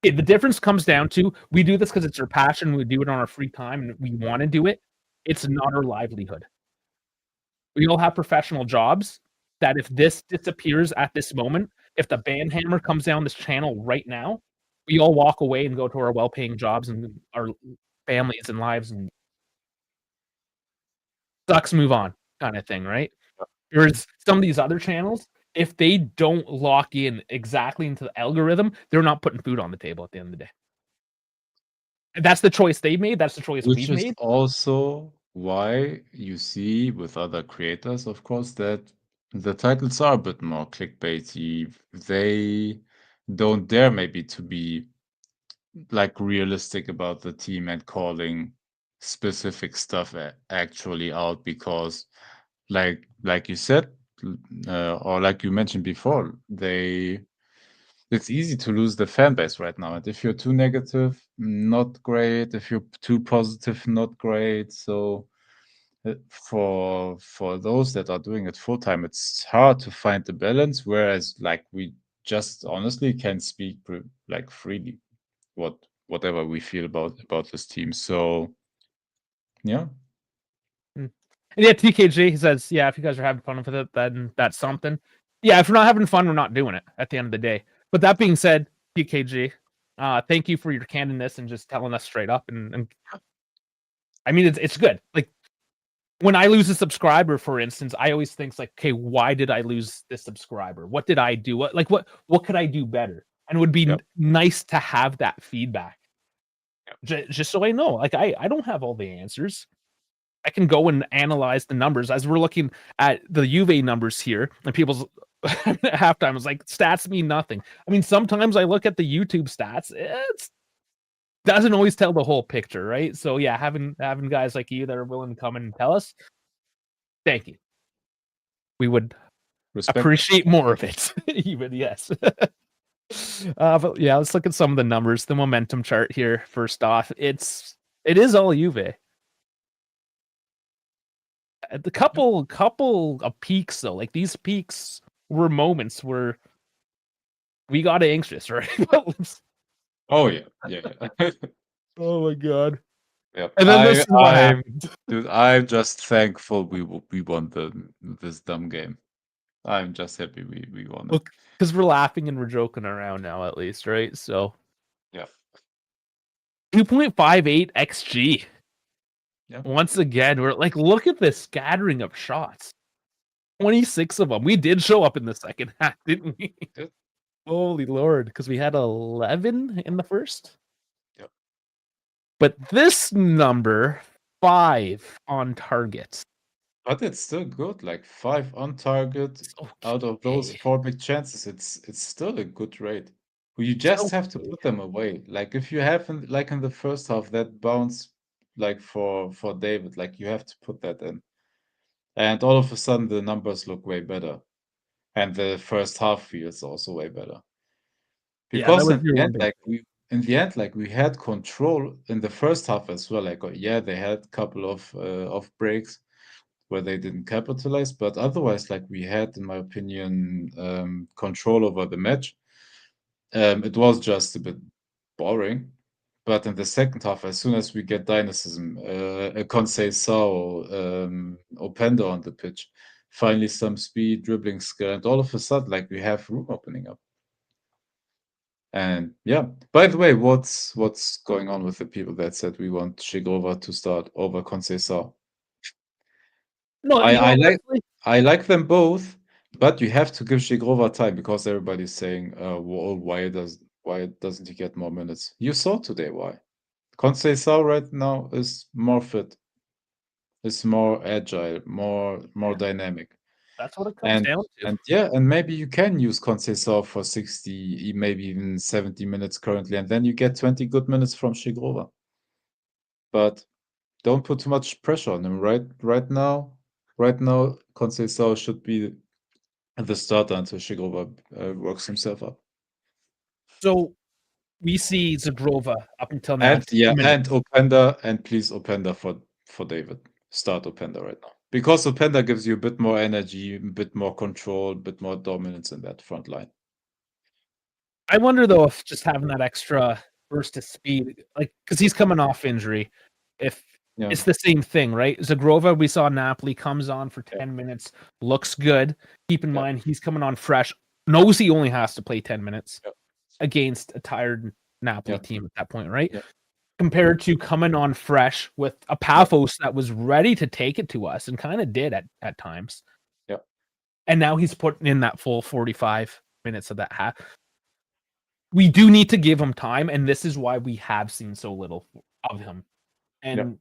the difference comes down to, we do this because it's our passion. We do it on our free time, and we want to do it. It's not our livelihood. We all have professional jobs that if this disappears at this moment, if the ban hammer comes down this channel right now, we all walk away and go to our well-paying jobs and our families and lives, and sucks, move on kind of thing, right? Whereas some of these other channels, if they don't lock in exactly into the algorithm, they're not putting food on the table at the end of the day. And that's the choice they made. That's the choice we've made. Also why you see with other creators, of course, that the titles are a bit more clickbaity. They don't dare maybe to be like realistic about the team and calling specific stuff actually out, because like you said, or like you mentioned before, it's easy to lose the fan base right now. And if you're too negative, not great. If you're too positive, not great. So for those that are doing it full time, it's hard to find the balance. Whereas, like, we just honestly can speak like freely whatever we feel about this team. So yeah. And yeah, TKG, he says, yeah, if you guys are having fun with it, then that's something. Yeah, if we're not having fun, we're not doing it at the end of the day. But that being said, TKG, thank you for your candidness and just telling us straight up. And I mean, it's good. Like, when I lose a subscriber, for instance, I always think like, okay, why did I lose this subscriber? What did I do? What could I do better? And it would be nice to have that feedback. Just so I know. Like, I don't have all the answers. I can go and analyze the numbers as we're looking at the Juve numbers here, and people's halftime is like, stats mean nothing. I mean, sometimes I look at the YouTube stats, it doesn't always tell the whole picture, right? So yeah, having guys like you that are willing to come in and tell us, thank you. We would appreciate more of it. Even, yes. But yeah, let's look at some of the numbers. The momentum chart here. First off, it is all Juve. The couple of peaks though, like these peaks were moments where we got anxious, right? Oh yeah. Oh my god. Yep. And then this is what happened. Dude, I'm just thankful we won this dumb game. I'm just happy we won it. Because we're laughing and we're joking around now, at least, right? So, yeah, 2.58 xG. Yeah. Once again, we're like, look at this scattering of shots. 26 of them. We did show up in the second half, didn't we? Did. Holy Lord, because we had 11 in the first. Yep. But this number, 5 on target. But it's still good. Like 5 on target out of those 4 big chances. It's still a good rate. You just have to put them away. Like if you have like in the first half that bounce like for David, like you have to put that in. And all of a sudden the numbers look way better. And the first half feels also way better. Because in the end, like we had control in the first half as well. Like yeah, they had a couple of breaks where they didn't capitalize, but otherwise, like we had, in my opinion, control over the match. It was just a bit boring. But in the second half, as soon as we get dynamism, Conceição, Openda on the pitch, finally some speed, dribbling skill, and all of a sudden, like we have room opening up. And yeah, by the way, what's going on with the people that said we want Shigova to start over Conceição? No, I like them both, but you have to give Shigova time because everybody's saying, well, why doesn't he get more minutes? You saw today why. Conceição right now is more fit, is more agile, more dynamic. That's what it comes down to. And maybe you can use Conceição for 60, maybe even 70 minutes currently, and then you get 20 good minutes from Shigova. But don't put too much pressure on him. Right now, Conceição should be the starter until Shigova works himself up. So we see Zagrova up until now. And Openda, and please Openda for David. Start Openda right now. Because Openda gives you a bit more energy, a bit more control, a bit more dominance in that front line. I wonder though if just having that extra burst of speed, like because he's coming off injury, if it's the same thing, right? Zagrova, we saw Napoli comes on for 10 minutes, looks good. Keep in mind he's coming on fresh, knows he only has to play 10 minutes against a tired Napoli team at that point, right? Compared to coming on fresh with a Pafos that was ready to take it to us and kind of did at times. And now he's putting in that full 45 minutes of that half. We do need to give him time, and this is why we have seen so little of him. And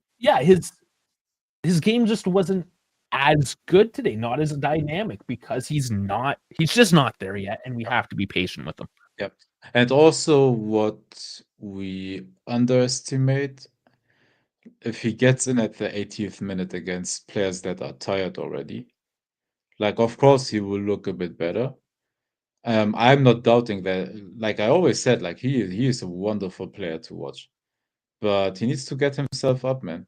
his game just wasn't as good today, not as dynamic, because he's just not there yet, and we have to be patient with him. Yep. And also what we underestimate, if he gets in at the 80th minute against players that are tired already, like of course he will look a bit better. I'm not doubting that. Like I always said, like he is a wonderful player to watch, but he needs to get himself up, man.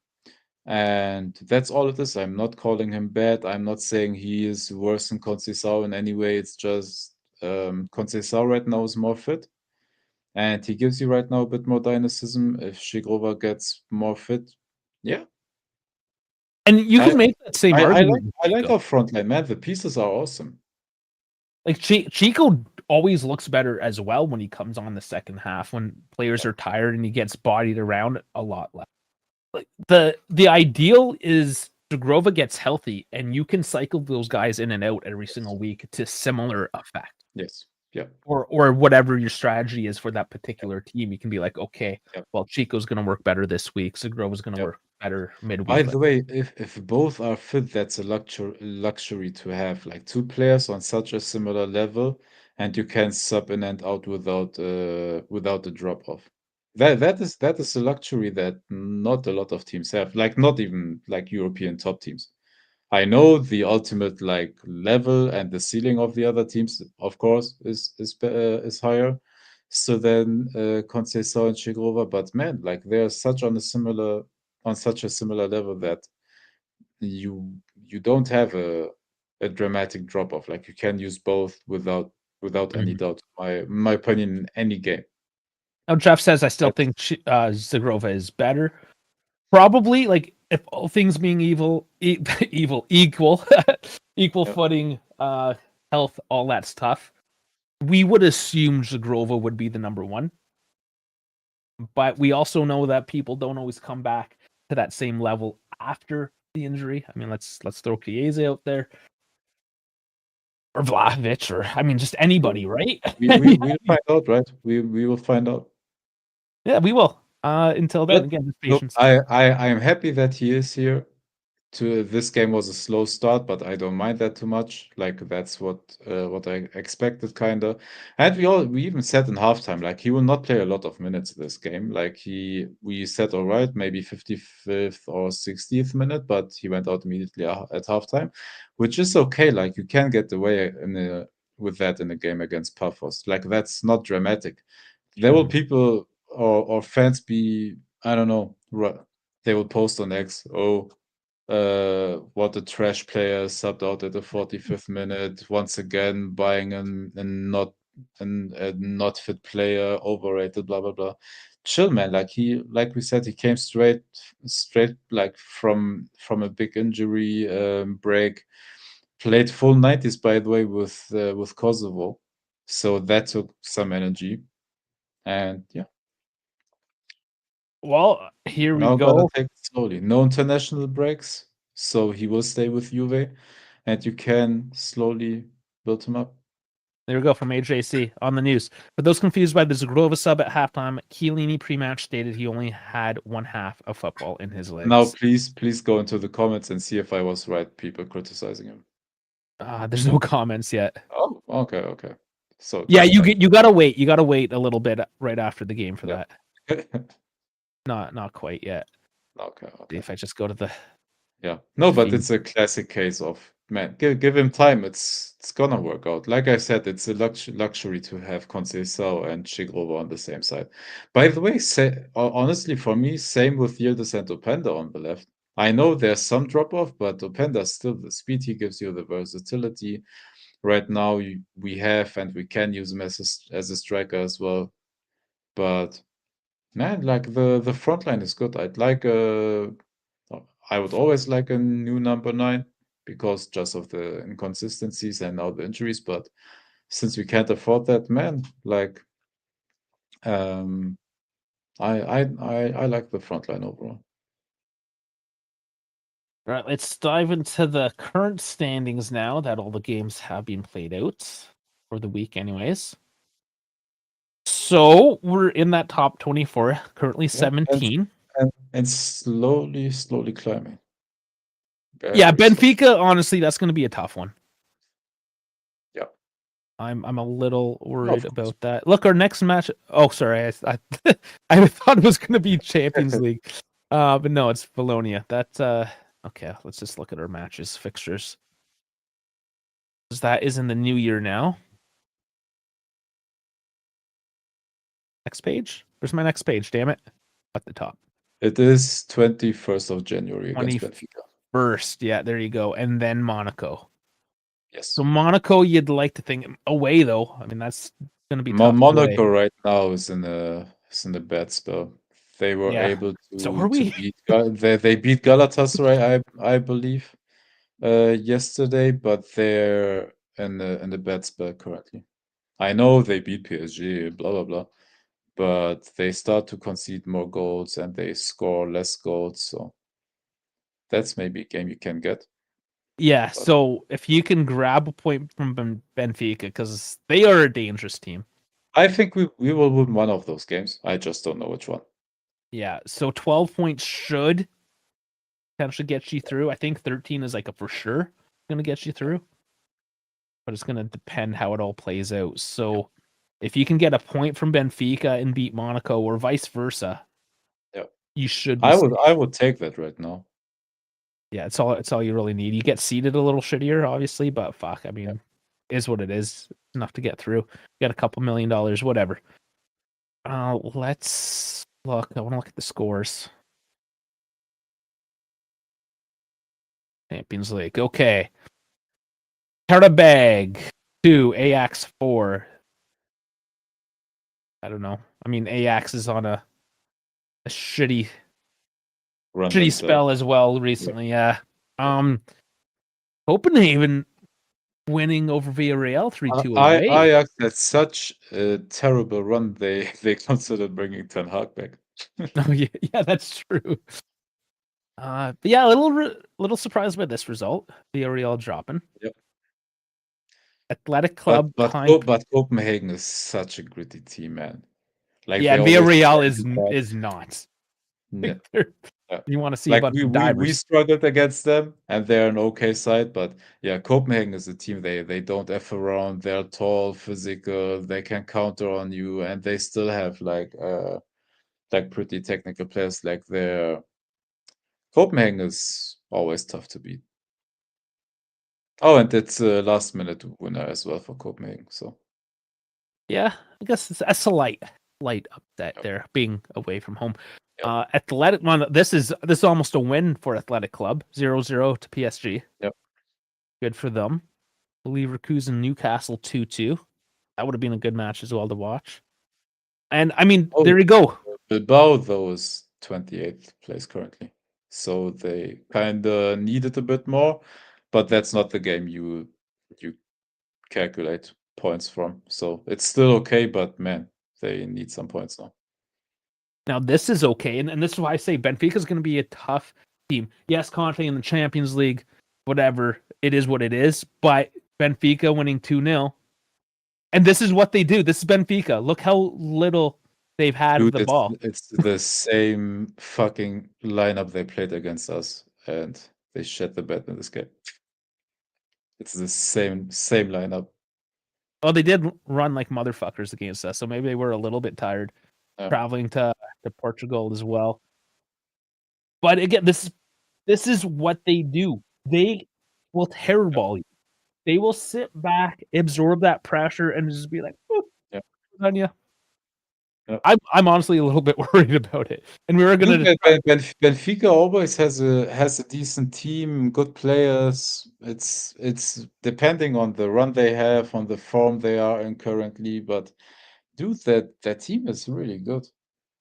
And that's all it is. I'm not calling him bad. I'm not saying he is worse than Conceição in any way. It's just Conceição right now is more fit, and he gives you right now a bit more dynamism. If Shigova gets more fit, and you can make that same argument. I like our front line, man. The pieces are awesome. Like Chico always looks better as well when he comes on the second half, when players are tired and he gets bodied around a lot less. Like the ideal is Zagrova gets healthy and you can cycle those guys in and out every single week to similar effect. Yes. Yeah. Or whatever your strategy is for that particular team. You can be like, okay, well, Chico's going to work better this week. Zagrova's going to work better midweek. By the way, if both are fit, that's a luxury to have. Like 2 players on such a similar level, and you can sub in and out without a drop off. That is a luxury that not a lot of teams have. Like not even like European top teams. I know the ultimate like level and the ceiling of the other teams, of course, is higher. So then Conceição and Shigova, but man, like they're such on such a similar level that you don't have a dramatic drop off. Like you can use both without any doubt. My opinion, in any game. Now Jeff says I still think Zagrova is better. Probably, like, if all things being equal, equal footing, health, all that stuff, we would assume Zagrova would be the number one. But we also know that people don't always come back to that same level after the injury. I mean, let's throw Chiesa out there, or Vlahovic, or I mean, just anybody, right? We'll find out, right? We will find out. Yeah, we will. Until then, again, just patience. I am happy that he is here. This game was a slow start, but I don't mind that too much. Like that's what I expected, kinda. And we even said in halftime, like he will not play a lot of minutes this game. Like we said, all right, maybe 55th or 60th minute, but he went out immediately at halftime, which is okay. Like you can get away with that in a game against Pafos. Like that's not dramatic. There will people or fans be, I don't know, they will post on X, oh, what a trash player subbed out at the 45th minute. Once again, buying a not fit player, overrated, blah blah blah. Chill, man. Like we said, he came straight like from a big injury break. Played full 90s, by the way, with Kosovo, so that took some energy. And yeah. Well, here we Now go. gotta take it slowly. No international breaks, so he will stay with Juve, and you can slowly build him up. There we go from AJC on the news. For those confused by the Zagrova sub at halftime, Chiellini pre-match stated he only had one half of football in his legs. Now, please go into the comments and see if I was right. People criticizing him. There's no comments yet. Oh, okay. So yeah, you gotta wait. You gotta wait a little bit right after the game for that. Not quite yet. Okay. If I just go to the no, but it's a classic case of, man, give him time. It's gonna work out. Like I said, it's a luxury to have Conceição and Shigrova on the same side. By the way, honestly, for me, same with Yildiz and Openda on the left. I know there's some drop off, but Openda still the speed he gives you, the versatility. Right now, we have and we can use him as a striker as well. But man, like the front line is good. I would always like a new number 9 because just of the inconsistencies and now the injuries. But since we can't afford that, man, like, I like the front line overall. All right, let's dive into the current standings now that all the games have been played out for the week, anyways. So we're in that top 24, currently 17. And slowly climbing. Yeah, Benfica, honestly, that's going to be a tough one. Yeah. I'm a little worried about that. Look, our next match. Oh, sorry. I thought it was going to be Champions League. But no, it's Bologna. Okay, let's just look at our matches, fixtures. That is in the new year now. Next page? Where's my next page? Damn it. At the top. It is 21st of January against Benfica. First, yeah, there you go. And then Monaco. Yes. So Monaco, you'd like to think away though. I mean, that's going to be tough. Monaco right now is in a bad spell. They were able to. So are we? They beat Galatasaray, I believe, yesterday, but they're in a bad spell currently. I know they beat PSG, blah blah blah, but they start to concede more goals and they score less goals. So that's maybe a game you can get. Yeah, so if you can grab a point from Benfica, because they are a dangerous team. I think we will win one of those games. I just don't know which one. Yeah, so 12 points should potentially get you through. I think 13 is like a for sure going to get you through. But it's going to depend how it all plays out. So if you can get a point from Benfica and beat Monaco or vice versa, you should be I would take that right now. Yeah, it's all you really need. You get seeded a little shittier, obviously, but fuck, I mean, is what it is. Enough to get through. Get a couple $1 million, whatever. Let's look. I want to look at the scores. Champions League. Okay. Karabag 2, Ajax 4. I don't know. I mean, Ajax is on a shitty shitty spell as well recently. Yeah. Copenhagen winning over Villarreal 3-2 away. Ajax had such a terrible run. They considered bringing Ten Hag back. Oh yeah, that's true. But yeah, a little surprised by this result. Villarreal dropping. Yep. Athletic Club, but Copenhagen is such a gritty team, man. Like Villarreal is not. Yeah. You want to see like about we struggled against them, and they're an okay side, but yeah, Copenhagen is a team. They don't F around. They're tall, physical. They can counter on you, and they still have like pretty technical players. Like Copenhagen is always tough to beat. Oh, and it's a last minute winner as well for Copenhagen. So yeah, I guess it's a slight upset there, being away from home. Athletic one. This is almost a win for Athletic Club. 0-0 to PSG. Yep. Good for them. Leverkusen Newcastle 2-2. That would have been a good match as well to watch. And I mean, there you go. Bilbao though is 28th place currently, so they kind of needed a bit more, but that's not the game you calculate points from. So it's still okay, but man, they need some points now. Now this is okay, and this is why I say Benfica is going to be a tough team. Yes, Conte in the Champions League, whatever, it is what it is. But Benfica winning 2-0, and this is what they do. This is Benfica. Look how little they've had of the ball. It's the same fucking lineup they played against us, and they shed the bed in this game. It's the same lineup. Oh, they did run like motherfuckers against us, so maybe they were a little bit tired traveling to Portugal as well. But again, this is what they do. They will terrorball you. They will sit back, absorb that pressure, and just be like, on you. I'm honestly a little bit worried about it. And we were going to. Benfica always has a decent team, good players. It's depending on the run they have, on the form they are in currently. But dude, that team is really good.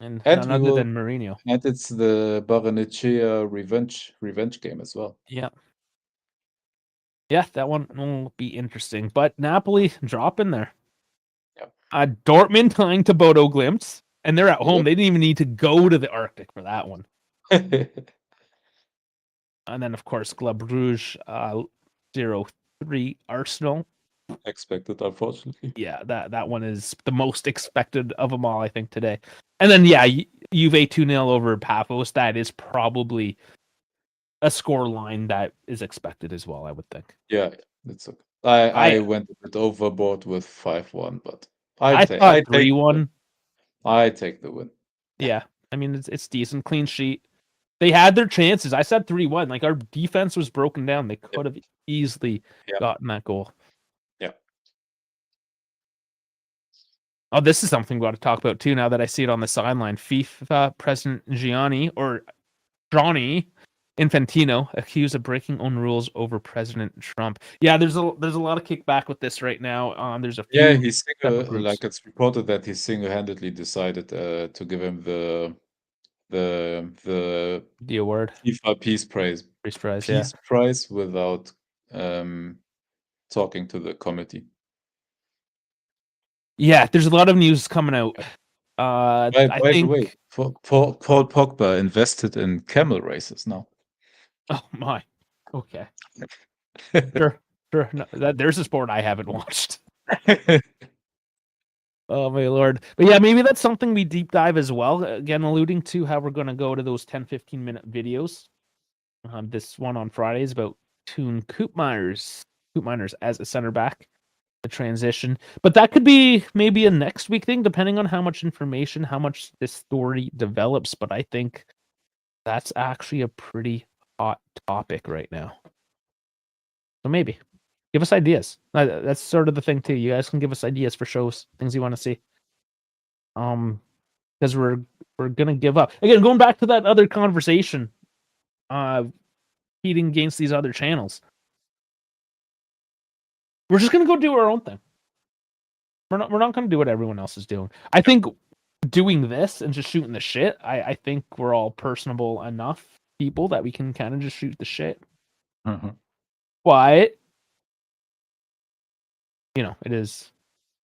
And none other than Mourinho. And it's the Barrenechea revenge game as well. Yeah. Yeah, that one will be interesting. But Napoli drop in there. Dortmund tying to Bodo Glimt, and they're at home. They didn't even need to go to the Arctic for that one. And then, of course, Club Brugge 0-3 Arsenal. Expected, unfortunately. Yeah, that one is the most expected of them all, I think, today. And then, yeah, Juve 2-0 over Pafos. That is probably a score line that is expected as well, I would think. Yeah, it's okay. I went a bit overboard with 5-1, but I thought 3-1. I take the win. Yeah, I mean it's decent, clean sheet. They had their chances. I said 3-1. Like our defense was broken down. They could have easily gotten that goal. Yeah. Oh, this is something we got to talk about too. Now that I see it on the sideline, FIFA President Gianni Infantino accused of breaking own rules over President Trump. Yeah, there's a lot of kickback with this right now. There's a few he's like it's reported that he single-handedly decided to give him the award, FIFA Peace Prize without talking to the committee. Yeah, there's a lot of news coming out. By the way, Paul Pogba invested in camel races now. Oh my. Okay. Sure. No, there's a sport I haven't watched. Oh my lord. But yeah, maybe that's something we deep dive as well. Again, alluding to how we're going to go to those 10-15 minute videos. This one on Friday is about Toon Koopmeiners as a center back, the transition. But that could be maybe a next week thing, depending on how much information, how much this story develops. But I think that's actually a pretty hot topic right now. So maybe give us ideas. That's sort of the thing too. You guys can give us ideas for shows, things you want to see. Because we're gonna give up again. Going back to that other conversation, competing against these other channels. We're just gonna go do our own thing. We're not gonna do what everyone else is doing. I think doing this and just shooting the shit. I think we're all personable enough people that we can kind of just shoot the shit. Mhm. But it is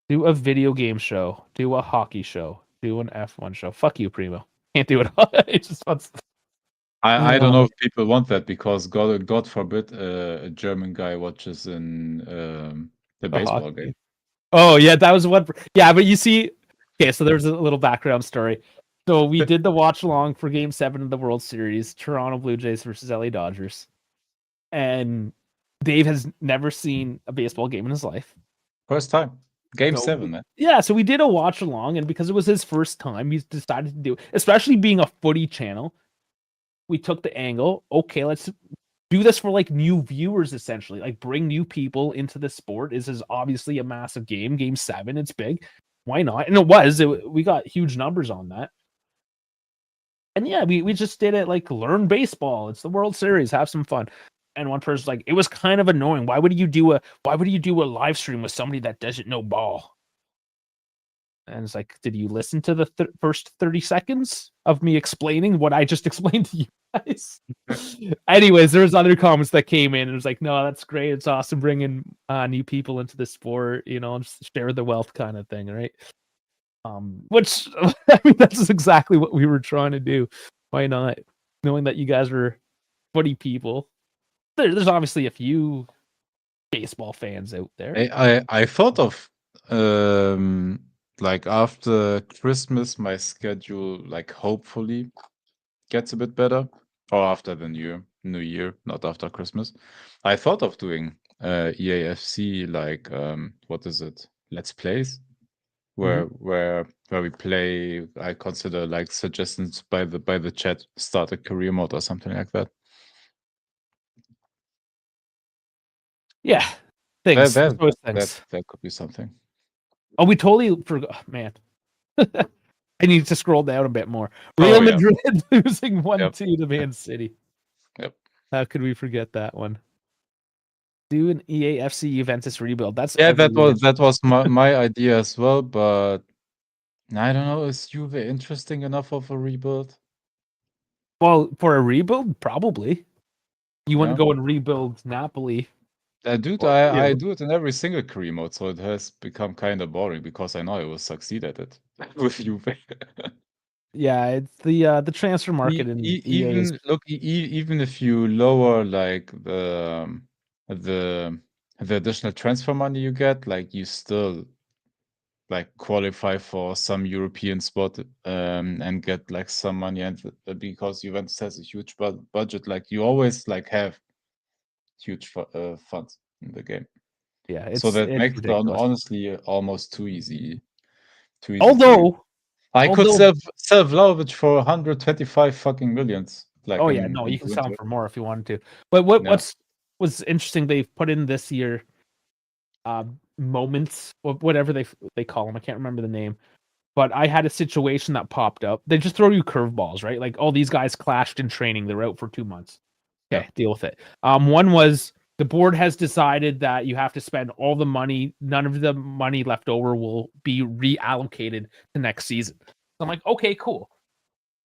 do a video game show, do a hockey show, do an F1 show. Fuck you, Primo. Can't do it all. It just wants. I don't know if people want that because God forbid a German guy watches in the baseball game. Oh yeah, that was one. Yeah, but you see, okay, so there's a little background story. So we did the watch along for Game 7 of the World Series, Toronto Blue Jays versus LA Dodgers, and Dave has never seen a baseball game in his life. First time, Game 7, man. Yeah, so we did a watch along, and because it was his first time, he's decided to do it. Especially being a footy channel, we took the angle. Okay, let's do this for like new viewers, essentially. Like bring new people into the sport. This is obviously a massive game. Game 7, it's big. Why not? And it was. We got huge numbers on that. And yeah, we just did it like learn baseball. It's the World Series. Have some fun. And one person's like, it was kind of annoying. Why would you do a live stream with somebody that doesn't know ball? And it's like, did you listen to the first 30 seconds of me explaining what I just explained to you guys? Anyways, there was other comments that came in and it was like, no, that's great. It's awesome bringing new people into the sport, just share the wealth kind of thing, right? Which, I mean, that's exactly what we were trying to do. Why not? Knowing that you guys were footy people. There's obviously a few baseball fans out there. I thought of like after Christmas, my schedule like hopefully gets a bit better, or after the new year, not after Christmas. I thought of doing EAFC like what is it? Let's Plays, where we play. I consider like suggestions by the chat, start a career mode or something like that. Yeah, things. That could be something. Oh, we totally forgot, man. I need to scroll down a bit more. Real Madrid losing 1-2 to Man City. Yep. How could we forget that one? Do an EAFC Juventus rebuild. That's that was my idea as well, but I don't know. Is Juve interesting enough of a rebuild? Well, for a rebuild, probably. You want to go and rebuild Napoli. I do it in every single career mode, so it has become kind of boring because I know I will succeed at it with Juve. Yeah, it's the transfer market in even if you lower like the additional transfer money you get, like you still like qualify for some European spot and get like some money, and because Juventus has a huge budget, like you always like have huge funds in the game. Yeah, so that makes it honestly almost too easy. Although I could sell Vlahovic for 125 fucking millions. Like, oh yeah, no, you can sell him for more if you wanted to. But what's interesting, they've put in this year moments, whatever they call them. I can't remember the name. But I had a situation that popped up. They just throw you curveballs, right? Like, these guys clashed in training. They're out for 2 months. Okay, deal with it. One was the board has decided that you have to spend all the money. None of the money left over will be reallocated to next season. So I'm like, okay, cool.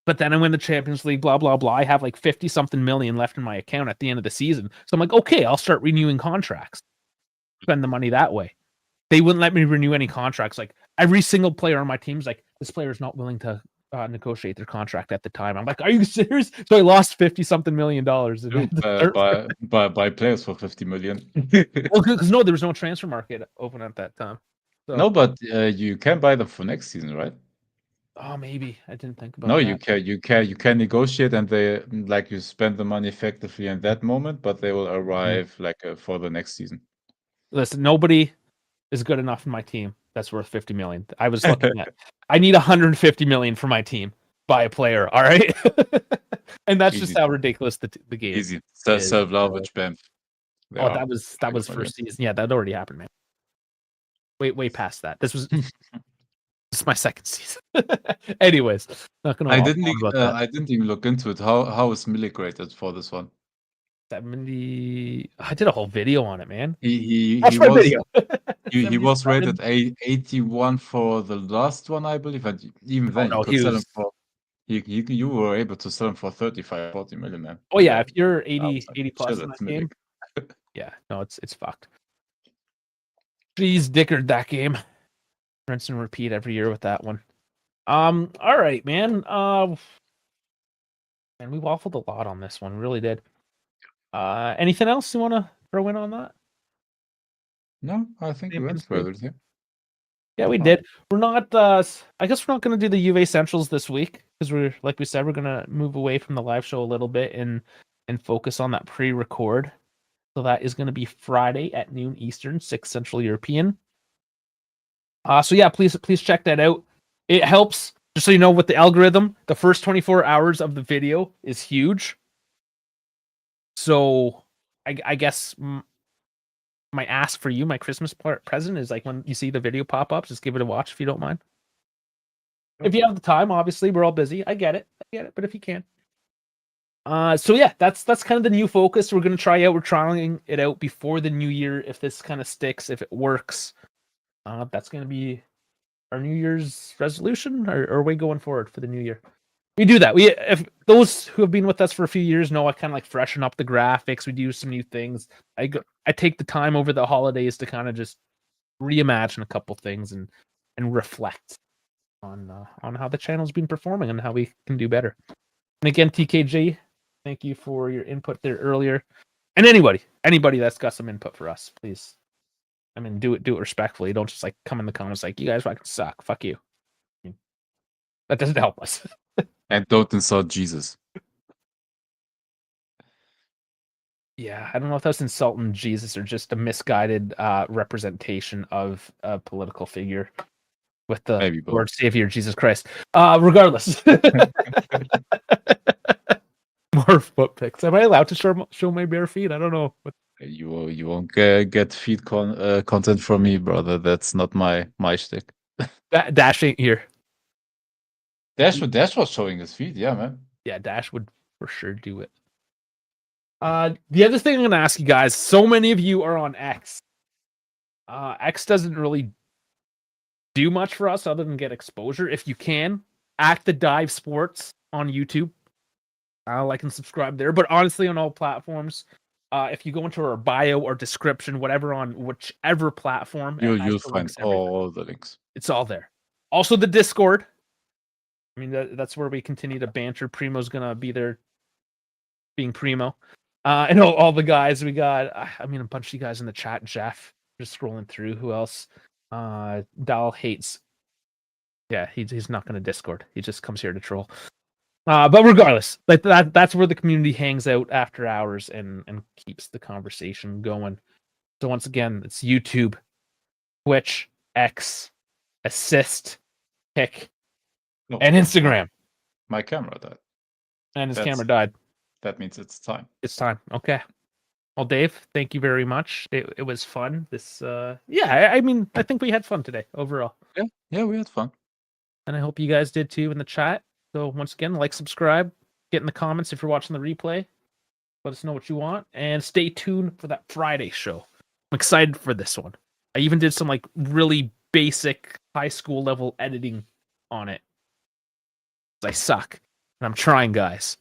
But then I win the Champions League, blah, blah, blah. I have like 50-something million left in my account at the end of the season. So I'm like, okay, I'll start renewing contracts. Spend the money that way. They wouldn't let me renew any contracts. Like, every single player on my team's like, this player is not willing to negotiate their contract at the time. I'm like, are you serious? So I lost 50-something million dollars by players for 50 million. Well, because there was no transfer market open at that time. So, no, but you can buy them for next season, right? Oh, maybe I didn't think about. No, that. you can negotiate, and they like you spend the money effectively in that moment, but they will arrive like for the next season. Listen, nobody is good enough in my team that's worth 50 million. I was looking at. I need 150 million for my team. Buy a player, all right? And that's just how ridiculous the game is. Easy. Sell Vlahovic, bam. Oh, that was first season. Yeah, that already happened, man. Way past that. This was my second season. Anyways, not gonna. I didn't even look into it. How is Milik rated for this one? 70. I did a whole video on it, man. He was rated 81 for the last one, I believe, and even then you could sell him for You were able to sell them for 35, 40 million, man. Oh yeah, if you're 80 plus in that game, yeah, no, it's fucked. Jeez, dickered that game. Rinse and repeat every year with that one. All right, man. And we waffled a lot on this one, really did. Anything else you want to throw in on that? No, I think we went further. Yeah, we did. We're not. I guess we're not going to do the Juve Centrals this week because we're, like we said, we're going to move away from the live show a little bit and focus on that pre-record. So that is going to be Friday at noon Eastern, 6 Central European. So yeah, please check that out. It helps, just so you know, with the algorithm. The first 24 hours of the video is huge. So I guess my ask for you, my Christmas present, is like when you see the video pop up, just give it a watch if you don't mind. If you have the time, obviously we're all busy. I get it, but if you can. So yeah, that's kind of the new focus we're gonna try out. We're trying it out before the new year. If this kind of sticks, if it works, that's gonna be our New Year's resolution, or are we going forward for the new year? We do that. If those who have been with us for a few years know, I kind of like freshen up the graphics. We do some new things. I take the time over the holidays to kind of just reimagine a couple things and reflect on how the channel's been performing and how we can do better. And again, TKG, thank you for your input there earlier. And anybody that's got some input for us, please. I mean, do it respectfully. Don't just like come in the comments like, you guys fucking suck. Fuck you. I mean, that doesn't help us. And don't insult Jesus. Yeah, I don't know if that's insulting Jesus or just a misguided representation of a political figure with the Lord Savior Jesus Christ. Regardless. More foot pics. Am I allowed to show my bare feet? I don't know. You won't get feed content from me, brother. That's not my shtick. Dash ain't here. Dash was showing his feet, yeah, man. Yeah, Dash would for sure do it. The other thing I'm gonna ask you guys, so many of you are on X. X doesn't really do much for us other than get exposure. If you can, at the Dive Sports on YouTube. Like and subscribe there. But honestly, on all platforms, if you go into our bio or description, whatever, on whichever platform, you'll find all the links. It's all there. Also, the Discord. I mean, that's where we continue to banter. Primo's gonna be there, being Primo, and all the guys we got. I mean, a bunch of you guys in the chat. Jeff, just scrolling through. Who else? Dal hates. Yeah, he's not gonna Discord. He just comes here to troll. But regardless, like that's where the community hangs out after hours and keeps the conversation going. So once again, it's YouTube, Twitch, X, Assist, Kick, and Instagram. My camera died. And his camera died. That means it's time. It's time. Okay. Well, Dave, thank you very much. It was fun. This I mean, I think we had fun today overall. Yeah, we had fun. And I hope you guys did too in the chat. So once again, like, subscribe, get in the comments if you're watching the replay. Let us know what you want, and stay tuned for that Friday show. I'm excited for this one. I even did some like really basic high school level editing on it. I suck, and I'm trying, guys.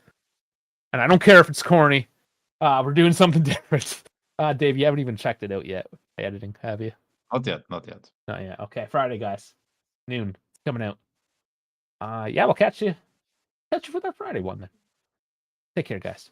And I don't care if it's corny. We're doing something different. Dave, you haven't even checked it out yet. Editing, have you? Not yet. Not yet. Okay, Friday, guys. Noon. It's coming out. Yeah, we'll catch you for that Friday one then. Take care, guys.